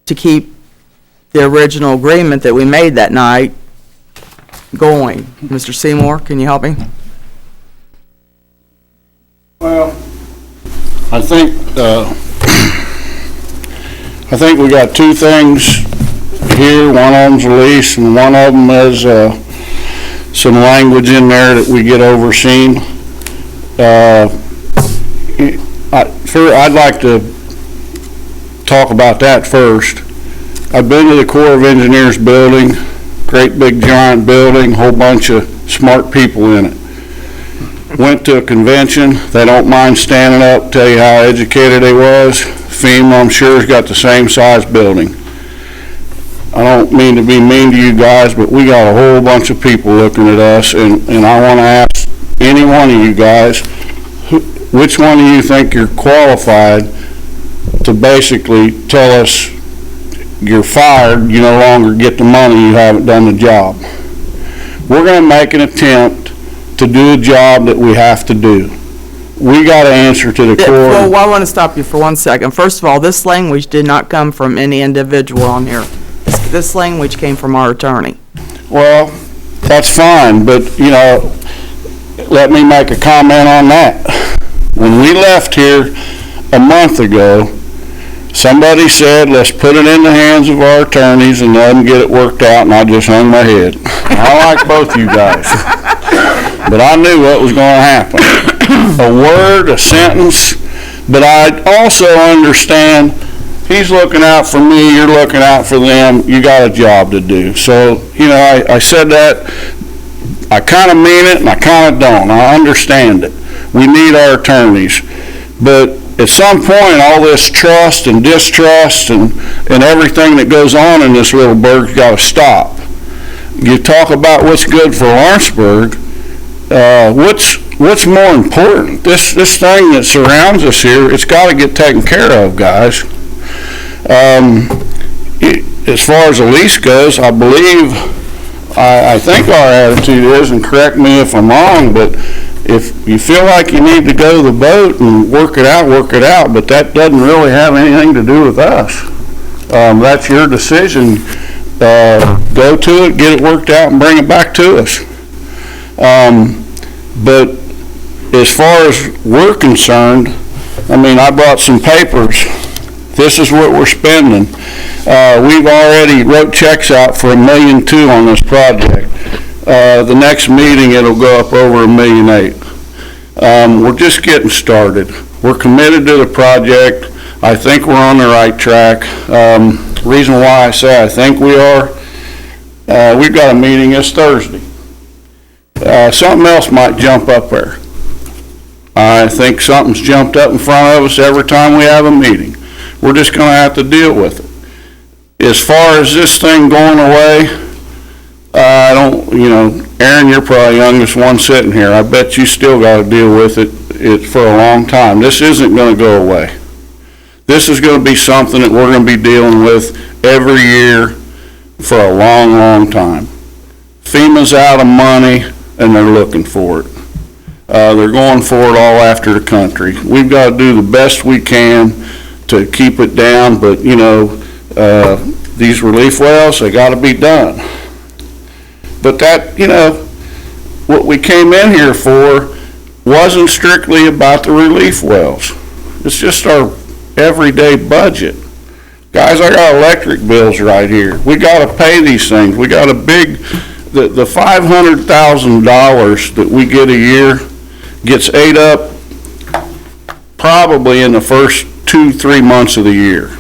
to keep the original agreement that we made that night going? Mr. Seymour, can you help me? Well, I think we got two things here. One of them's a lease, and one of them is some language in there that we get overseen. I'd like to talk about that first. I've been to the Corps of Engineers building, great big giant building, whole bunch of smart people in it. Went to a convention, they don't mind standing up, tell you how educated they was. FEMA, I'm sure, has got the same size building. I don't mean to be mean to you guys, but we got a whole bunch of people looking at us, and I want to ask any one of you guys, which one of you think you're qualified to basically tell us you're fired, you no longer get the money, you haven't done the job? We're going to make an attempt to do a job that we have to do. We got to answer to the Corps. Well, I want to stop you for 1 second. First of all, this language did not come from any individual on here. This language came from our attorney. Well, that's fine, but, you know, let me make a comment on that. When we left here a month ago, somebody said, let's put it in the hands of our attorneys and let them get it worked out, and I just hung my head. I like both you guys, but I knew what was going to happen. A word, a sentence, but I also understand he's looking out for me, you're looking out for them, you got a job to do. So, you know, I said that, I kind of mean it and I kind of don't. I understand it. We need our attorneys. But at some point, all this trust and distrust and everything that goes on in this little burg's got to stop. You talk about what's good for Lawrenceburg, what's more important? This thing that surrounds us here, it's got to get taken care of, guys. As far as the lease goes, I believe, I think our attitude is, and correct me if I'm wrong, but if you feel like you need to go to the boat and work it out, but that doesn't really have anything to do with us. That's your decision. Go to it, get it worked out, and bring it back to us. But as far as we're concerned, I mean, I brought some papers. This is what we're spending. We've already wrote checks out for $1.2 million on this project. The next meeting, it'll go up over $1.8 million. We're just getting started. We're committed to the project. I think we're on the right track. Reason why I say I think we are, we've got a meeting this Thursday. Something else might jump up there. I think something's jumped up in front of us every time we have a meeting. We're just going to have to deal with it. As far as this thing going away, I don't, you know, Aaron, you're probably the youngest one sitting here. I bet you still got to deal with it for a long time. This isn't going to go away. This is going to be something that we're going to be dealing with every year for a long, long time. FEMA's out of money, and they're looking for it. They're going for it all after the country. We've got to do the best we can to keep it down, but, you know, these relief wells, they got to be done. But that, you know, what we came in here for wasn't strictly about the relief wells. It's just our everyday budget. Guys, I got electric bills right here. We got to pay these things. We got a big, the $500,000 that we get a year gets ate up probably in the first 2-3 months of the year.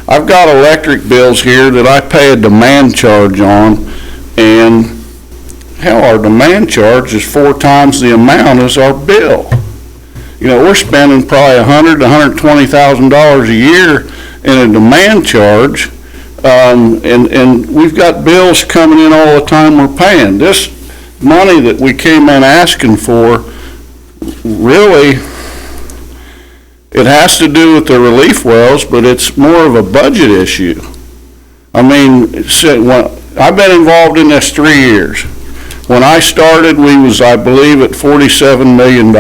I've got electric bills here that I pay a demand charge on, and hell, our demand charge is 4 times the amount as our bill. You know, we're spending probably $100,000 to $120,000 a year in a demand charge, and we've got bills coming in all the time we're paying. This money that we came in asking for, really, it has to do with the relief wells, but it's more of a budget issue. I mean, I've been involved in this 3 years. When I started, we was, I believe, at $47 million.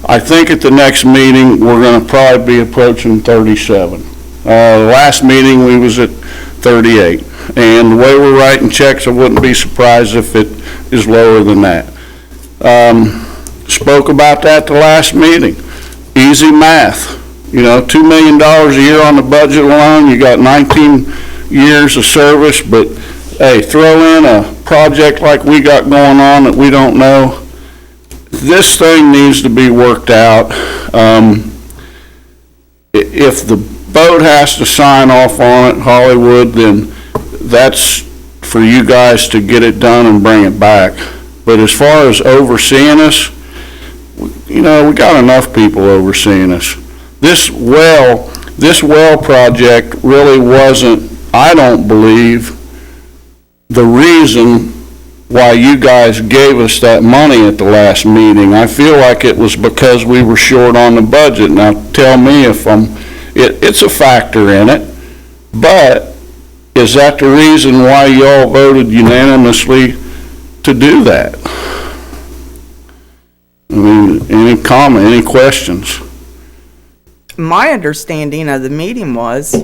I think at the next meeting, we're going to probably be approaching 37. The last meeting, we was at 38. And the way we're writing checks, I wouldn't be surprised if it is lower than that. Spoke about that the last meeting. Easy math. You know, $2 million a year on the budget alone, you got 19 years of service, but hey, throw in a project like we got going on that we don't know. This thing needs to be worked out. If the vote has to sign off on it, Hollywood, then that's for you guys to get it done and bring it back. But as far as overseeing us, you know, we got enough people overseeing us. This well project really wasn't, I don't believe, the reason why you guys gave us that money at the last meeting. I feel like it was because we were short on the budget. Now, tell me if it's a factor in it, but is that the reason why y'all voted unanimously to do that? I mean, any comment, any questions? My understanding of the meeting was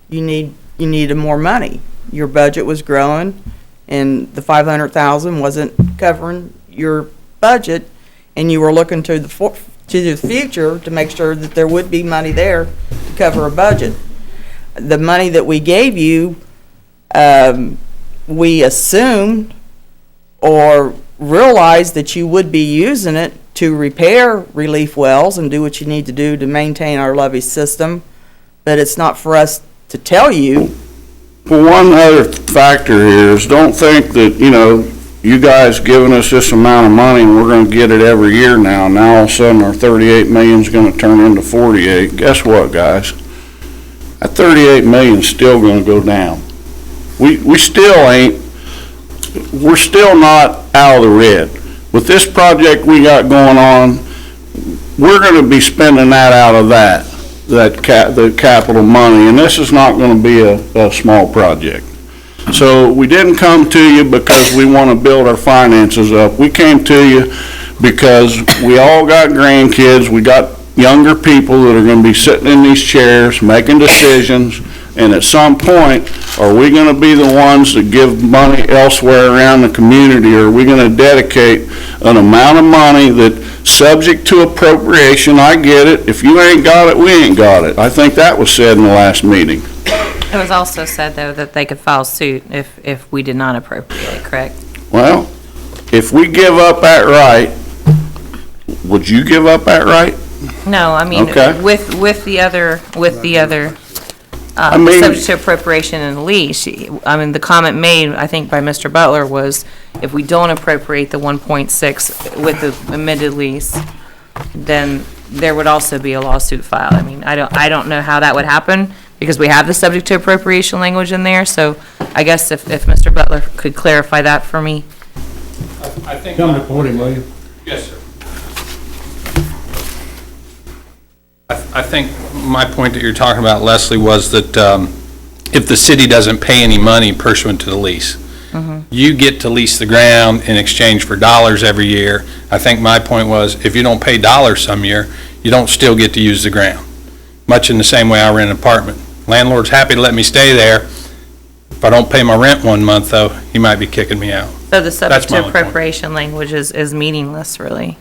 you needed more money. Your budget was growing and the 500,000 wasn't covering your budget, and you were looking to the future to make sure that there would be money there to cover a budget. The money that we gave you, we assumed or realized that you would be using it to repair relief wells and do what you need to do to maintain our levee system, but it's not for us to tell you. Well, one other factor here is don't think that, you know, you guys giving us this amount of money and we're going to get it every year now. Now all of a sudden our 38 million is going to turn into 48. Guess what, guys? That 38 million is still going to go down. We're still not out of the red. With this project we got going on, we're going to be spending that out of the capital money, and this is not going to be a small project. So we didn't come to you because we want to build our finances up. We came to you because we all got grandkids, we got younger people that are going to be sitting in these chairs making decisions, and at some point, are we going to be the ones that give money elsewhere around the community, or are we going to dedicate an amount of money that, subject to appropriation, I get it, if you ain't got it, we ain't got it. I think that was said in the last meeting. It was also said, though, that they could file suit if we did not appropriate, correct? Well, if we give up that right, would you give up that right? No, I mean, Okay. with the other, I mean- subject to appropriation and lease, I mean, the comment made, I think, by Mr. Butler was, if we don't appropriate the 1.6 with the amended lease, then there would also be a lawsuit filed. I mean, I don't know how that would happen, because we have the subject to appropriation language in there, so I guess if Mr. Butler could clarify that for me. I think. Come to podium, will you? Yes, sir. I think my point that you're talking about, Leslie, was that if the city doesn't pay any money pursuant to the lease, you get to lease the ground in exchange for dollars every year. I think my point was, if you don't pay dollars some year, you don't still get to use the ground. Much in the same way I rent an apartment. Landlord's happy to let me stay there. If I don't pay my rent one month, though, he might be kicking me out. So the subject That's my to only point. appropriation language is meaningless, really.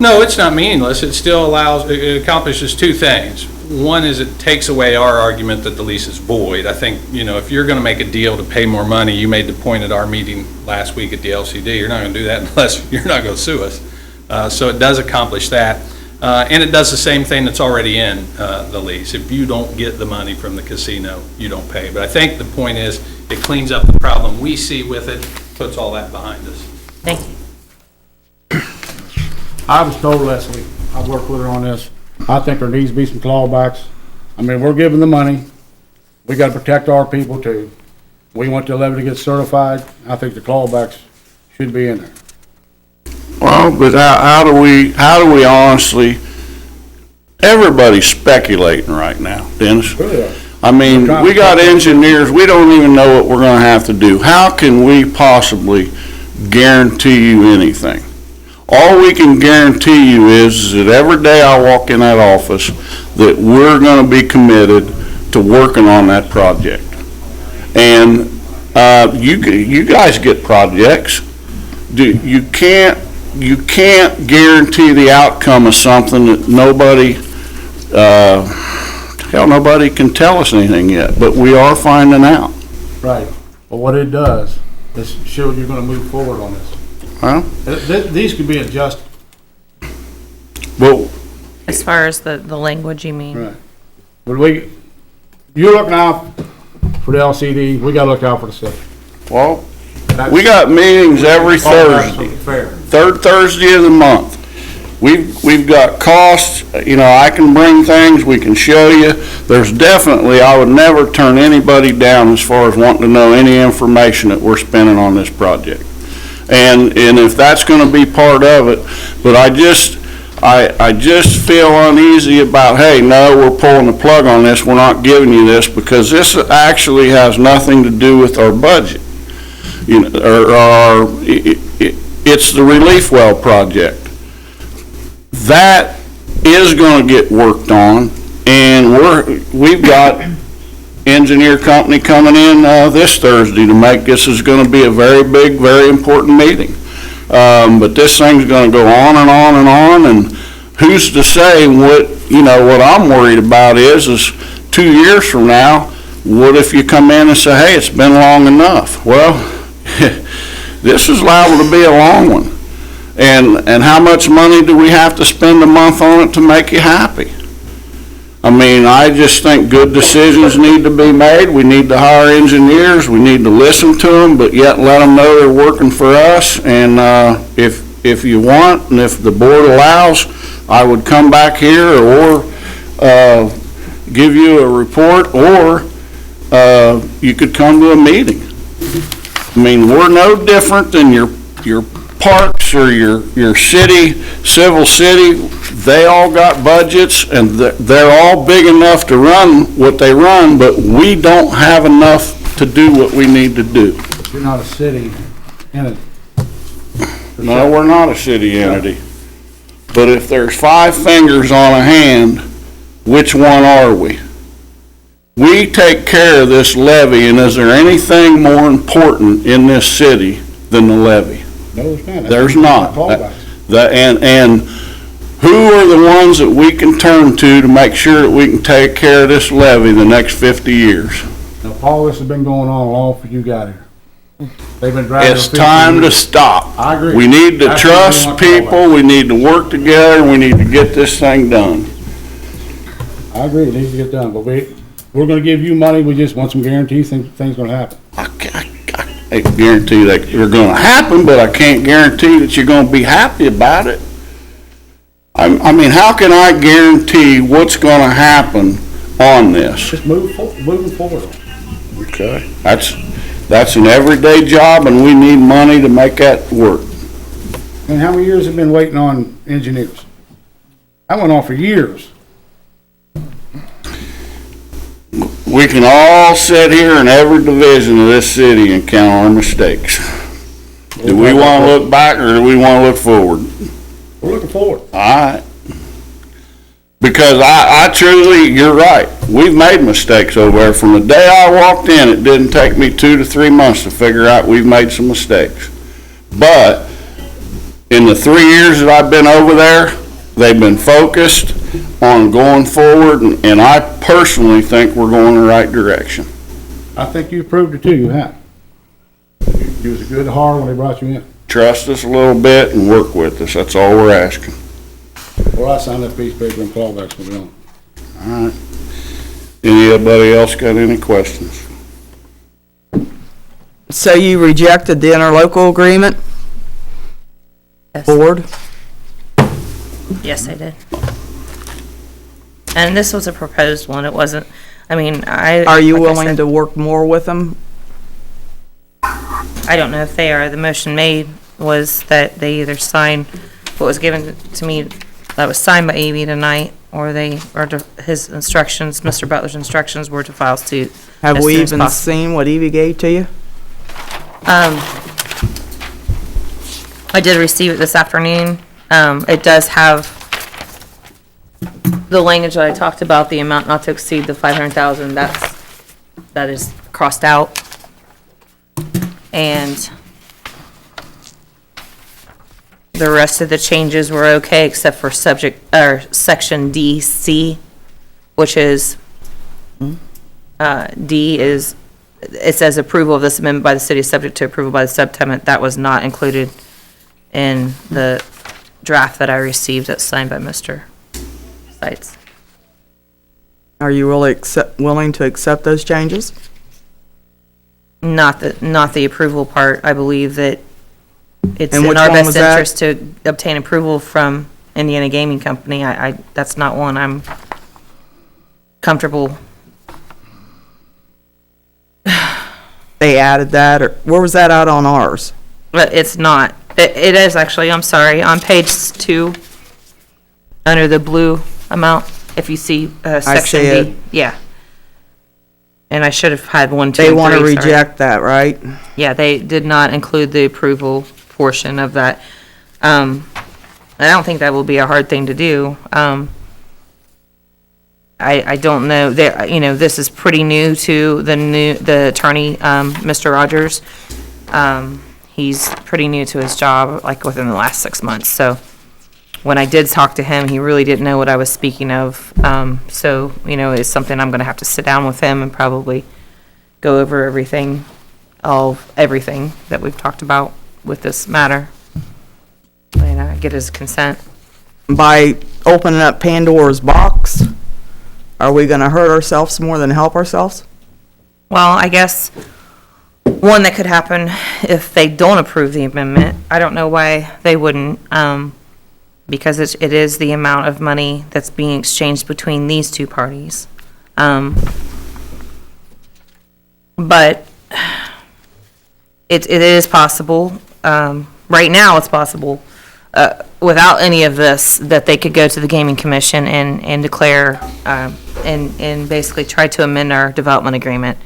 No, it's not meaningless. It still allows, it accomplishes two things. One is it takes away our argument that the lease is void. I think, you know, if you're going to make a deal to pay more money, you made the point at our meeting last week at the LCD, you're not going to do that unless you're not going to sue us. So it does accomplish that. And it does the same thing that's already in the lease. If you don't get the money from the casino, you don't pay. But I think the point is, it cleans up the problem we see with it, puts all that behind us. Thank you. I was told, Leslie, I've worked with her on this, I think there needs to be some clawbacks. I mean, we're giving the money, we gotta protect our people too. We want the levy to get certified, I think the clawbacks should be in there. Well, but how do we honestly, everybody's speculating right now, Dennis. I mean, we got engineers, we don't even know what we're gonna have to do. How can we possibly guarantee you anything? All we can guarantee you is that every day I walk in that office, that we're gonna be committed to working on that project. And, you guys get projects. You can't guarantee the outcome of something that nobody can tell us anything yet, but we are finding out. Right, but what it does, is show you're gonna move forward on this. Huh? These could be adjusted. Well, As far as the language, you mean? Right. But you're looking out for the LCD, we gotta look out for the city. Well, we got meetings every Thursday. Fair. Third Thursday of the month. We've got costs, you know, I can bring things, we can show you. There's definitely, I would never turn anybody down as far as wanting to know any information that we're spending on this project. And if that's gonna be part of it, but I just feel uneasy about, hey, no, we're pulling the plug on this, we're not giving you this, because this actually has nothing to do with our budget. You know, it's the relief well project. That is gonna get worked on, and we've got engineer company coming in, this Thursday to make, this is gonna be a very big, very important meeting. But this thing's gonna go on and on and on, and who's to say what I'm worried about is 2 years from now, what if you come in and say, hey, it's been long enough? Well, this is liable to be a long one. And how much money do we have to spend a month on it to make you happy? I mean, I just think good decisions need to be made. We need to hire engineers. We need to listen to them, but yet let them know they're working for us. And if you want, and if the board allows, I would come back here or give you a report, or you could come to a meeting. I mean, we're no different than your parks or your city, civil city. They all got budgets, and they're all big enough to run what they run, but we don't have enough to do what we need to do. You're not a city entity. No, we're not a city entity. But if there's 5 fingers on a hand, which one are we? We take care of this levee, and is there anything more important in this city than the levee? No, there's not. There's not. And who are the ones that we can turn to make sure that we can take care of this levee the next 50 years? Now, Paul, this has been going on long before you got here. They've been dragging. It's time to stop. I agree. We need to That's trust what we want people, we need to work together, we need to get this thing done. I agree, it needs to get done, but we're gonna give you money, we just want some guarantees, things gonna happen. I can guarantee that they're gonna happen, but I can't guarantee that you're gonna be happy about it. I mean, how can I guarantee what's gonna happen on this? Just moving forward. Okay. That's an everyday job, and we need money to make that work. And how many years have been waiting on engineers? That went on for years. We can all sit here in every division of this city and count our mistakes. Do we want to look back, or do we want to look forward? We're looking forward. All right. Because I truly, you're right, we've made mistakes over there. From the day I walked in, it didn't take me 2 to 3 months to figure out we've made some mistakes. But in the 3 years that I've been over there, they've been focused on going forward, and I personally think we're going in the right direction. I think you proved it too, you have. You was a good heart when they brought you in. Trust us a little bit and work with us, that's all we're asking. Well, I signed that piece of paper and clawbacks will be on. All right. Anybody else got any questions? So you rejected the interlocal agreement? Yes. Board? Yes, I did. And this was a proposed one, it wasn't, I mean, Are you willing to work more with them? I don't know if they are. The motion made was that they either sign what was given to me that was signed by A.B. tonight, or his instructions, Mr. Butler's instructions were to file suit. Have we even seen what Evie gave to you? I did receive it this afternoon. It does have the language that I talked about, the amount not to exceed the 500,000, that is crossed out. And the rest of the changes were okay, except for section DC, which is, D is, it says approval of this amendment by the city is subject to approval by the subtenant. That was not included in the draft that I received that's signed by Mr. Seitz. Are you really willing to accept those changes? Not the approval part. I believe that it's And in which our one best was that? interest to obtain approval from Indiana Gaming Company. That's not one I'm comfortable. They added that, or where was that out on ours? But it's not. It is actually, I'm sorry, on page 2, under the blue amount, if you see section see B. it. Yeah. And I should have had 1, 2, They and 3, want to sorry. reject that, right? Yeah, they did not include the approval portion of that. I don't think that will be a hard thing to do. I don't know, this is pretty new to the attorney, Mr. Rogers. He's pretty new to his job, like within the last 6 months, so when I did talk to him, he really didn't know what I was speaking of. So, it's something I'm gonna have to sit down with him and probably go over everything that we've talked about with this matter. And get his consent. By opening up Pandora's box, are we going to hurt ourselves more than help ourselves? Well, I guess one that could happen if they don't approve the amendment, I don't know why they wouldn't, because it is the amount of money that's being exchanged between these two parties. But it is possible, right now it's possible, without any of this, that they could go to the Gaming Commission and declare, and basically try to amend our development agreement.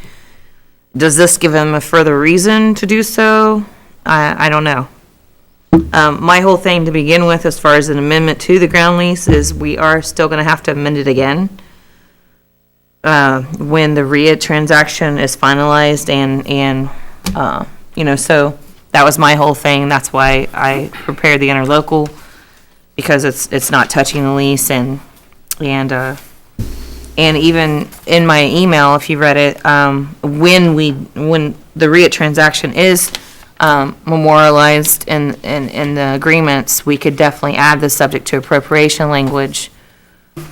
Does this give them a further reason to do so? I don't know. My whole thing to begin with, as far as an amendment to the ground lease, is we are still gonna have to amend it again when the RIA transaction is finalized and so that was my whole thing. That's why I prepared the interlocal, because it's not touching the lease, and even in my email, if you read it, when the RIA transaction is memorialized in the agreements, we could definitely add the subject to appropriation language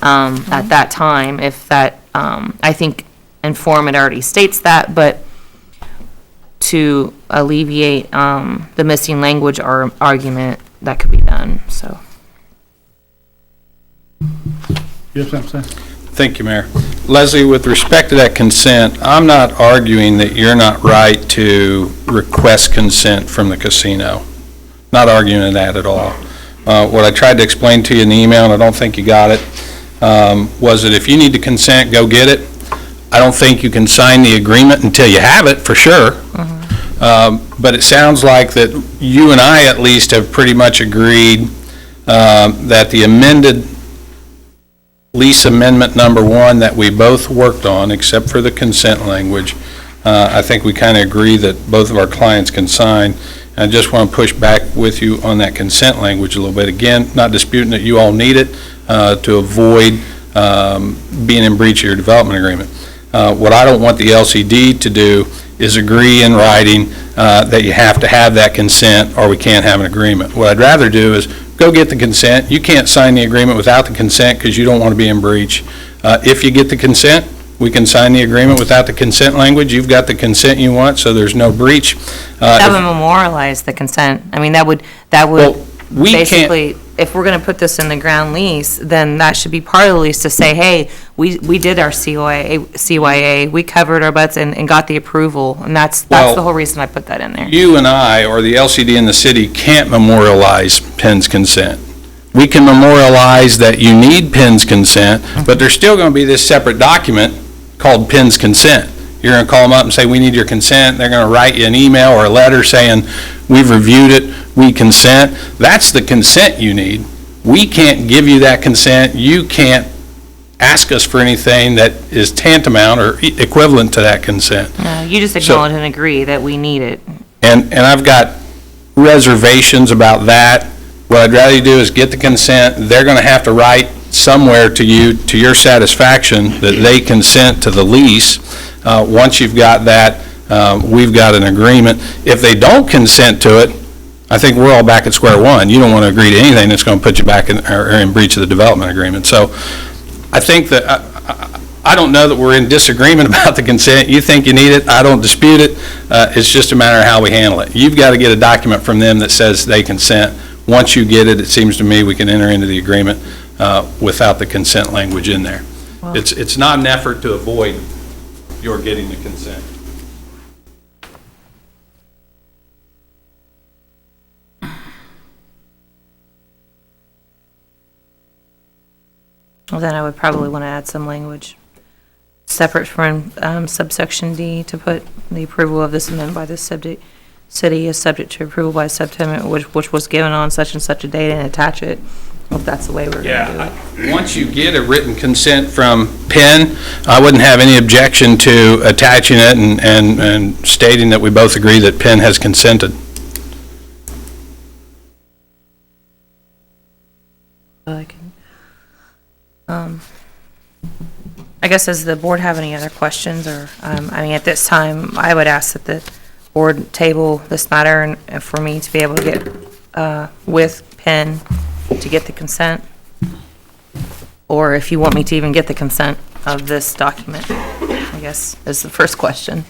at that time, if that, I think in form it already states that, but to alleviate the missing language or argument, that could be done, so. You have something to say? Thank you, Mayor. Leslie, with respect to that consent, I'm not arguing that you're not right to request consent from the casino. Not arguing that at all. What I tried to explain to you in the email, and I don't think you got it, was that if you need to consent, go get it. I don't think you can sign the agreement until you have it, for sure. But it sounds like that you and I at least have pretty much agreed that the amended lease amendment number 1 that we both worked on, except for the consent language, I think we kind of agree that both of our clients can sign. I just want to push back with you on that consent language a little bit. Again, not disputing that you all need it to avoid being in breach of your development agreement. What I don't want the LCD to do is agree in writing that you have to have that consent or we can't have an agreement. What I'd rather do is go get the consent. You can't sign the agreement without the consent because you don't want to be in breach. If you get the consent, we can sign the agreement without the consent language. You've got the consent you want, so there's no breach. That would memorialize the consent. I mean, that would we basically, if we're gonna put this in the ground lease, then that should be part of the lease to say, hey, we did our CYA, we covered our butts and got the approval, and that's the whole reason I put that in there. You and I, or the LCD in the city, can't memorialize Penn's consent. We can memorialize that you need Penn's consent, but there's still going to be this separate document called Penn's consent. You're going to call them up and say, we need your consent. They're going to write you an email or a letter saying, we've reviewed it, we consent. That's the consent you need. We can't give you that consent. You can't ask us for anything that is tantamount or equivalent to that consent. No, you just acknowledge and agree that we need it. And I've got reservations about that. What I'd rather you do is get the consent. They're going to have to write somewhere to you, to your satisfaction, that they consent to the lease. Once you've got that, we've got an agreement. If they don't consent to it, I think we're all back at square one. You don't want to agree to anything that's going to put you back in breach of the development agreement. So I think that I don't know that we're in disagreement about the consent. You think you need it, I don't dispute it. It's just a matter of how we handle it. You've got to get a document from them that says they consent. Once you get it, it seems to me we can enter into the agreement without the consent language in there. Well- It's not an effort to avoid your getting the consent. Well, then I would probably want to add some language separate from subsection D to put the approval of this amendment by the city is subject to approval by subtenant, which was given on such and such a date, and attach it, if that's the way we're going to do it. Once you get a written consent from Penn, I wouldn't have any objection to attaching it and stating that we both agree that Penn has consented. I guess, does the board have any other questions, or, I mean, at this time, I would ask that the board table this matter and for me to be able to get, with Penn to get the consent, or if you want me to even get the consent of this document, I guess, is the first question.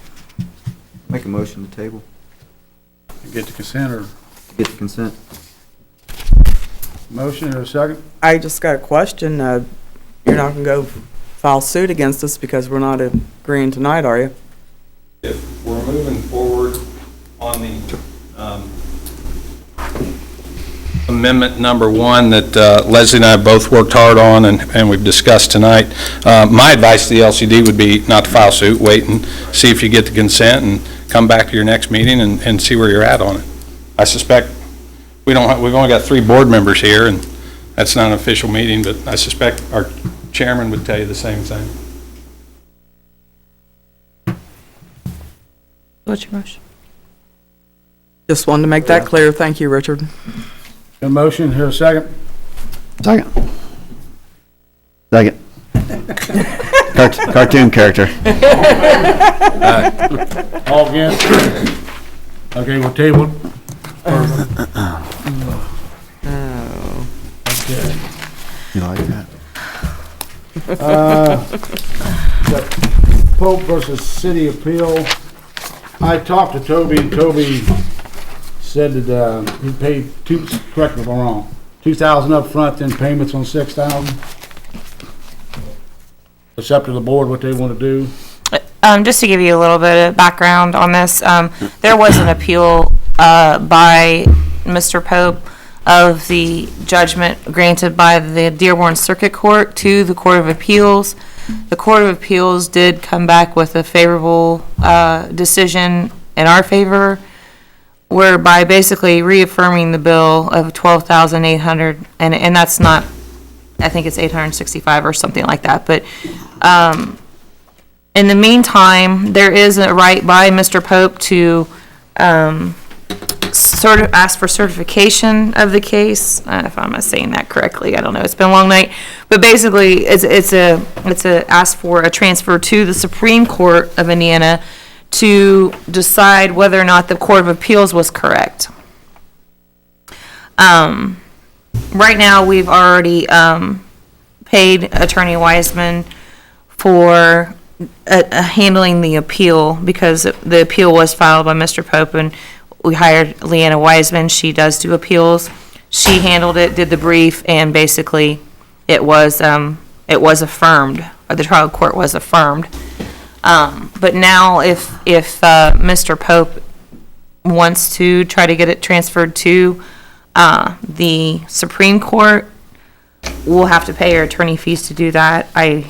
Make a motion to table. Get the consent or? Get the consent. Motion or a second? I just got a question. You're not gonna go file suit against us because we're not agreeing tonight, are you? If we're moving forward on the amendment number one that Leslie and I both worked hard on and we've discussed tonight, my advice to the LCD would be not to file suit, wait and see if you get the consent and come back to your next meeting and see where you're at on it. I suspect we've only got 3 board members here, and that's not an official meeting, but I suspect our chairman would tell you the same thing. What's your motion? Just wanted to make that clear. Thank you, Richard. A motion, here a second? Second. Second. Cartoon character. All against? Okay, we'll table. Okay. You like that? The Pope versus City appeal. I talked to Toby, and Toby said that he paid correct me if I'm wrong, $2,000 up front, then payments on $6,000. It's up to the board what they want to do. Just to give you a little bit of background on this, there was an appeal by Mr. Pope of the judgment granted by the Dearborn Circuit Court to the Court of Appeals. The Court of Appeals did come back with a favorable decision in our favor, whereby basically reaffirming the bill of $12,800, and that's not, I think it's $865 or something like that, but in the meantime, there is a right by Mr. Pope to sort of ask for certification of the case. If I'm not saying that correctly, I don't know. It's been a long night, but basically, it's a ask for a transfer to the Supreme Court of Indiana to decide whether or not the Court of Appeals was correct. Right now, we've already paid Attorney Wiseman for handling the appeal, because the appeal was filed by Mr. Pope, and we hired Leanna Wiseman. She does do appeals. She handled it, did the brief, and basically it was affirmed, or the trial court was affirmed. But now if Mr. Pope wants to try to get it transferred to the Supreme Court, we'll have to pay our attorney fees to do that. I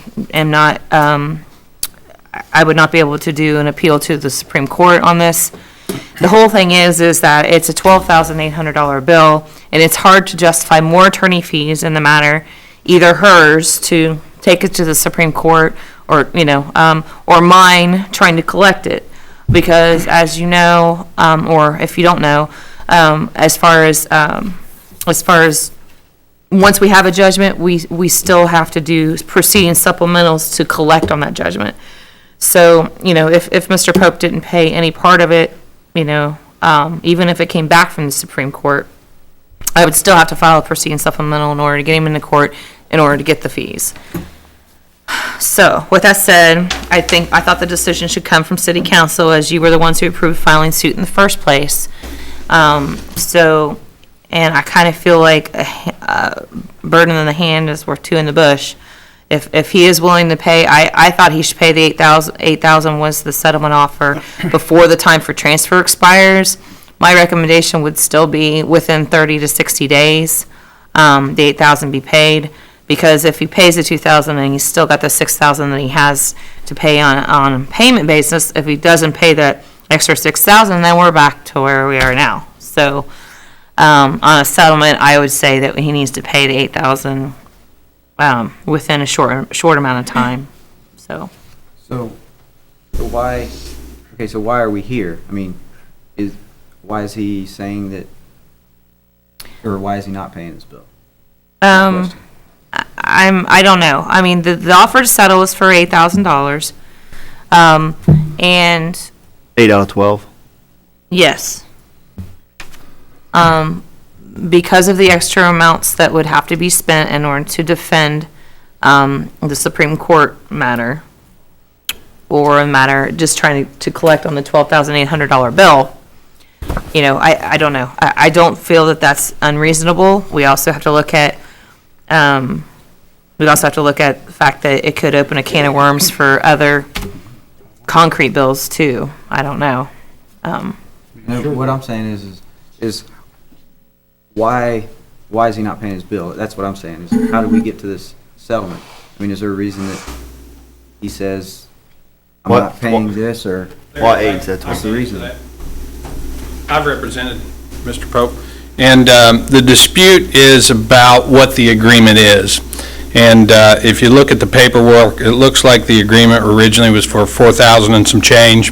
would not be able to do an appeal to the Supreme Court on this. The whole thing is that it's a $12,800 bill, and it's hard to justify more attorney fees in the matter, either hers to take it to the Supreme Court, or, or mine trying to collect it. Because as you know, or if you don't know, as far as once we have a judgment, we still have to do proceeding supplementals to collect on that judgment. So, if Mr. Pope didn't pay any part of it, even if it came back from the Supreme Court, I would still have to file a proceeding supplemental in order to get him into court in order to get the fees. So, with that said, I thought the decision should come from city council, as you were the ones who approved filing suit in the first place. So, and I kind of feel like a burden in the hand is worth two in the bush. If he is willing to pay, I thought he should pay the $8,000 was the settlement offer before the time for transfer expires. My recommendation would still be within 30 to 60 days, the $8,000 be paid. Because if he pays the $2,000 and he's still got the $6,000 that he has to pay on a payment basis, if he doesn't pay that extra $6,000, then we're back to where we are now. So, on a settlement, I would say that he needs to pay the $8,000 within a short amount of time. So why are we here? I mean, why is he saying that, or why is he not paying his bill? I don't know. I mean, the offer to settle is for $8,000. And 8 out of 12. yes. Because of the extra amounts that would have to be spent in order to defend the Supreme Court matter, or a matter just trying to collect on the $12,800 bill, you know, I don't know. I don't feel that that's unreasonable. We also have to look at the fact that it could open a can of worms for other concrete bills too. I don't know. What I'm saying is why is he not paying his bill? That's what I'm saying, is how did we get to this settlement? I mean, is there a reason that he says, I'm not paying this, or? What age? What's the reason? I've represented Mr. Pope, and the dispute is about what the agreement is. And if you look at the paperwork, it looks like the agreement originally was for $4,000 and some change.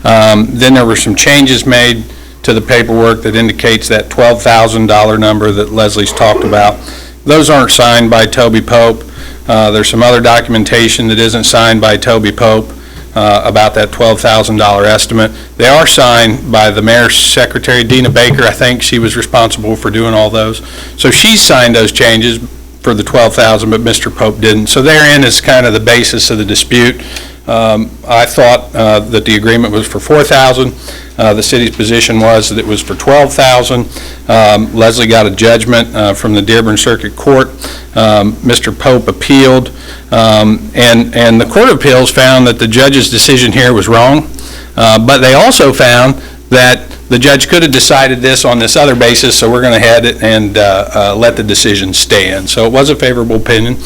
Then there were some changes made to the paperwork that indicates that $12,000 number that Leslie's talked about. Those aren't signed by Toby Pope. There's some other documentation that isn't signed by Toby Pope about that $12,000 estimate. They are signed by the mayor's secretary, Dina Baker. I think she was responsible for doing all those. So she signed those changes for the $12,000, but Mr. Pope didn't. So therein is kind of the basis of the dispute. I thought that the agreement was for $4,000. The city's position was that it was for $12,000. Leslie got a judgment from the Dearborn Circuit Court. Mr. Pope appealed, and the Court of Appeals found that the judge's decision here was wrong, but they also found that the judge could have decided this on this other basis, so we're going to head it and let the decision stand. So it was a favorable opinion,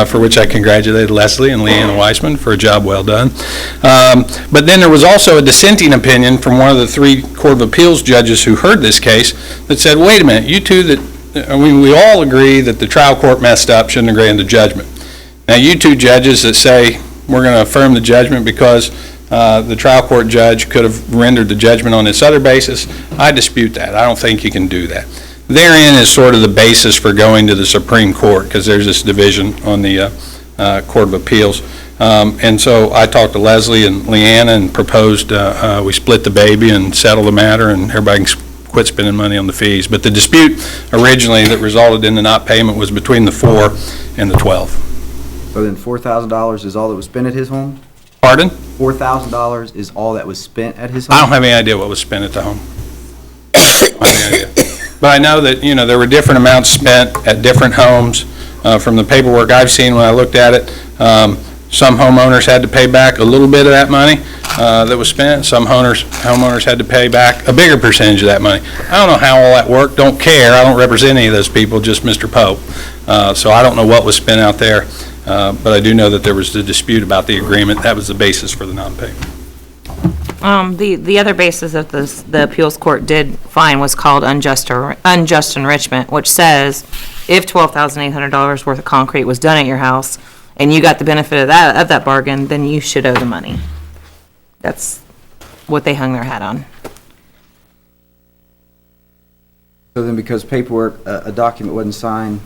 for which I congratulated Leslie and Leanna Weissman for a job well done. But then there was also a dissenting opinion from one of the 3 Court of Appeals judges who heard this case that said, wait a minute, you two we all agree that the trial court messed up, shouldn't have granted the judgment. Now you 2 judges that say we're going to affirm the judgment because the trial court judge could have rendered the judgment on this other basis, I dispute that. I don't think you can do that. Therein is sort of the basis for going to the Supreme Court, because there's this division on the Court of Appeals. And so I talked to Leslie and Leanna and proposed we split the baby and settle the matter, and everybody can quit spending money on the fees. But the dispute originally that resulted in the not payment was between the 4 and the 12. So then $4,000 is all that was spent at his home? Pardon? $4,000 is all that was spent at his home? I don't have any idea what was spent at the home. I don't have any idea. But I know that, you know, there were different amounts spent at different homes. From the paperwork I've seen when I looked at it, some homeowners had to pay back a little bit of that money that was spent. Some homeowners had to pay back a bigger percentage of that money. I don't know how all that worked. Don't care. I don't represent any of those people, just Mr. Pope. So I don't know what was spent out there. But I do know that there was the dispute about the agreement. That was the basis for the non-payment. The other basis that the appeals court did find was called unjust enrichment, which says if $12,800 worth of concrete was done at your house and you got the benefit of that bargain, then you should owe the money. That's what they hung their hat on. So then because paperwork, a document wasn't signed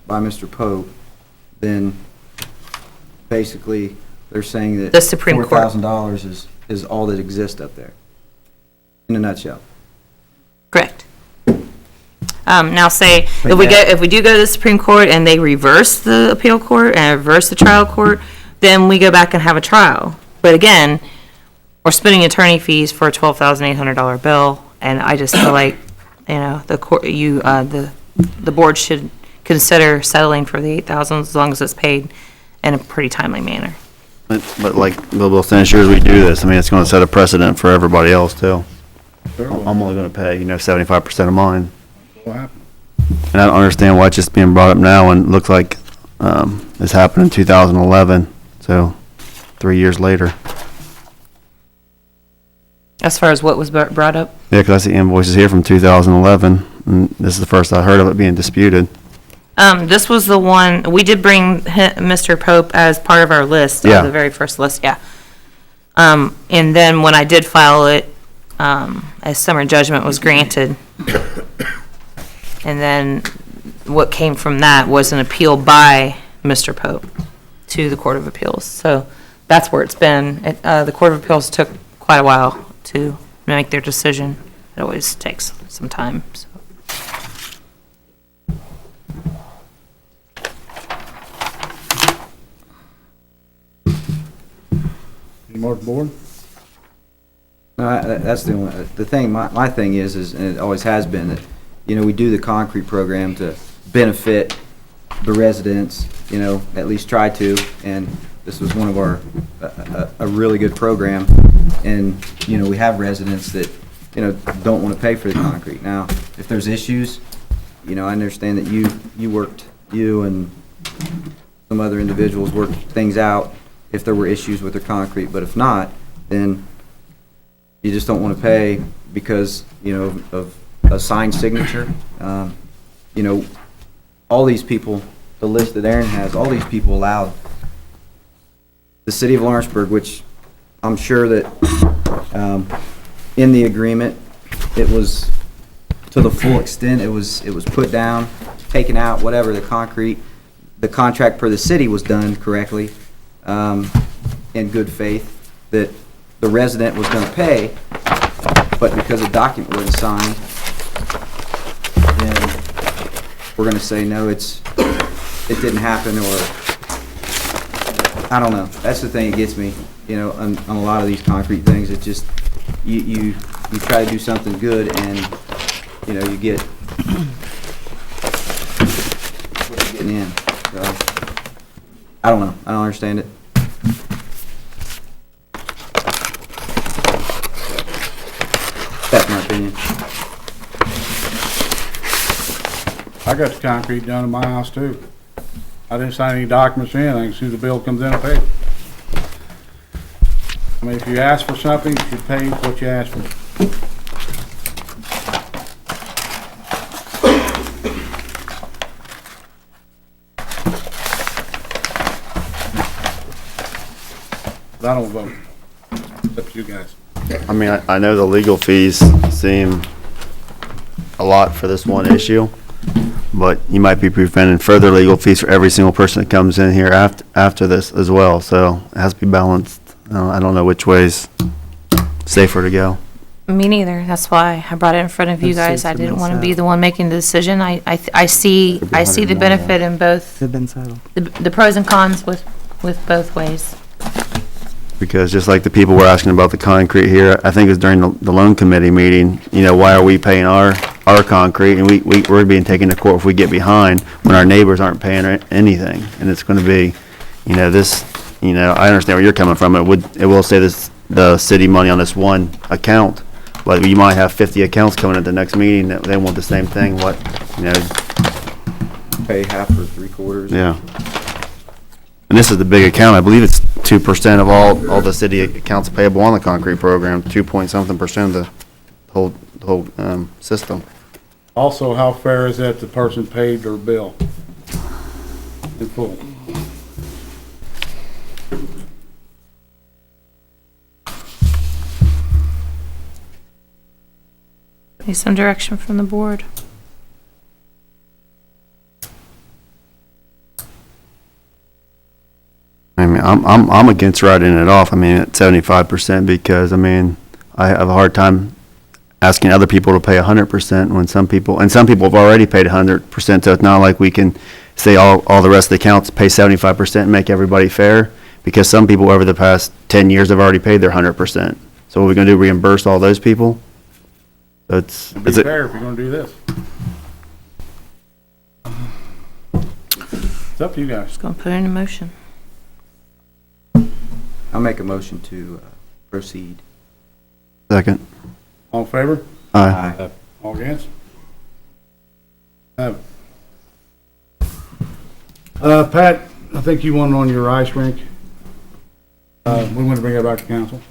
by Mr. Pope, then basically they're saying that the Supreme Court $4,000 is all that exists up there, in a nutshell. Correct. Now say, if we do go to the Supreme Court and they reverse the appeal court and reverse the trial court, then we go back and have a trial. But again, we're spending attorney fees for a $12,800 bill, and I just feel like, the court, the board should consider settling for the $8,000 as long as it's paid in a pretty timely manner. But like Bill saying, sure as we do this, I mean, it's gonna set a precedent for everybody else too. I'm only gonna pay, 75% of mine. What happened? And I don't understand why it's just being brought up now and it looks like, this happened in 2011, so 3 years later. As far as what was brought up? Yeah, because I see invoices here from 2011, and this is the first I heard of it being disputed. This was the one, we did bring Mr. Pope as part of our list, Yeah. the very first list, yeah. And then when I did file it, as summary judgment was granted. And then what came from that was an appeal by Mr. Pope to the Court of Appeals. So that's where it's been. The Court of Appeals took quite a while to make their decision. It always takes some time, so. Any more board? No, that's the only, the thing, my thing is, and it always has been, that, we do the concrete program to benefit the residents, at least try to, and this was one of our, a really good program, and, we have residents that, don't want to pay for the concrete. Now, if there's issues, I understand that you and some other individuals worked things out if there were issues with their concrete, but if not, then you just don't want to pay because, of a signed signature. All these people, the list that Aaron has, all these people allowed the city of Lawrenceburg, which I'm sure that in the agreement, it was to the full extent, it was put down, taken out, whatever, the contract for the city was done correctly, in good faith, that the resident was going to pay, but because a document wasn't signed, then we're going to say, no, it didn't happen, or, I don't know. That's the thing that gets me, on a lot of these concrete things. It's just, you try to do something good, and, you get what you're getting in. So, I don't know. I don't understand it. That's my opinion. I got the concrete done in my house too. I didn't sign any documents or anything. As soon as the bill comes in, I pay it. I mean, if you ask for something, you should pay what you ask for. But I don't vote. It's up to you guys. I mean, I know the legal fees seem a lot for this one issue, but you might be preventing further legal fees for every single person that comes in here after this as well, so it has to be balanced. I don't know which way's safer to go. Me neither. That's why I brought it in front of you guys. I didn't want to be the one making the decision. I see the benefit in both, the pros and cons with both ways. Because just like the people were asking about the concrete here, I think it was during the loan committee meeting, why are we paying our concrete, and we're being taken to court if we get behind when our neighbors aren't paying anything, and it's gonna be, I understand where you're coming from, it will say the city money on this one account, but you might have 50 accounts coming at the next meeting that they want the same thing, Pay half or 3/4. Yeah. And this is the big account. I believe it's 2% of all the city accounts payable on the concrete program, 2-point-something% of the whole system. Also, how fair is that the person paid their bill in full? Need some direction from the board. I mean, I'm against writing it off. I mean, at 75% because, I mean, I have a hard time asking other people to pay 100% when some people have already paid 100%, so it's not like we can say all the rest of the accounts pay 75% and make everybody fair, Because some people over the past 10 years have already paid their 100%. So what are we gonna do, reimburse all those people? That's, It'd be is it? fair if you're gonna do this. It's up to you guys. Just gonna put it in motion. I'll make a motion to proceed. Second. All in favor? Aye. All against? Pat, I think you wanted on your ice rink. We want to bring it back to council.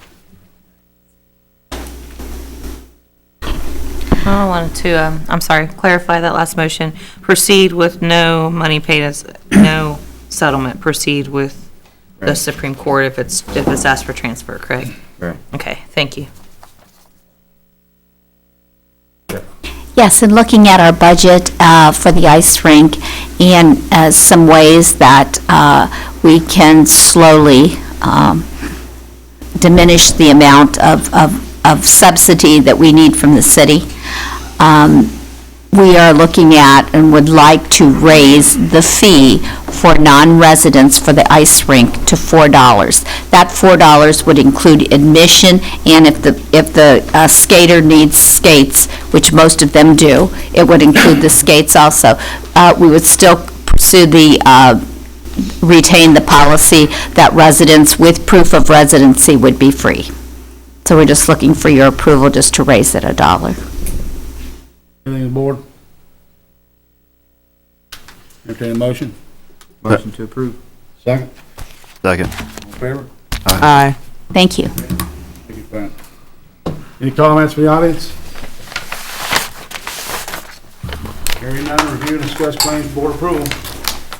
I wanted to, I'm sorry, clarify that last motion. Proceed with no money paid as, no settlement. Proceed with the Right. Supreme Court if it's asked for transfer, correct? Right. Okay, thank you. Yes, and looking at our budget for the ice rink and some ways that we can slowly diminish the amount of subsidy that we need from the city. We are looking at and would like to raise the fee for non-residents for the ice rink to $4. That $4 would include admission, and if the skater needs skates, which most of them do, it would include the skates also. We would still pursue retain the policy that residents with proof of residency would be free. So we're just looking for your approval just to raise it $1. Anything on the board? Entertain a motion? Motion to approve. Second? Second. All in favor? Aye. Thank you. Thank you, Pat. Any comments from the audience? Hearing none, review and discuss claims, board approval.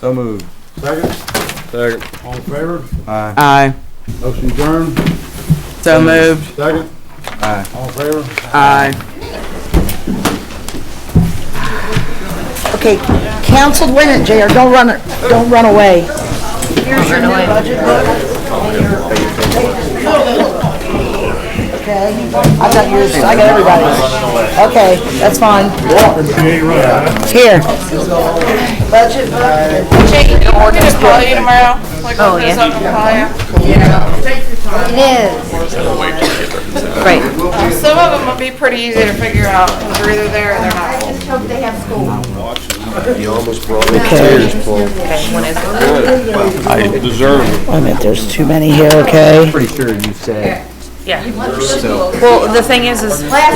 So moved. Second? Second. All in favor? Aye. Aye. Motion adjourned. So moved. Second? Aye. All in favor? Aye. Okay, canceled, wait a minute, JR, don't run away. Here's your new budget book. Okay, I got yours, I got everybody's. Okay, that's fine. Here. Budget book. Jake, can you work this call you tomorrow? Like, Oh, look this yeah. up and call you? It is. Right. Some of them will be pretty easy to figure out, because they're either there or they're not. Hope they have school. You almost brought me Okay. tears, Paul. Okay, when is it? Good. I deserve it. Wait a minute, there's too many here, okay? Pretty sure you said. Yeah. Well, the thing is Yeah,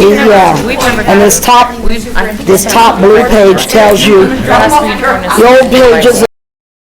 we've never and this top blue page tells you, Last week, the old pages